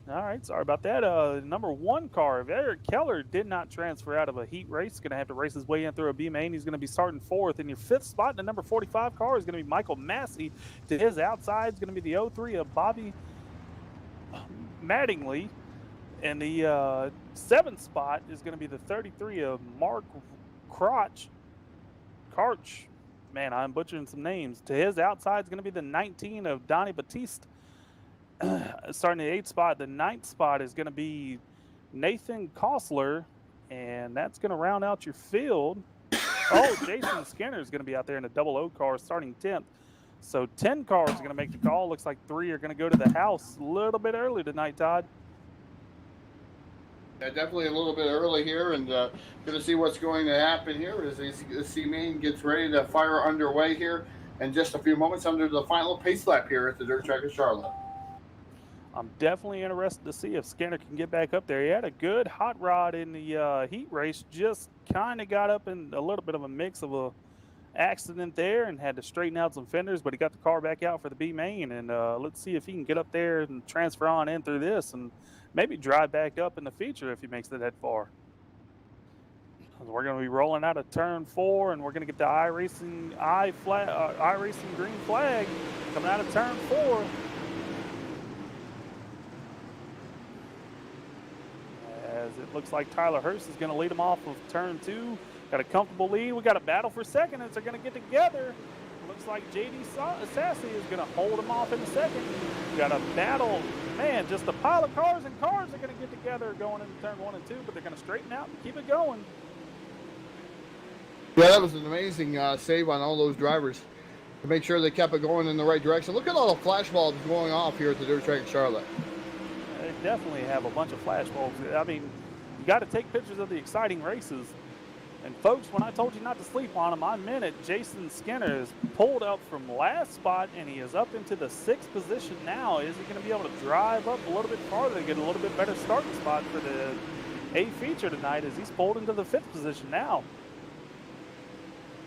All right, sorry about that. Number 1 car of Eric Keller did not transfer out of a heat race. Going to have to race his way in through a B main. He's going to be starting 4th. In your 5th spot, the number 45 car is going to be Michael Massey. To his outside is going to be the 03 of Bobby Mattingly. And the 7th spot is going to be the 33 of Mark Karch. Man, I'm butchering some names. To his outside is going to be the 19 of Donnie Batiste. Starting the 8th spot. The 9th spot is going to be Nathan Kostler. And that's going to round out your field. Oh, Jason Skinner is going to be out there in a 00 car starting 10th. So 10 cars are going to make the call. Looks like 3 are going to go to the house a little bit early tonight, Todd. Yeah, definitely a little bit early here, and going to see what's going to happen here as the C main gets ready to fire underway here in just a few moments under the final pace lap here at the dirt track of Charlotte. I'm definitely interested to see if Skinner can get back up there. He had a good hot rod in the heat race, just kind of got up in a little bit of a mix of a accident there and had to straighten out some fenders, but he got the car back out for the B main, and let's see if he can get up there and transfer on in through this and maybe drive back up in the feature if he makes it that far. We're going to be rolling out of turn 4, and we're going to get the iRacing green flag coming out of turn 4. As it looks like Tyler Hurst is going to lead him off of turn 2. Got a comfortable lead. We got a battle for second as they're going to get together. Looks like JD Sassy is going to hold him off in a second. We got a battle. Man, just a pile of cars, and cars are going to get together going into turn 1 and 2, but they're going to straighten out and keep it going. Yeah, that was an amazing save on all those drivers to make sure they kept it going in the right direction. Look at all the flash bulbs going off here at the dirt track in Charlotte. They definitely have a bunch of flash bulbs. I mean, you got to take pictures of the exciting races. And folks, when I told you not to sleep on him, I meant it. Jason Skinner is pulled up from last spot, and he is up into the 6th position now. Is he going to be able to drive up a little bit farther, get a little bit better starting spot for the A feature tonight as he's pulled into the 5th position now?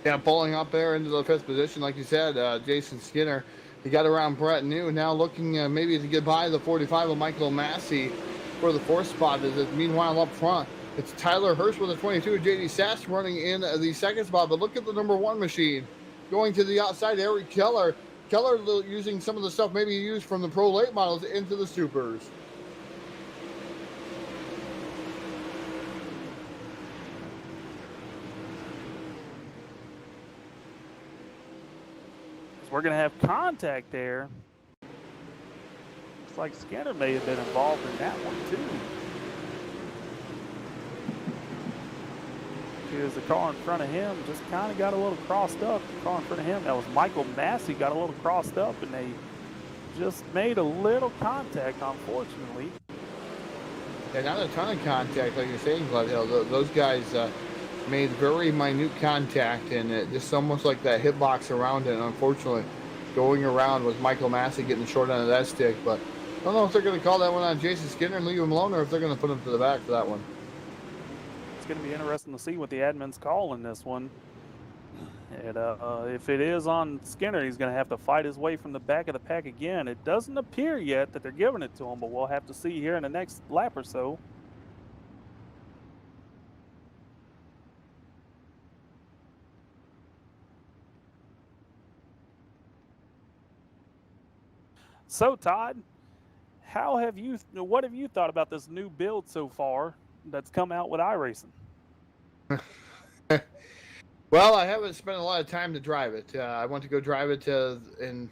Yeah, pulling up there into the 5th position, like you said, Jason Skinner. He got around Brett New, now looking maybe to get by the 45 of Michael Massey for the 4th spot. Meanwhile, up front, It's Tyler Hurst with a 22. JD Sass running in the second spot. But look at the number 1 machine going to the outside. Eric Keller. Keller using some of the stuff maybe he used from the Pro Late models into the Supers. We're going to have contact there. Looks like Skinner may have been involved in that one too. Here's the car in front of him, just kind of got a little crossed up. The car in front of him, that was Michael Massey, got a little crossed up, and they just made a little contact, unfortunately. Yeah, not a ton of contact, like you're saying, Glenn Hill. Those guys made very minute contact, and it just almost like that hitbox around it. And unfortunately, going around was Michael Massey getting the short end of that stick. But I don't know if they're going to call that one on Jason Skinner and leave him alone, or if they're going to put him to the back for that one. It's going to be interesting to see what the admins call in this one. And if it is on Skinner, he's going to have to fight his way from the back of the pack again. It doesn't appear yet that they're giving it to him, but we'll have to see here in the next lap or so. So, Todd, what have you thought about this new build so far that's come out with iRacing? Well, I haven't spent a lot of time to drive it. I went to go drive it, and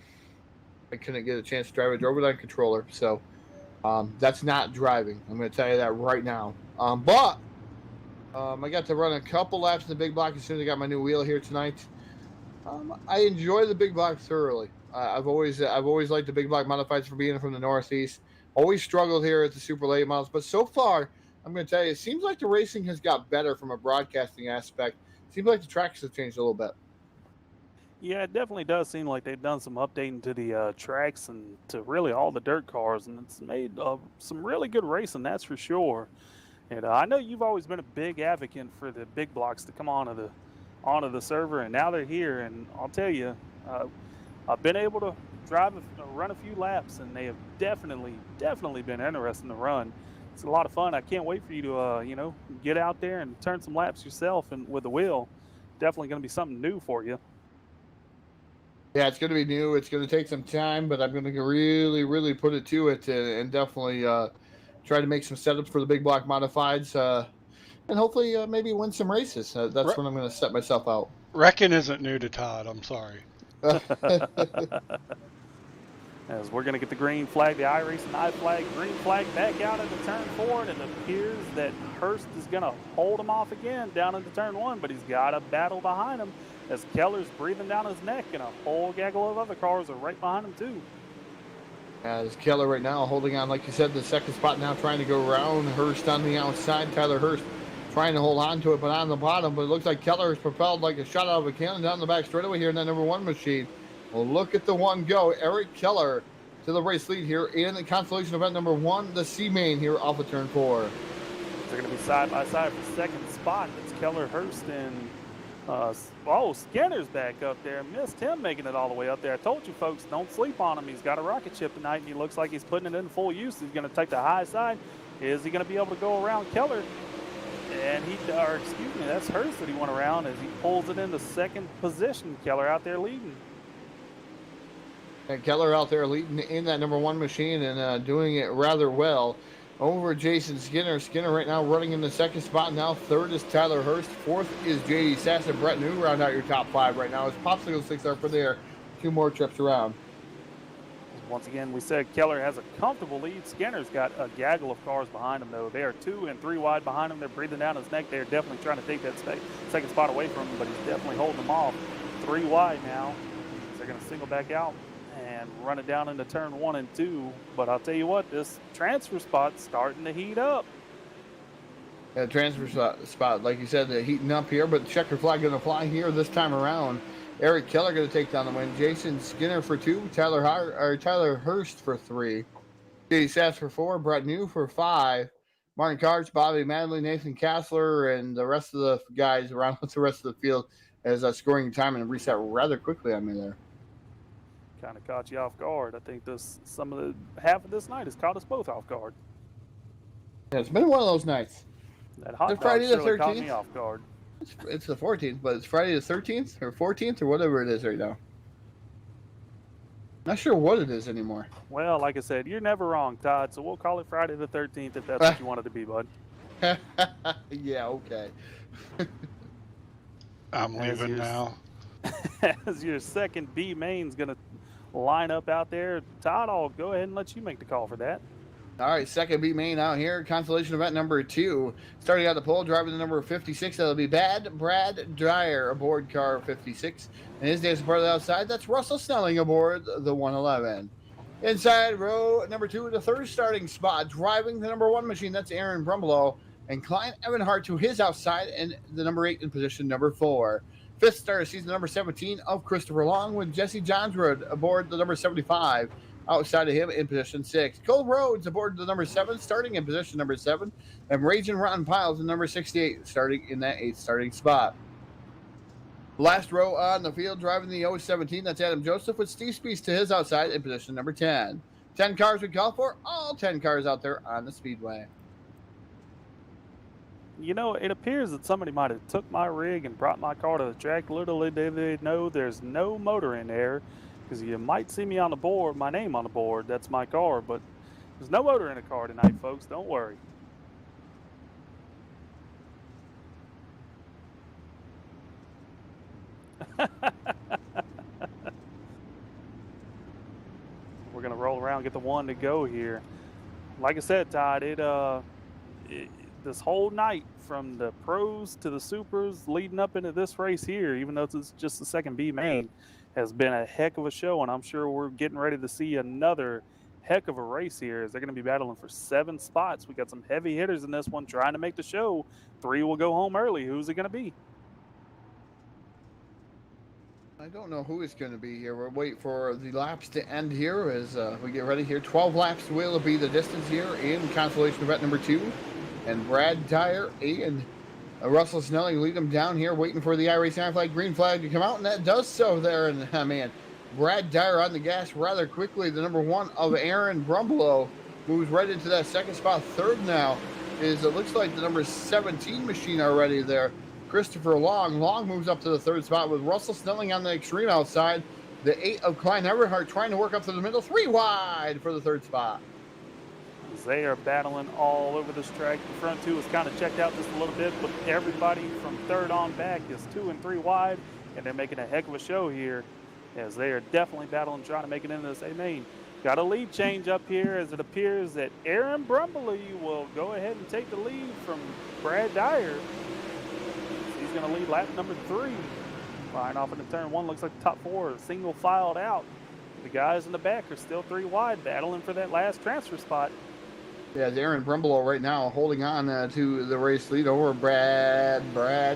I couldn't get a chance to drive it. Drove it on controller, so that's not driving. I'm going to tell you that right now. But I got to run a couple laps in the big block as soon as I got my new wheel here tonight. I enjoy the big block thoroughly. I've always liked the big block modifieds for being from the Northeast. Always struggled here at the super late models, but so far, I'm going to tell you, it seems like the racing has got better from a broadcasting aspect. Seems like the tracks have changed a little bit. Yeah, it definitely does seem like they've done some updating to the tracks and to really all the dirt cars, and it's made some really good racing, that's for sure. And I know you've always been a big advocate for the big blocks to come onto the server, and now they're here. And I'll tell you, I've been able to run a few laps, and they have definitely been interesting to run. It's a lot of fun. I can't wait for you to get out there and turn some laps yourself and with the wheel. Definitely going to be something new for you. Yeah, it's going to be new. It's going to take some time, but I'm going to really put it to it and definitely try to make some setups for the big block modifieds and hopefully maybe win some races. That's when I'm going to set myself out. Wrecking isn't new to Todd. I'm sorry. As we're going to get the green flag, the iRacing I flag, green flag back out into turn 4, and it appears that Hurst is going to hold him off again down into turn 1, but he's got a battle behind him as Keller's breathing down his neck, and a whole gaggle of other cars are right behind him too. As Keller right now holding on, like you said, the second spot now, trying to go around Hurst on the outside. Tyler Hurst trying to hold on to it, but on the bottom. But it looks like Keller is propelled like a shot out of a cannon down the back straightaway here in that number 1 machine. Well, look at the one go. Eric Keller to the race lead here in the consolation event number 1, the C main here off of turn 4. They're going to be side by side for second spot. It's Keller, Hurst, and Skinner's back up there. Missed him making it all the way up there. I told you folks, don't sleep on him. He's got a rocket ship tonight, and he looks like he's putting it in full use. He's going to take the high side. Is he going to be able to go around Keller? And that's Hurst that he went around as he pulls it into second position. Keller out there leading. And Keller out there leading in that number 1 machine and doing it rather well. Over Jason Skinner. Skinner right now running in the second spot. Now third is Tyler Hurst. Fourth is JD Sass and Brett New. Round out your top 5 right now. As Popsicle Sticks are for there. 2 more trips around. Once again, we said Keller has a comfortable lead. Skinner's got a gaggle of cars behind him, though. They are 2 and 3 wide behind him. They're breathing down his neck. They're definitely trying to take that second spot away from him, but he's definitely holding them off. 3 wide now. So they're going to single back out and run it down into turn 1 and 2. But I'll tell you what, this transfer spot's starting to heat up. Yeah, transfer spot, like you said, they're heating up here, but the checker flag going to fly here this time around. Eric Keller going to take down the win. Jason Skinner for 2. Tyler Hurst for 3. JD Sass for 4. Brett New for 5. Martin Karch, Bobby Madley, Nathan Kassler, and the rest of the guys around with the rest of the field as scoring time and reset rather quickly on me there. Kind of caught you off guard. I think half of this night has caught us both off guard. Yeah, it's been one of those nights. That hot It's dog Friday the surely caught 13th. me off guard. It's the 14th, but it's Friday the 13th or 14th or whatever it is right now. Not sure what it is anymore. Well, like I said, you're never wrong, Todd. So we'll call it Friday the 13th if that's what you want it to be, bud. Yeah, okay. I'm As leaving yours- now. As your second B main's going to line up out there, Todd, I'll go ahead and let you make the call for that. All right, second B main out here. Consolation event number 2. Starting out the pole, driving the number 56. That'll be Brad Dyer aboard car 56. And his day's part of the outside. That's Russell Snelling aboard the 111. Inside row number 2, the third starting spot, driving the number 1 machine. That's Aaron Brumbelow. And Klein Evanhart to his outside, and the number 8 in position number 4. Fifth starter season number 17 of Christopher Long, with Jesse Johnsrud aboard the number 75. Outside of him in position 6. Cole Rhodes aboard the number 7, starting in position number 7. And Raging Rotten Piles in number 68, starting in that 8th starting spot. Last row on the field, driving the 017, that's Adam Joseph, with Steve Spees to his outside in position number 10. 10 cars we call for, all 10 cars out there on the speedway. You know, it appears that somebody might have took my rig and brought my car to the track. Little did they know there's no motor in there, because you might see me on the board, my name on the board. That's my car, but there's no motor in the car tonight, folks. Don't worry. We're gonna roll around, get the one to go here. Like I said, Todd, this whole night, from the pros to the supers leading up into this race here, even though it's just the second B main, has been a heck of a show, and I'm sure we're getting ready to see another heck of a race here, as they're going to be battling for 7 spots. We got some heavy hitters in this one trying to make the show. 3 will go home early. Who's it going to be? I don't know who it's going to be here. We'll wait for the laps to end here as we get ready here. 12 laps will be the distance here in consolation event number 2. And Brad Dyer and Russell Snelling lead them down here, waiting for the iRacing flag, green flag to come out, and that does so there. And man, Brad Dyer on the gas rather quickly. The number 1 of Aaron Brumbelow moves right into that second spot. Third now is, it looks like, the number 17 machine already there, Christopher Long. Long moves up to the 3rd spot with Russell Snelling on the extreme outside. The 8 of Klein Everhart trying to work up to the middle, 3 wide for the 3rd spot. They are battling all over this track. The front 2 is kind of checked out just a little bit, but everybody from 3rd on back is 2 and 3 wide, and they're making a heck of a show here, as they are definitely battling, trying to make it into this A main. Got a lead change up here, as it appears that Aaron Brumbelow will go ahead and take the lead from Brad Dyer. He's going to lead lap number 3. Flying off into turn 1, looks like the top 4 are single filed out. The guys in the back are still 3 wide, battling for that last transfer spot. Yeah, Aaron Brumbelow right now holding on to the race lead over Brad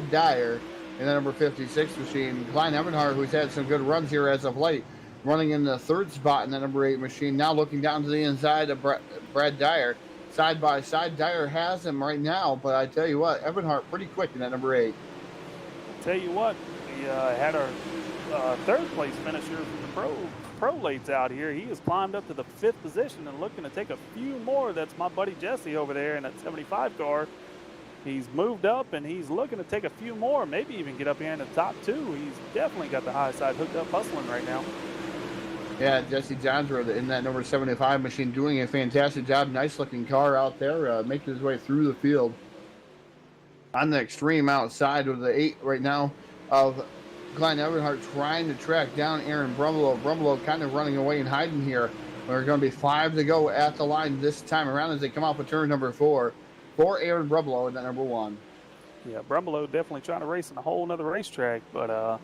Dyer in the number 56 machine. Klein Evanhart, who's had some good runs here as of late, running in the 3rd spot in the number 8 machine. Now looking down to the inside of Brad Dyer. Side by side, Dyer has him right now, but I tell you what, Evanhart pretty quick in that number 8. Tell you what, we had our 3rd place finisher from the pro lates out here. He has climbed up to the 5th position and looking to take a few more. That's my buddy Jesse over there in that 75 car. He's moved up and he's looking to take a few more, maybe even get up here in the top 2. He's definitely got the high side hooked up, hustling right now. Yeah, Jesse Johnsrud in that number 75 machine doing a fantastic job. Nice looking car out there, making his way through the field. On the extreme outside with the 8 right now of Klein Evanhart trying to track down Aaron Brumbelow. Brumbelow kind of running away and hiding here. There's going to be 5 to go at the line this time around as they come off of turn number 4 for Aaron Brumbelow in that number 1. Yeah, Brumbelow definitely trying to race in a whole nother racetrack. But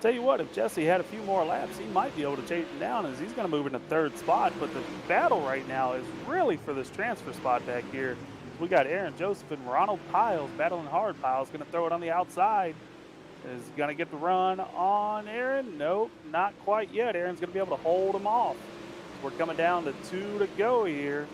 tell you what, if Jesse had a few more laps, he might be able to chase him down, as he's going to move in the 3rd spot. But the battle right now is really for this transfer spot back here. We got Aaron Joseph and Ronald Piles battling hard. Piles going to throw it on the outside. Is going to get the run on Aaron? Nope, not quite yet. Aaron's going to be able to hold him off. We're coming down to 2 to go here.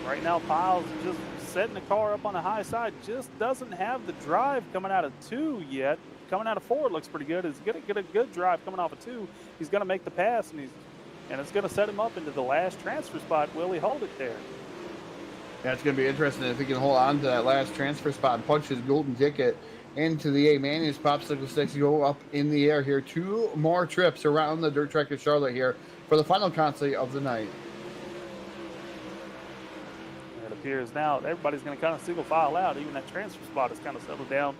Right now, Piles just setting the car up on the high side. Just doesn't have the drive coming out of 2 yet. Coming out of 4 looks pretty good. He's going to get a good drive coming off of 2. He's going to make the pass, and it's going to set him up into the last transfer spot. Will he hold it there? Yeah, it's going to be interesting if he can hold on to that last transfer spot and punch his golden ticket into the A-man. His popsicle sticks go up in the air here. 2 more trips around the dirt track of Charlotte here for the final concert of the night. It appears now everybody's going to kind of single file out. Even that transfer spot has kind of settled down.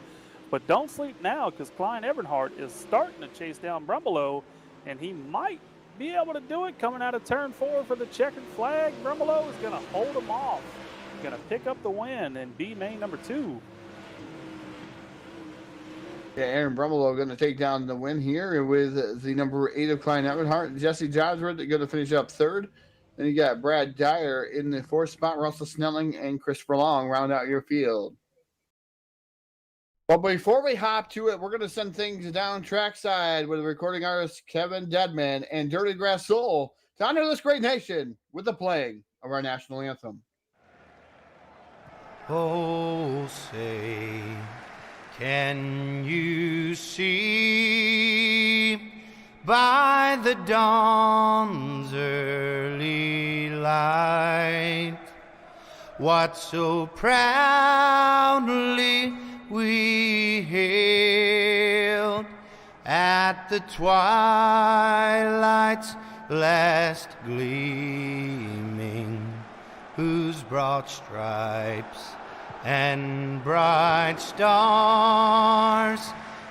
But don't sleep now, because Klein Eberhardt is starting to chase down Brumbelow, and he might be able to do it coming out of turn 4 for the checkered flag. Brumbelow is going to hold him off. Going to pick up the win and be main number 2. Yeah, Aaron Brumbelow going to take down the win here with the number 8 of Klein Eberhardt. Jesse Josworth going to finish up 3rd. Then you got Brad Dyer in the 4th spot. Russell Snelling and Christopher Long round out your field. But before we hop to it, we're going to send things down trackside with recording artist Kevin Deadman and Dirty Grass Soul to honor this great nation with the playing of our national anthem. Oh, say, can you see by the dawn's early light what so proudly we hailed at the twilight's last gleaming, whose broad stripes and bright stars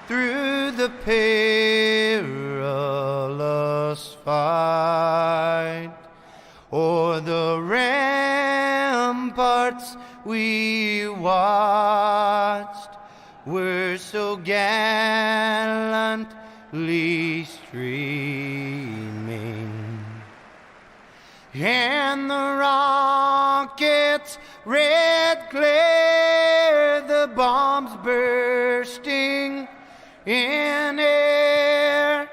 through the perilous fight o'er the ramparts we watched were so gallantly streaming, and the rockets' red glare, the bombs bursting in air,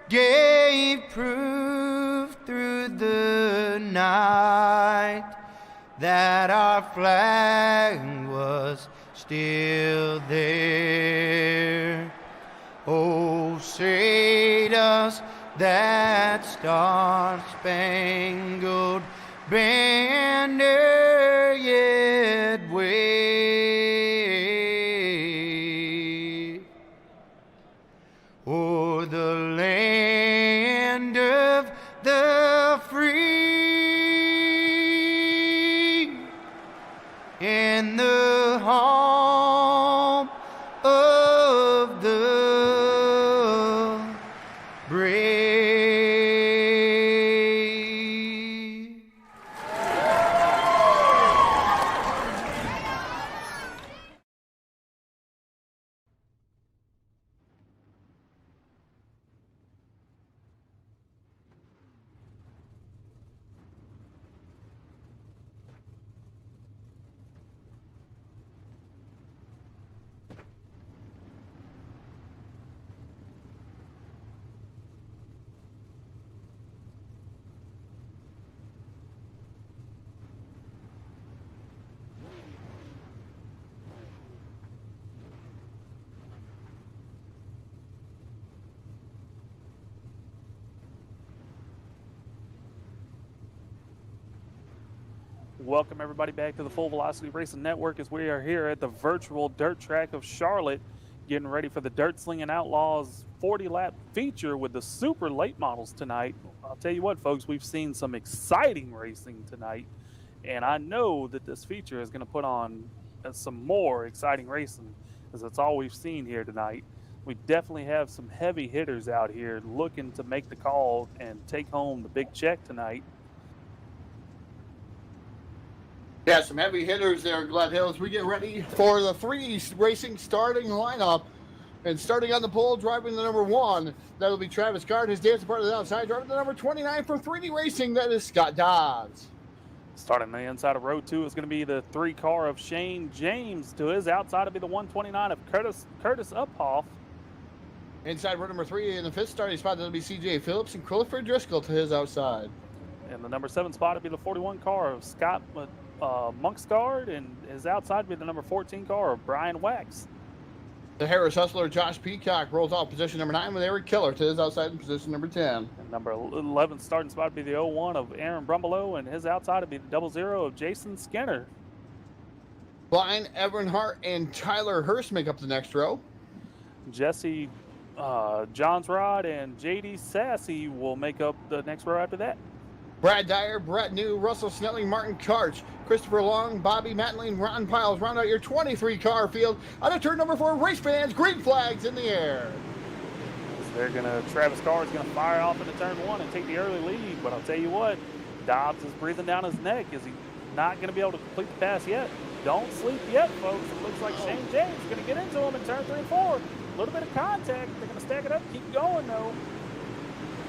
gave proof through the night that our flag was still there. Oh, say does that star-spangled banner yet wave o'er the land of the free and the home of the brave. Welcome everybody back to the Full Velocity Racing Network as we are here at the virtual dirt track of Charlotte, getting ready for the Dirt Slingin Outlaws 40-lap feature with the super late models tonight. I'll tell you what, folks, we've seen some exciting racing tonight, and I know that this feature is going to put on some more exciting racing, as that's all we've seen here tonight. We definitely have some heavy hitters out here looking to make the call and take home the big check tonight. Yeah, some heavy hitters there, Glen Hills. We get ready for the 3 racing starting lineup. And starting on the pole, driving the number 1, that'll be Travis Card. His dancing part of the outside, driving the number 29 for 3D Racing, that is Scott Dodds. Starting on the inside of row 2 is going to be the 3 car of Shane James. To his outside will be the 129 of Curtis Uphoff. Inside row number 3 in the 5th starting spot, that'll be CJ Phillips and Clifford Driscoll to his outside. And the number 7 spot will be the 41 car of Scott Monksguard, and his outside will be the number 14 car of Brian Wax. The Harris Hustler Josh Peacock rolls off position number 9 with Eric Killer to his outside in position number 10. And number 11 starting spot would be the 01 of Aaron Brumbelow, and his outside would be the 00 of Jason Skinner. Blind, Evan Hart, and Tyler Hurst make up the next row. Jesse Johns Rod and JD Sassy will make up the next row after that. Brad Dyer, Brett New, Russell Snelling, Martin Karch, Christopher Long, Bobby Matling, Ron Piles round out your 23-car field. On to turn number 4, race fans, green flags in the air. They're Travis Carr is gonna fire off into turn 1 and take the early lead. But I'll tell you what, Dobbs is breathing down his neck. Is he not gonna be able to complete the pass yet? Don't sleep yet, folks. It looks like Shane James is gonna get into him in turn 3 and 4. A little bit of contact. They're gonna stack it up, keep going though.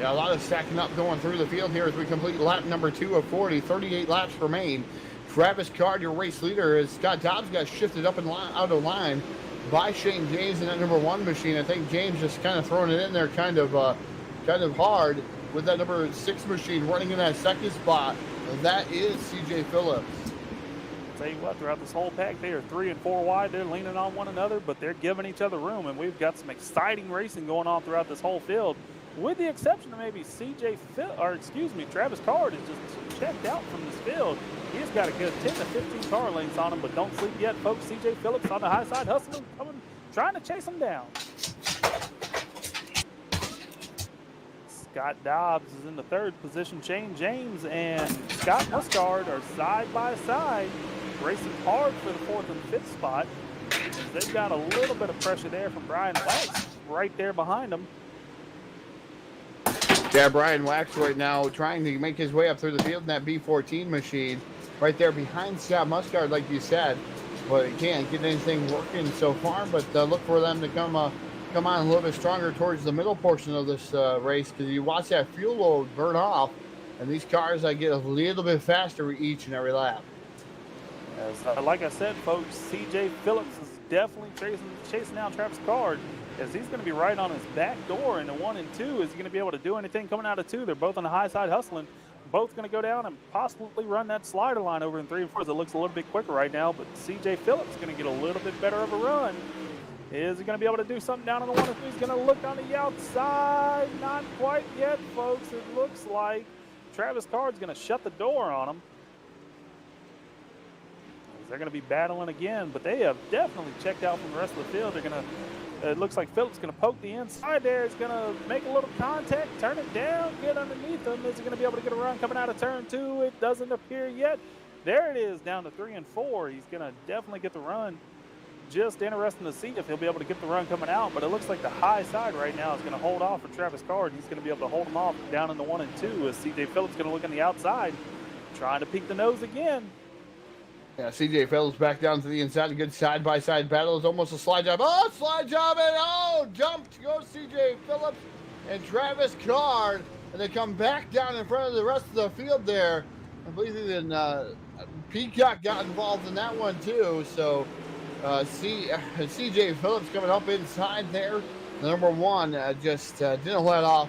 Yeah, a lot of stacking up going through the field here as we complete lap number 2 of 40. 38 laps remain. Travis Card, your race leader, as Scott Dobbs got shifted up and out of line by Shane James in that number 1 machine. I think James just kind of throwing it in there kind of hard with that number 6 machine running in that second spot. That is CJ Phillips. Tell you what, throughout this whole pack, they are 3 and 4 wide. They're leaning on one another, but they're giving each other room, and we've got some exciting racing going on throughout this whole field. With the exception of maybe Travis Card is just checked out from this field. He's got a good 10 to 15 car lengths on him, but don't sleep yet, folks. CJ Phillips on the high side, hustling, coming, trying to chase him down. Scott Dobbs is in the 3rd position. Shane James and Scott Muscard are side by side, racing hard for the 4th and 5th spot. They've got a little bit of pressure there from Brian Wax right there behind them. Yeah, Brian Wax right now trying to make his way up through the field in that B14 machine. Right there behind Scott Muscard, like you said. But he can't get anything working so far. But look for them to come on a little bit stronger towards the middle portion of this race. Because you watch that fuel load burn off. And these cars get a little bit faster each and every lap. As, like I said, folks, CJ Phillips is definitely chasing down Travis Card, as he's going to be right on his back door into 1 and 2. Is he going to be able to do anything coming out of 2? They're both on the high side hustling. Both going to go down and possibly run that slider line over in 3 and 4. As it looks a little bit quicker right now, but CJ Phillips is going to get a little bit better of a run. Is he going to be able to do something down on the 1 and 2? He's going to look on the outside. Not quite yet, folks. It looks like Travis Card's going to shut the door on him. They're going to be battling again, but they have definitely checked out from the rest of the field. They're going to, it looks like Phillips going to poke the inside there. He's going to make a little contact, turn it down, get underneath him. Is he going to be able to get a run coming out of turn 2? It doesn't appear yet. There it is, down to 3 and 4. He's going to definitely get the run. Just interesting to see if he'll be able to get the run coming out, but it looks like the high side right now is going to hold off for Travis Card. He's going to be able to hold him off down in the 1 and 2 as CJ Phillips going to look on the outside, trying to peek the nose again. Yeah, CJ Phillips back down to the inside. A good side-by-side battle. It's almost a slide job. Oh, slide job, and jumped goes CJ Phillips and Travis Card. And they come back down in front of the rest of the field there. I believe even Peacock got involved in that one too. So CJ Phillips coming up inside there. The number 1 just didn't let off.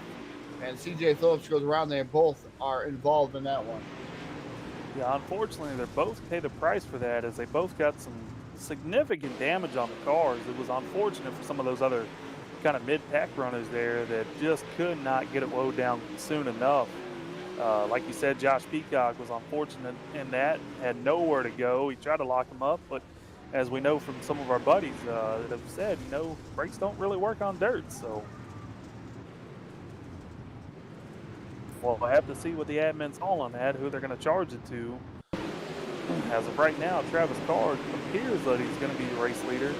And CJ Phillips goes around. They both are involved in that one. Yeah, unfortunately, they're both paid the price for that, as they both got some significant damage on the cars. It was unfortunate for some of those other kind of mid-pack runners there that just could not get it low down soon enough. Like you said, Josh Peacock was unfortunate in that, had nowhere to go. He tried to lock him up, but as we know from some of our buddies that have said, brakes don't really work on dirt, so we'll have to see what the admin's calling that, who they're going to charge it to. As of right now, Travis Card appears that he's going to be the race leader.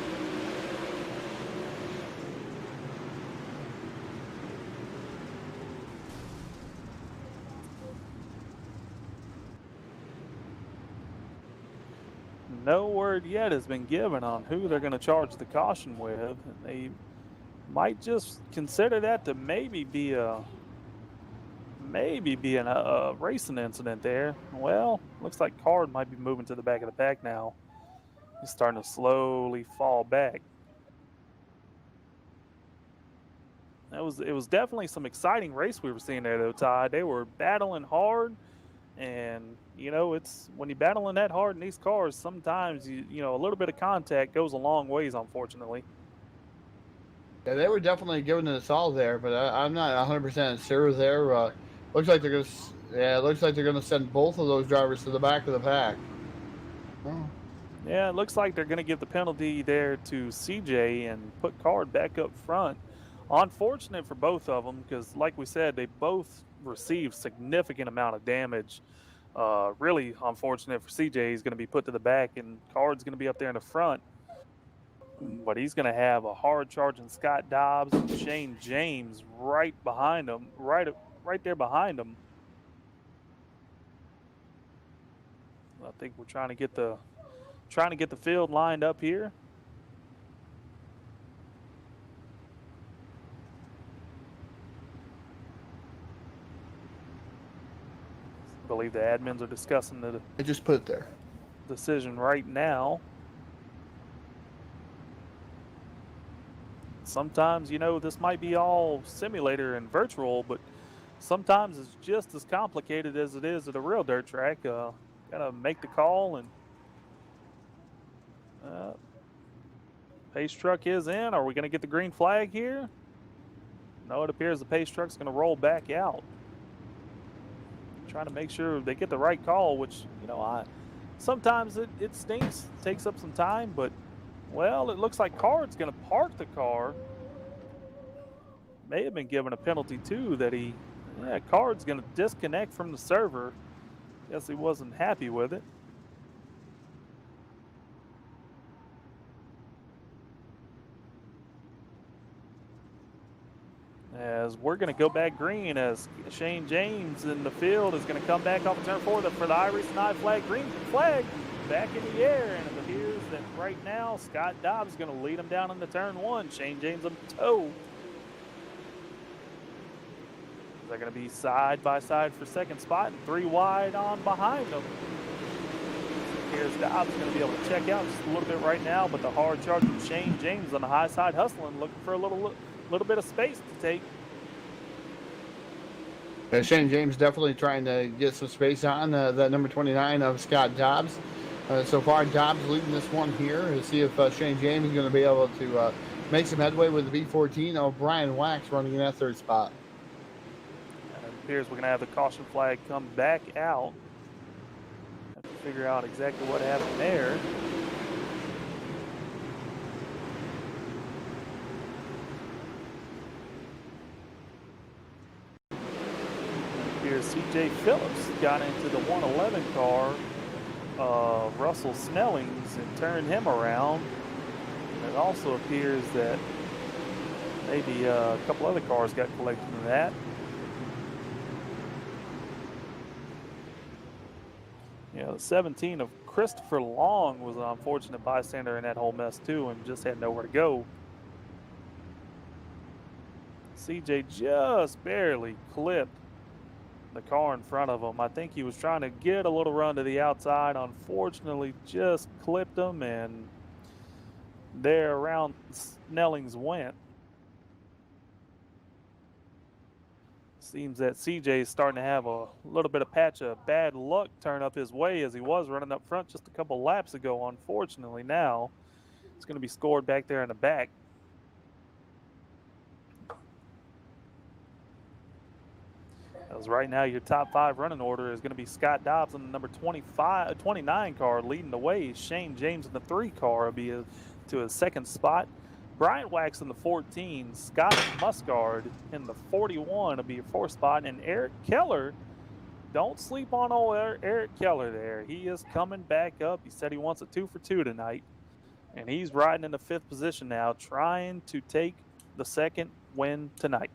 No word yet has been given on who they're going to charge the caution with. They might just consider that to maybe be a racing incident there. Well, looks like Card might be moving to the back of the pack now. He's starting to slowly fall back. It was definitely some exciting race we were seeing there, though, Ty. They were battling hard, and it's when you're battling that hard in these cars, sometimes a little bit of contact goes a long ways, unfortunately. Yeah, they were definitely giving it all there, but I'm not 100% sure there. Looks like they're gonna send both of those drivers to the back of the pack. Oh. Yeah, it looks like they're going to give the penalty there to CJ and put Card back up front. Unfortunate for both of them because, like we said, they both received significant amount of damage. Really unfortunate for CJ. He's going to be put to the back, and Card's going to be up there in the front. But he's going to have a hard charging Scott Dobbs and Shane James right behind him, right there behind him. I think we're trying to get the field lined up here. I believe the admins are discussing the I just put it there. decision right now. Sometimes, you know, this might be all simulator and virtual, but sometimes it's just as complicated as it is at a real dirt track. Gotta make the call, and pace truck is in. Are we gonna get the green flag here? No, it appears the pace truck's gonna roll back out. Trying to make sure they get the right call, which, you know, sometimes it stinks, takes up some time, but well, it looks like Card's gonna park the car. May have been given a penalty too that Card's gonna disconnect from the server. Guess he wasn't happy with it. As we're going to go back green, as Shane James in the field is going to come back off of turn 4 for the Irish and I flag. Green flag back in the air, and it appears that right now Scott Dobbs is going to lead him down into turn 1. Shane James on toe. They're going to be side by side for second spot, and 3 wide on behind them. Here's Dobbs going to be able to check out just a little bit right now, but the hard charge from Shane James on the high side hustling, looking for a little bit of space to take. And Shane James definitely trying to get some space on that number 29 of Scott Dobbs. So far, Dobbs leading this one here to see if Shane James is going to be able to make some headway with the B14 of Brian Wax running in that third spot. And it appears we're going to have the caution flag come back out. Have to figure out exactly what happened there. CJ Phillips got into the 111 car, Russell Snellings, and turned him around. And it also appears that maybe a couple other cars got collected in that. Yeah, the 17 of Christopher Long was an unfortunate bystander in that whole mess too, and just had nowhere to go. CJ just barely clipped the car in front of him. I think he was trying to get a little run to the outside. Unfortunately, just clipped him, and there around Snellings went. Seems that CJ is starting to have a little bit of patch of bad luck turn up his way, as he was running up front just a couple laps ago. Unfortunately, now it's going to be scored back there in the back. As right now, your top 5 running order is going to be Scott Dobbs in the number 29 car leading the way. Shane James in the 3 car will be to his second spot. Brian Wax in the 14. Scott Muscard in the 41 will be your 4th spot. And Eric Keller, don't sleep on old Eric Keller there. He is coming back up. He said he wants a 2 for 2 tonight. And he's riding in the 5th position now, trying to take the 2nd win tonight.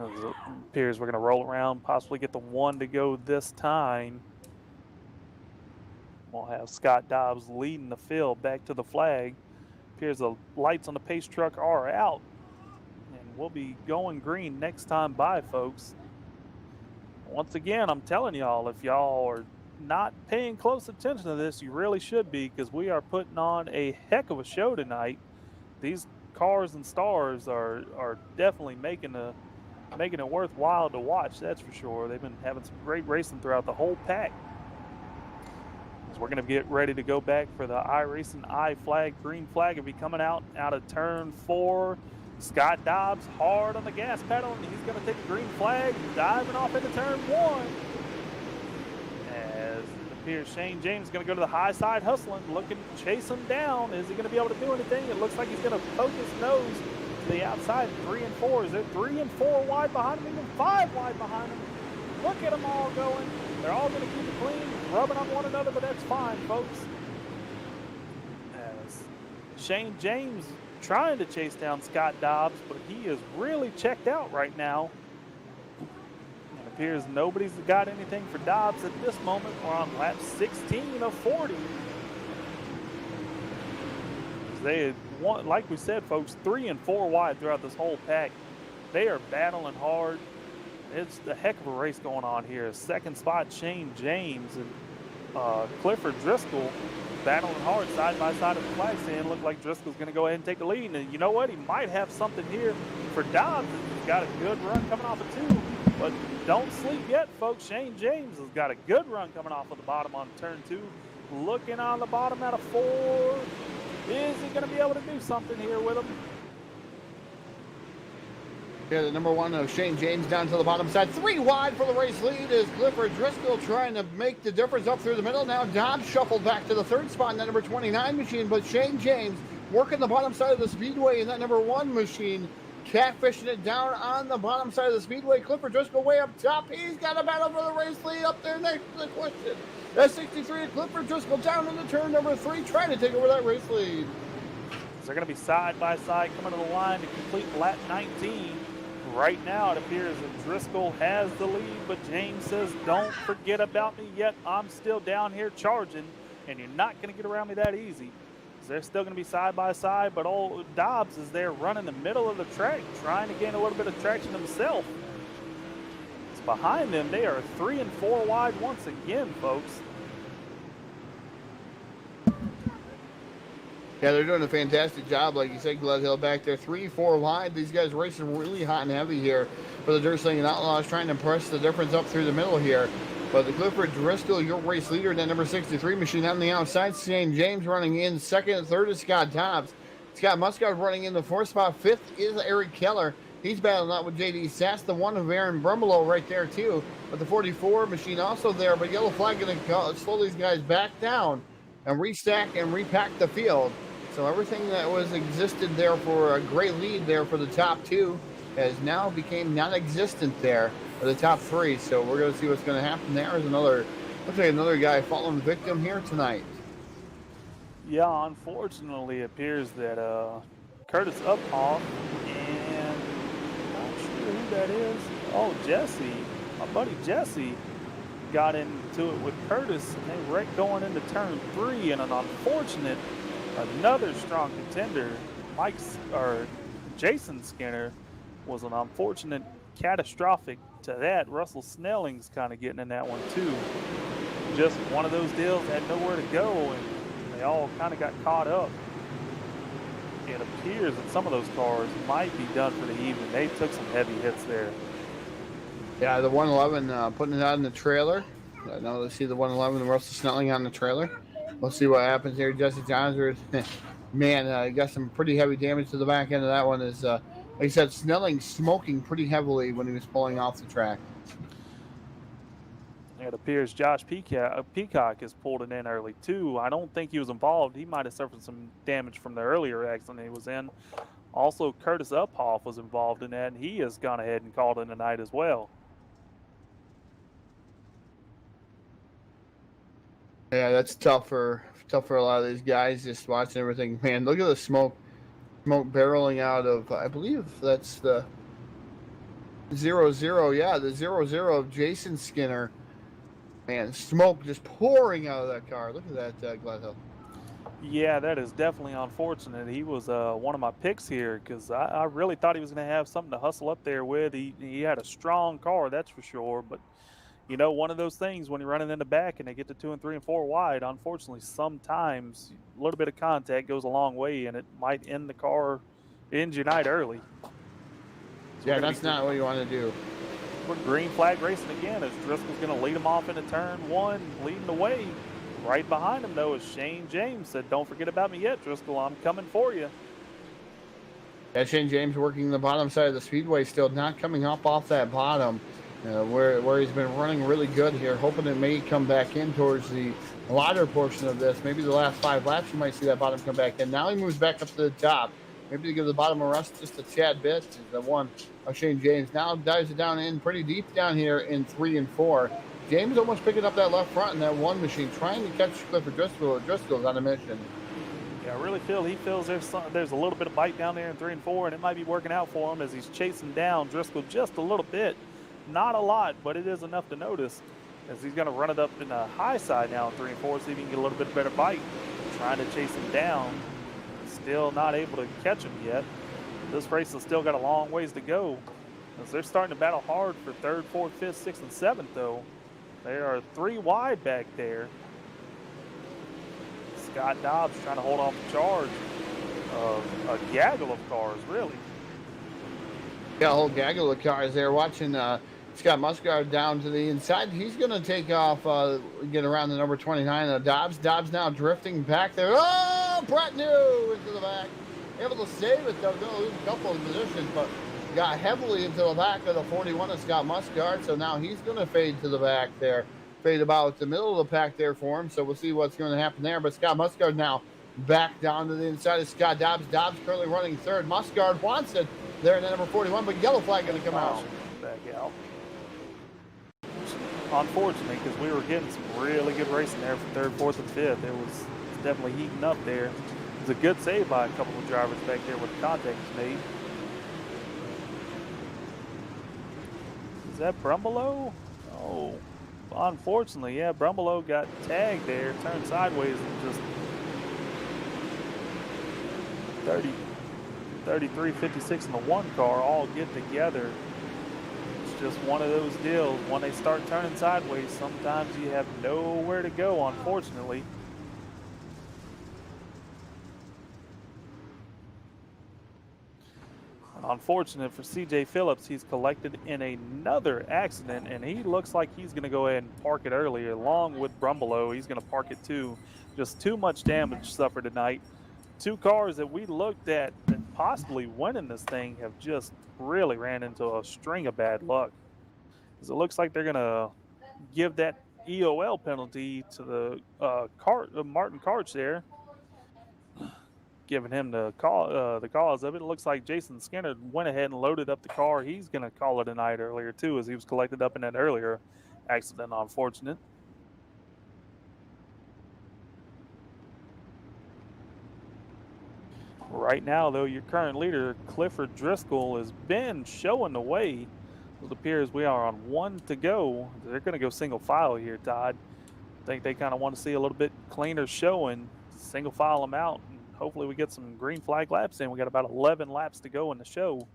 It appears we're going to roll around, possibly get the 1 to go this time. We'll have Scott Dobbs leading the field back to the flag. Appears the lights on the pace truck are out, and we'll be going green next time by, folks. Once again, I'm telling y'all, if y'all are not paying close attention to this, you really should be, because we are putting on a heck of a show tonight. These cars and stars are definitely making it worthwhile to watch, that's for sure. They've been having some great racing throughout the whole pack. So we're going to get ready to go back for the iRacing I flag. Green flag will be coming out of turn 4 Scott Dobbs hard on the gas pedal, and he's going to take a green flag, diving off into turn 1. As it appears Shane James is going to go to the high side hustling, looking to chase him down. Is he going to be able to do anything? It looks like he's going to poke his nose to the outside. 3 and 4. Is there 3 and 4 wide behind him? Even 5 wide behind him. Look at them all going. They're all going to keep it clean, rubbing on one another, but that's fine, folks. As Shane James trying to chase down Scott Dobbs, but he is really checked out right now. It appears nobody's got anything for Dobbs at this moment. We're on lap 16 of 40. They had won, like we said, folks, 3 and 4 wide throughout this whole pack. They are battling hard. It's a heck of a race going on here. Second spot, Shane James and Clifford Driscoll battling hard side by side at the flag stand. Looked like Driscoll's going to go ahead and take the lead. And you know what? He might have something here for Dobbs. He's got a good run coming off of 2. But don't sleep yet, folks. Shane James has got a good run coming off of the bottom on turn 2. Looking on the bottom out of 4. Is he going to be able to do something here with him? Yeah, the number 1 of Shane James down to the bottom side. 3 wide for the race lead is Clifford Driscoll trying to make the difference up through the middle. Now Dobbs shuffled back to the 3rd spot in that number 29 machine, but Shane James working the bottom side of the speedway in that number 1 machine, catfishing it down on the bottom side of the speedway. Clifford Driscoll way up top. He's got a battle for the race lead up there next to the question. That's 63 of Clifford Driscoll down into turn number 3, trying to take over that race lead. They're going to be side by side coming to the line to complete lap 19. Right now, it appears that Driscoll has the lead, but James says, don't forget about me yet. I'm still down here charging, and you're not going to get around me that easy. They're still going to be side by side, but old Dobbs is there running the middle of the track, trying to gain a little bit of traction himself. It's behind them. They are 3 and 4 wide once again, folks. Yeah, they're doing a fantastic job, like you said, Gledhill back there. 3-4 wide. These guys racing really hot and heavy here for the Slingin Outlaws, trying to press the difference up through the middle here. But the Clifford Driscoll, your race leader, that number 63 machine on the outside. Shane James running in 2nd and 3rd is Scott Dobbs. Scott Muscard running in the 4th spot. 5th is Eric Keller. He's battling out with J.D. Sass, the 1 of Aaron Brumbelow right there too. But the 44 machine also there, but yellow flag going to slow these guys back down and restack and repack the field. So everything that was existed there for a great lead there for the top 2 has now became non-existent there for the top 3. So we're going to see what's going to happen there. Is looks like another guy falling victim here tonight. Yeah, unfortunately, it appears that Curtis Uphoff and I'm not sure who that is. Oh, Jesse, my buddy Jesse, got into it with Curtis, and they wrecked going into turn 3, and an unfortunate. Another strong contender, Jason Skinner, was an unfortunate catastrophic to that. Russell Snelling's kind of getting in that one too. Just one of those deals, had nowhere to go, and they all kind of got caught up. It appears that some of those cars might be done for the evening. They took some heavy hits there. Yeah, the 111 putting it out in the trailer. Now let's see the 111, Russell Snelling on the trailer. We'll see what happens here. Jesse Johns, man, got some pretty heavy damage to the back end of that one. Is like I said, Snelling smoking pretty heavily when he was pulling off the track. It appears Josh Peacock has pulled it in early too. I don't think he was involved. He might have suffered some damage from the earlier accident he was in. Also, Curtis Uphoff was involved in that, and he has gone ahead and called in tonight as well. Yeah, that's tough for a lot of these guys just watching everything. Man, look at the smoke barreling out of, I believe that's the 0-0. Yeah, the 0-0 of Jason Skinner. Man, smoke just pouring out of that car. Look at that, Gledhill. Yeah, that is definitely unfortunate. He was one of my picks here because I really thought he was going to have something to hustle up there with. He had a strong car, that's for sure, but you know, one of those things when you're running in the back and they get to 2 and 3 and 4 wide, unfortunately, sometimes a little bit of contact goes a long way and it might end the car, end your night early. So yeah, that's not what you want to do. We're green flag racing again as Driscoll's going to lead him off into turn 1, leading the way. Right behind him, though, is Shane James. Said, don't forget about me yet, Driscoll. I'm coming for you. Yeah, Shane James working the bottom side of the speedway, still not coming up off that bottom, where he's been running really good here. Hoping it may come back in towards the latter portion of this. Maybe the last 5 laps, you might see that bottom come back in. Now he moves back up to the top. Maybe to give the bottom a rest just a tad bit. The one of Shane James now dives it down in pretty deep down here in 3 and 4. James almost picking up that left front in that one machine, trying to catch Clifford Driscoll. Driscoll's on a mission. Yeah, I really feel he feels there's a little bit of bite down there in 3 and 4, and it might be working out for him as he's chasing down Driscoll just a little bit. Not a lot, but it is enough to notice as he's going to run it up in the high side now in 3 and 4, see if he can get a little bit better bite. Trying to chase him down. Still not able to catch him yet. This race has still got a long ways to go as they're starting to battle hard for 3rd, 4th, 5th, 6th, and 7th, though. They are 3 wide back there. Scott Dobbs trying to hold off the charge of a gaggle of cars, really. Yeah, a whole gaggle of cars there. Watching Scott Musgard down to the inside. He's going to take off, get around the number 29 of Dobbs. Dobbs now drifting back there. Oh, Brett New into the back. Able to save it, though. Going to lose a couple of positions, but got heavily into the back of the 41 of Scott Musgard. So now he's going to fade to the back there. Fade about the middle of the pack there for him. So we'll see what's going to happen there. But Scott Musgard now back down to the inside of Scott Dobbs. Dobbs currently running 3rd. Musgard wants it there in the number 41, but yellow flag going to come out. Back out. Unfortunately, because we were getting some really good racing there for 3rd, 4th, and 5th. It was definitely heating up there. It was a good save by a couple of drivers back there with the contact was made. Is that Brumbelow? Oh, unfortunately, yeah, Brumbelow got tagged there, turned sideways, and just 33, 56 in the 1 car all get together. It's just one of those deals. When they start turning sideways, sometimes you have nowhere to go, unfortunately. Unfortunate for CJ Phillips, he's collected in another accident, and he looks like he's going to go ahead and park it earlier, along with Brumbelow. He's going to park it too. Just too much damage suffered tonight. 2 cars that we looked at that possibly winning this thing have just really ran into a string of bad luck. Because it looks like they're going to give that EOL penalty to the Martin Karch there, giving him the cause of it. It looks like Jason Skinner went ahead and loaded up the car. He's going to call it a night earlier too, as he was collected up in that earlier accident. Unfortunate. Right now, though, your current leader, Clifford Driscoll, has been showing the way. It appears we are on 1 to go. They're going to go single file here, Todd. I think they kind of want to see a little bit cleaner showing. Single file them out. And hopefully we get some green flag laps in. We got about 11 laps to go in the show.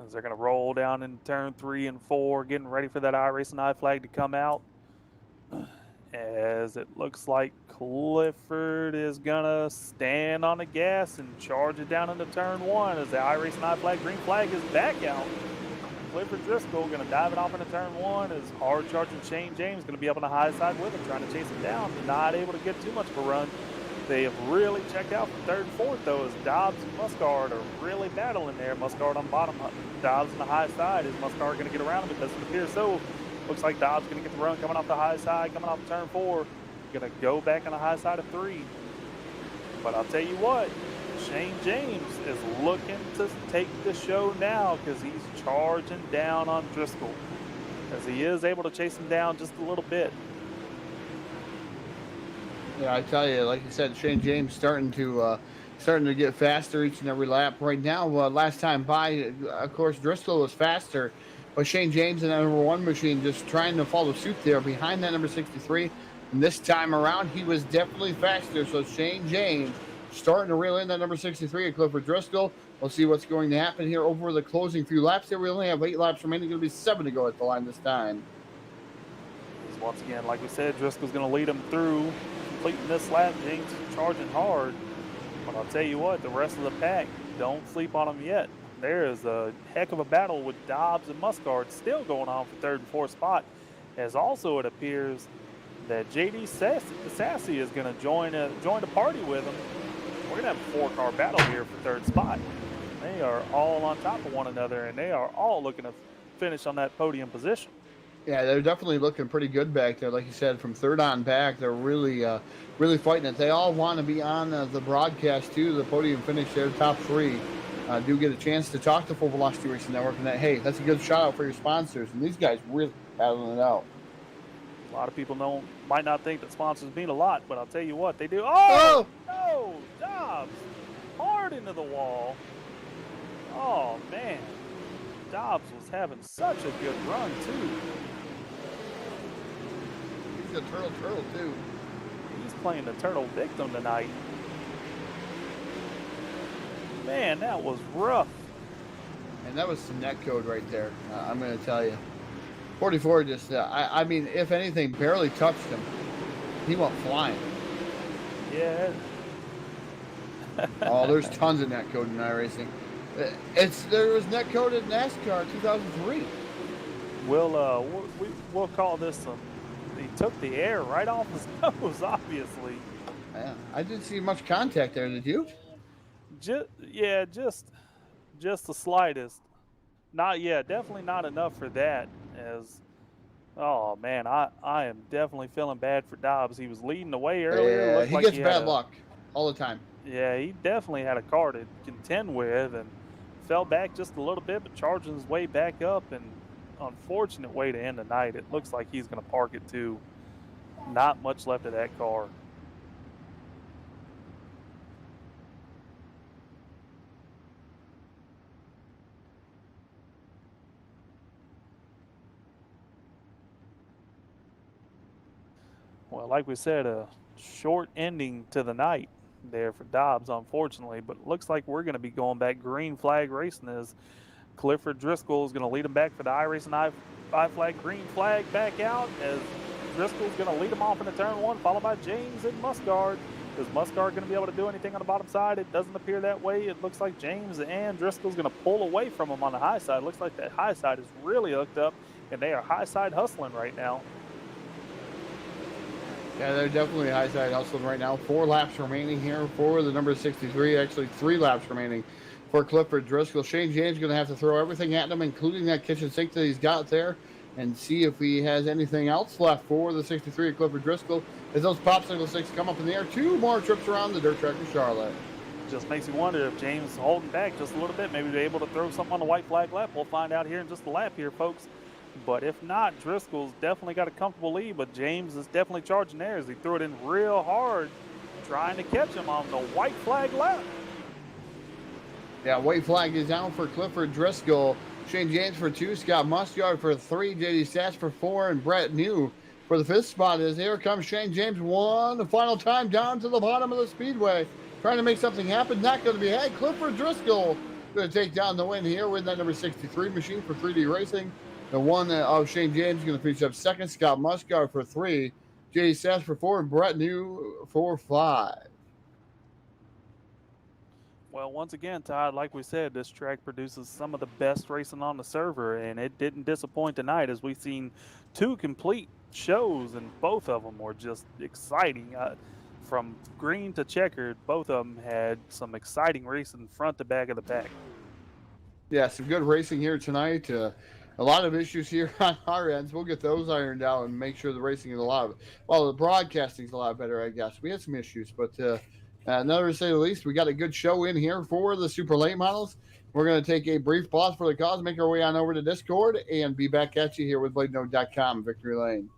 As they're going to roll down in turn 3 and 4, getting ready for that iRacing I flag to come out. As it looks like Clifford is gonna stand on the gas and charge it down into turn 1 as the iRacing I flag green flag is back out. Clifford Driscoll gonna dive it off into turn 1 as hard charging Shane James gonna be up on the high side with him, trying to chase him down, not able to get too much of a run. They have really checked out from 3rd and 4th though, as Dobbs and Musgard are really battling there. Musgard on the bottom, Dobbs on the high side. Is Musgard gonna get around him? It doesn't appear so. Looks like Dobbs going to get the run coming off the high side, coming off turn 4. Going to go back on the high side of 3. But I'll tell you what, Shane James is looking to take the show now because he's charging down on Driscoll, as he is able to chase him down just a little bit. Yeah, I tell you, like you said, Shane James starting to get faster each and every lap. Right now, last time by, of course, Driscoll was faster. But Shane James in that number 1 machine just trying to follow suit there behind that number 63. And this time around, he was definitely faster. So Shane James starting to reel in that number 63 at Clifford Driscoll. We'll see what's going to happen here over the closing few laps here. We only have 8 laps remaining. Going to be 7 to go at the line this time. Once again, like we said, Driscoll's going to lead him through completing this lap. James is charging hard. But I'll tell you what, the rest of the pack, don't sleep on him yet. There is a heck of a battle with Dobbs and Musgard still going on for 3rd and 4th spot, as also it appears that JD Sassy is going to join the party with him. We're going to have a 4-car battle here for third spot. They are all on top of one another, and they are all looking to finish on that podium position. Yeah, they're definitely looking pretty good back there. Like you said, from third on back, they're really fighting it. They all want to be on the broadcast, too, the podium finish. Their top three do get a chance to talk to Full Velocity Racing Network, and that, hey, that's a good shout-out for your sponsors. And these guys really battling it out. A lot of people might not think that sponsors mean a lot, but I'll tell you what, they do. Oh! No! Dobbs! Hard into the wall. Oh, man. Dobbs was having such a good run, too. He's a turtle, too. He's playing the turtle victim tonight. Man, that was rough. And that was some net code right there, I'm going to tell you. 44 just, I mean, if anything, barely touched him. He went flying. Yeah. Oh, there's tons of net code in iRacing. There was net code in NASCAR 2003. We'll call this he took the air right off his nose, obviously. Yeah, I didn't see much contact there, did you? Just the slightest. Definitely not enough for that. Oh man, I am definitely feeling bad for Dobbs. He was leading the way earlier. Yeah, he gets bad luck all the time. Yeah, he definitely had a car to contend with and fell back just a little bit, but charging his way back up, and unfortunate way to end the night. It looks like he's going to park it too. Not much left of that car. Well, like we said, a short ending to the night there for Dobbs, unfortunately, but it looks like we're going to be going back green flag racing as Clifford Driscoll is going to lead him back for the iRacing I flag, green flag back out as Driscoll's going to lead him off into turn one, followed by James and Muscard. Is Muscard going to be able to do anything on the bottom side? It doesn't appear that way. It looks like James and Driscoll's going to pull away from him on the high side. It looks like that high side is really hooked up, and they are high side hustling right now. Yeah, they're definitely high side hustling right now. 4 laps remaining here for the number 63. Actually, 3 laps remaining for Clifford Driscoll. Shane James is going to have to throw everything at him, including that kitchen sink that he's got there, and see if he has anything else left for the 63 of Clifford Driscoll. As those popsicle sticks come up in the air, 2 more trips around the dirt track of Charlotte. Just makes you wonder if James is holding back just a little bit. Maybe they're able to throw something on the white flag lap. We'll find out here in just a lap here, folks. But if not, Driscoll's definitely got a comfortable lead, but James is definitely charging there as he threw it in real hard, trying to catch him on the white flag lap. Yeah, white flag is out for Clifford Driscoll. Shane James for 2, Scott Muscard for 3, JD Stats for 4, and Brett New for the 5th spot. As here comes Shane James the final time down to the bottom of the speedway, trying to make something happen. Not going to be had. Clifford Driscoll going to take down the win here with that number 63 machine for 3D Racing. The one of Shane James is going to finish up 2nd. Scott Muscard for 3, JD Stats for 4, and Brett New for 5. Well, once again, Todd, like we said, this track produces some of the best racing on the server, and it didn't disappoint tonight as we've seen 2 complete shows, and both of them were just exciting. From green to checkered, both of them had some exciting racing front to back of the pack. Yeah, some good racing here tonight. A lot of issues here on our ends. We'll get those ironed out and make sure the racing is the broadcasting's a lot better, I guess. We had some issues, but another to say the least, we got a good show in here for the super late models. We're going to take a brief pause for the cause, make our way on over to Discord, and be back at you here with BladeNote.com, Victory Lane.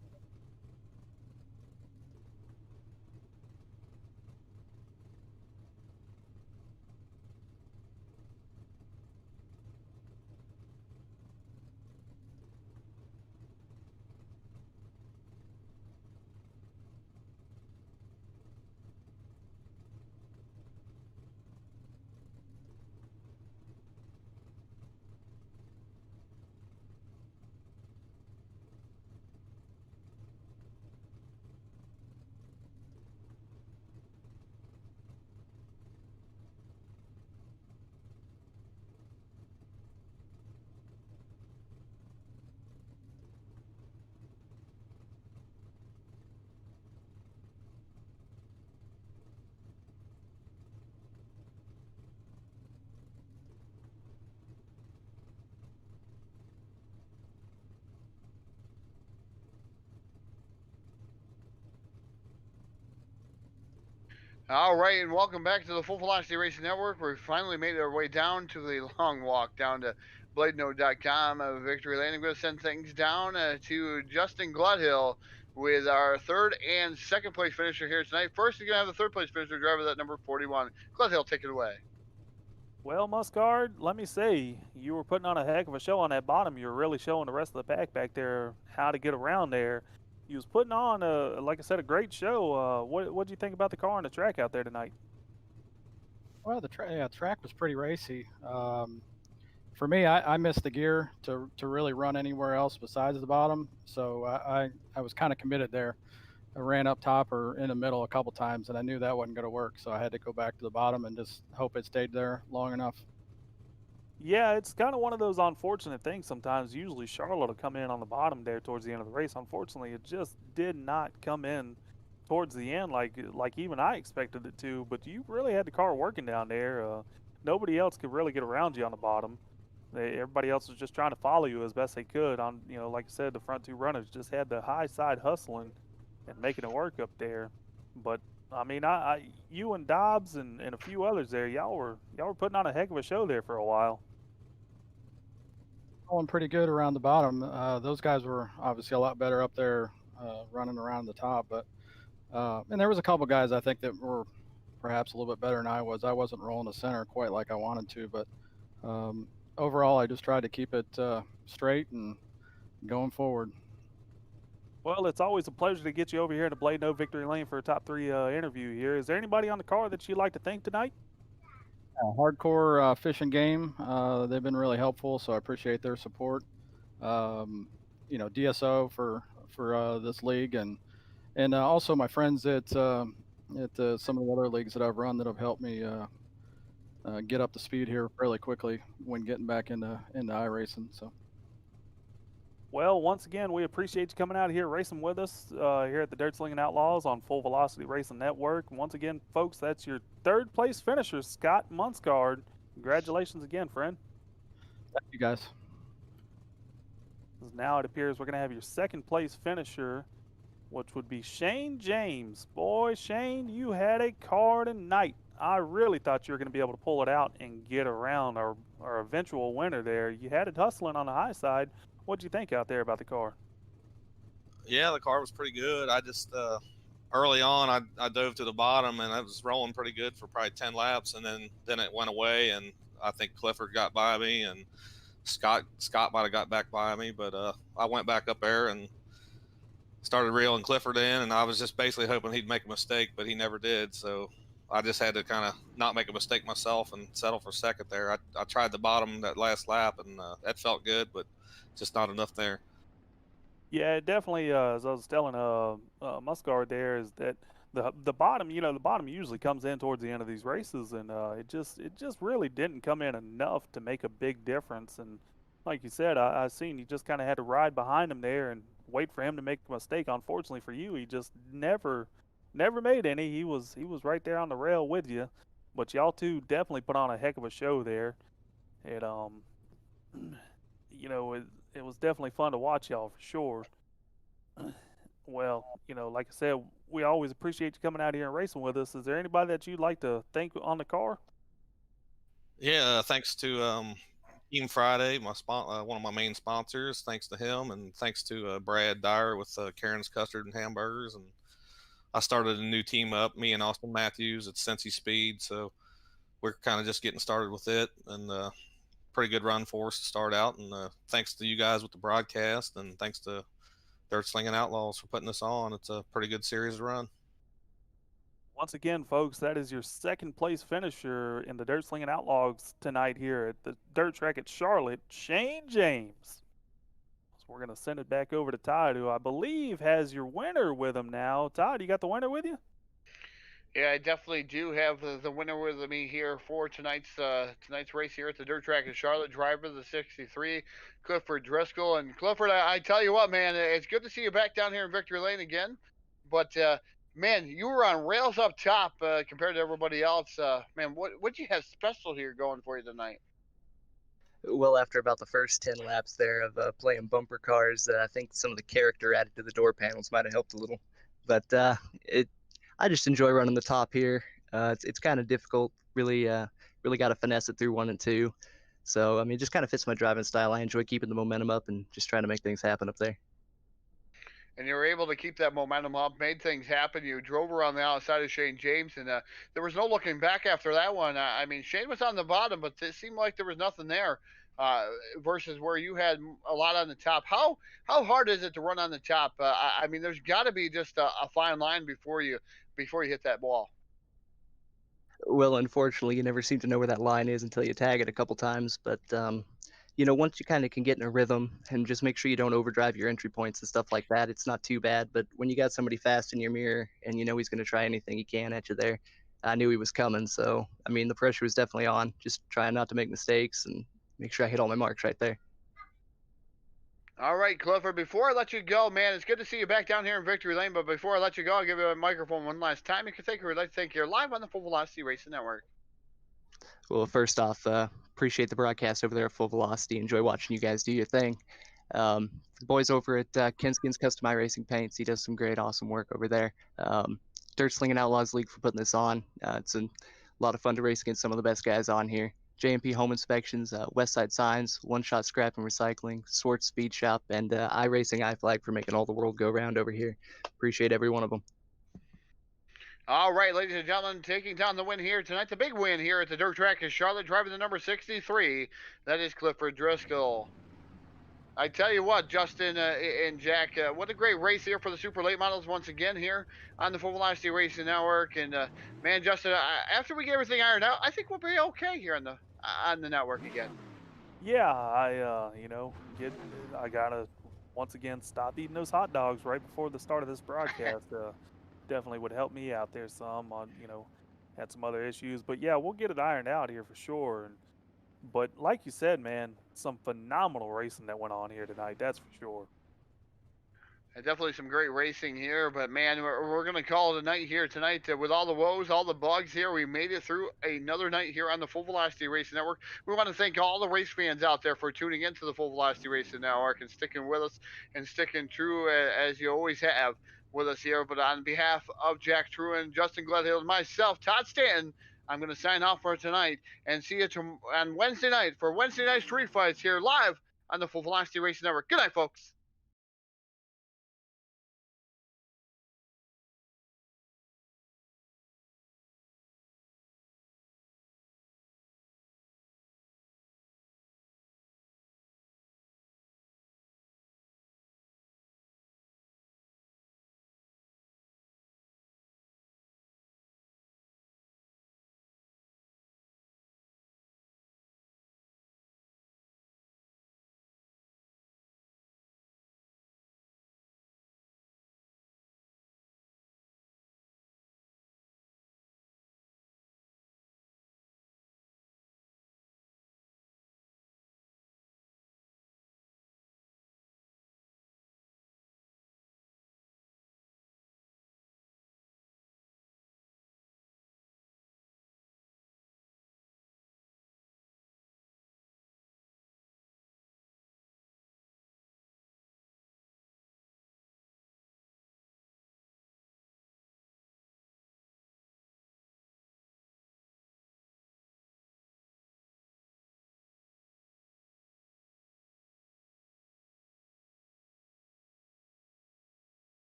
All right, and welcome back to the Full Velocity Racing Network. We finally made our way down to the long walk down to BladeNote.com of Victory Lane. I'm going to send things down to Justin Gledhill with our third and second place finisher here tonight. First, you're going to have the third place finisher driver, that number 41. Gledhill, take it away. Well, Muscard, let me say, you were putting on a heck of a show on that bottom. You were really showing the rest of the pack back there how to get around there. You was putting on, like I said, a great show. What did you think about the car and the track out there tonight? Well, the track was pretty racy. For me, I missed the gear to really run anywhere else besides the bottom, so I was kind of committed there. I ran up top or in the middle a couple times, and I knew that wasn't going to work, so I had to go back to the bottom and just hope it stayed there long enough. Yeah, it's kind of one of those unfortunate things sometimes. Usually Charlotte will come in on the bottom there towards the end of the race. Unfortunately, it just did not come in towards the end like even I expected it to, but you really had the car working down there. Nobody else could really get around you on the bottom. Everybody else was just trying to follow you as best they could. On like I said, the front two runners just had the high side hustling and making it work up there. But I mean, you and Dobbs and a few others there, y'all were putting on a heck of a show there for a while. Going pretty good around the bottom. Those guys were obviously a lot better up there running around the top, but and there was a couple guys I think that were perhaps a little bit better than I was. I wasn't rolling the center quite like I wanted to, but overall I just tried to keep it straight and going forward. Well, it's always a pleasure to get you over here to Blade No Victory Lane for a top three interview here. Is there anybody on the car that you'd like to thank tonight? Hardcore Fish and Game. They've been really helpful, so I appreciate their support. DSO for this league, and also my friends at some of the other leagues that I've run that have helped me get up to speed here fairly quickly when getting back into iRacing. So. Well, once again, we appreciate you coming out here racing with us here at the Slingin Outlaws on Full Velocity Racing Network. Once again, folks, that's your third place finisher, Scott Munskard. Congratulations again, friend. Thank you, guys. Now it appears we're going to have your second place finisher, which would be Shane James. Boy, Shane, you had a car tonight. I really thought you were going to be able to pull it out and get around our eventual winner there. You had it hustling on the high side. What'd you think out there about the car? Yeah, the car was pretty good. I just early on I dove to the bottom and I was rolling pretty good for probably 10 laps, and then it went away, and I think Clifford got by me and Scott might have got back by me, but I went back up there and started reeling Clifford in, and I was just basically hoping he'd make a mistake, but he never did. So I just had to kind of not make a mistake myself and settle for second there. I tried the bottom that last lap, and that felt good, but just not enough there. Yeah, it definitely, as I was telling Muscard there, is that the bottom, the bottom usually comes in towards the end of these races, and it just really didn't come in enough to make a big difference. And like you said, I seen you just kind of had to ride behind him there and wait for him to make a mistake. Unfortunately for you, he just never made any. He was right there on the rail with you, but y'all two definitely put on a heck of a show there. It it was definitely fun to watch y'all for sure. Well, like I said, we always appreciate you coming out here and racing with us. Is there anybody that you'd like to thank on the car? Yeah, thanks to Team Friday, one of my main sponsors. Thanks to him, and thanks to Brad Dyer with Karen's Custard and Hamburgers. And I started a new team up, me and Austin Matthews at Cincy Speed. So we're kind of just getting started with it, and pretty good run for us to start out. And thanks to you guys with the broadcast, and thanks to Slingin Outlaws for putting this on. It's a pretty good series to run. Once again, folks, that is your second place finisher in the Slingin Outlaws tonight here at the dirt track at Charlotte, Shane James. So we're going to send it back over to Todd, who I believe has your winner with him now. Todd, you got the winner with you? Yeah, I definitely do have the winner with me here for tonight's race here at the dirt track in Charlotte. Driver the 63, Clifford Driscoll. And Clifford, I tell you what, man, it's good to see you back down here in Victory Lane again. But man, you were on rails up top compared to everybody else. Man, what you have special here going for you tonight? Well, after about the first 10 laps there of playing bumper cars, I think some of the character added to the door panels might have helped a little. But I just enjoy running the top here. It's kind of difficult. Really got to finesse it through 1 and 2. So I mean, it just kind of fits my driving style. I enjoy keeping the momentum up and just trying to make things happen up there. And you were able to keep that momentum up, made things happen. You drove around the outside of Shane James, and there was no looking back after that one. I mean, Shane was on the bottom, but it seemed like there was nothing there versus where you had a lot on the top. How hard is it to run on the top? I mean, there's got to be just a fine line before you hit that ball. Well, unfortunately, you never seem to know where that line is until you tag it a couple times. But once you kind of can get in a rhythm and just make sure you don't overdrive your entry points and stuff like that, it's not too bad. But when you got somebody fast in your mirror and you know he's going to try anything he can at you there, I knew he was coming. So I mean, the pressure was definitely on. Just trying not to make mistakes and make sure I hit all my marks right there. All right, Clifford, before I let you go, man, it's good to see you back down here in Victory Lane. But before I let you go, I'll give you a microphone one last time. You can think or like to think you're live on the Full Velocity Racing Network. Well, first off, appreciate the broadcast over there at Full Velocity. Enjoy watching you guys do your thing. The boys over at Kenskin's Custom Racing Paints, he does some great, awesome work over there. Slingin Outlaws League for putting this on. It's a lot of fun to race against some of the best guys on here. JMP Home Inspections, Westside Signs, One Shot Scrap and Recycling, Swartz Speed Shop, and iRacing iFlag for making all the world go round over here. Appreciate every one of them. All right, ladies and gentlemen, taking down the win here tonight, the big win here at the dirt track is Charlotte, driving the number 63. That is Clifford Driscoll. I tell you what, Justin and Jack, what a great race here for the super late models once again here on the Full Velocity Racing Network. And man, Justin, after we get everything ironed out, I think we'll be okay here on the network again. Yeah, I gotta once again stop eating those hot dogs right before the start of this broadcast. Definitely would help me out there some on, had some other issues, but yeah, we'll get it ironed out here for sure. But like you said, man, some phenomenal racing that went on here tonight. That's for sure. Definitely some great racing here, but man, we're going to call it a night here tonight with all the woes, all the bugs here. We made it through another night here on the Full Velocity Racing Network. We want to thank all the race fans out there for tuning into the Full Velocity Racing Network and sticking with us and sticking true as you always have with us here. But on behalf of Jack Truan, Justin Gledhill, and myself, Todd Stanton, I'm going to sign off for tonight and see you on Wednesday night for Wednesday night street fights here live on the Full Velocity Racing Network. Good night, folks.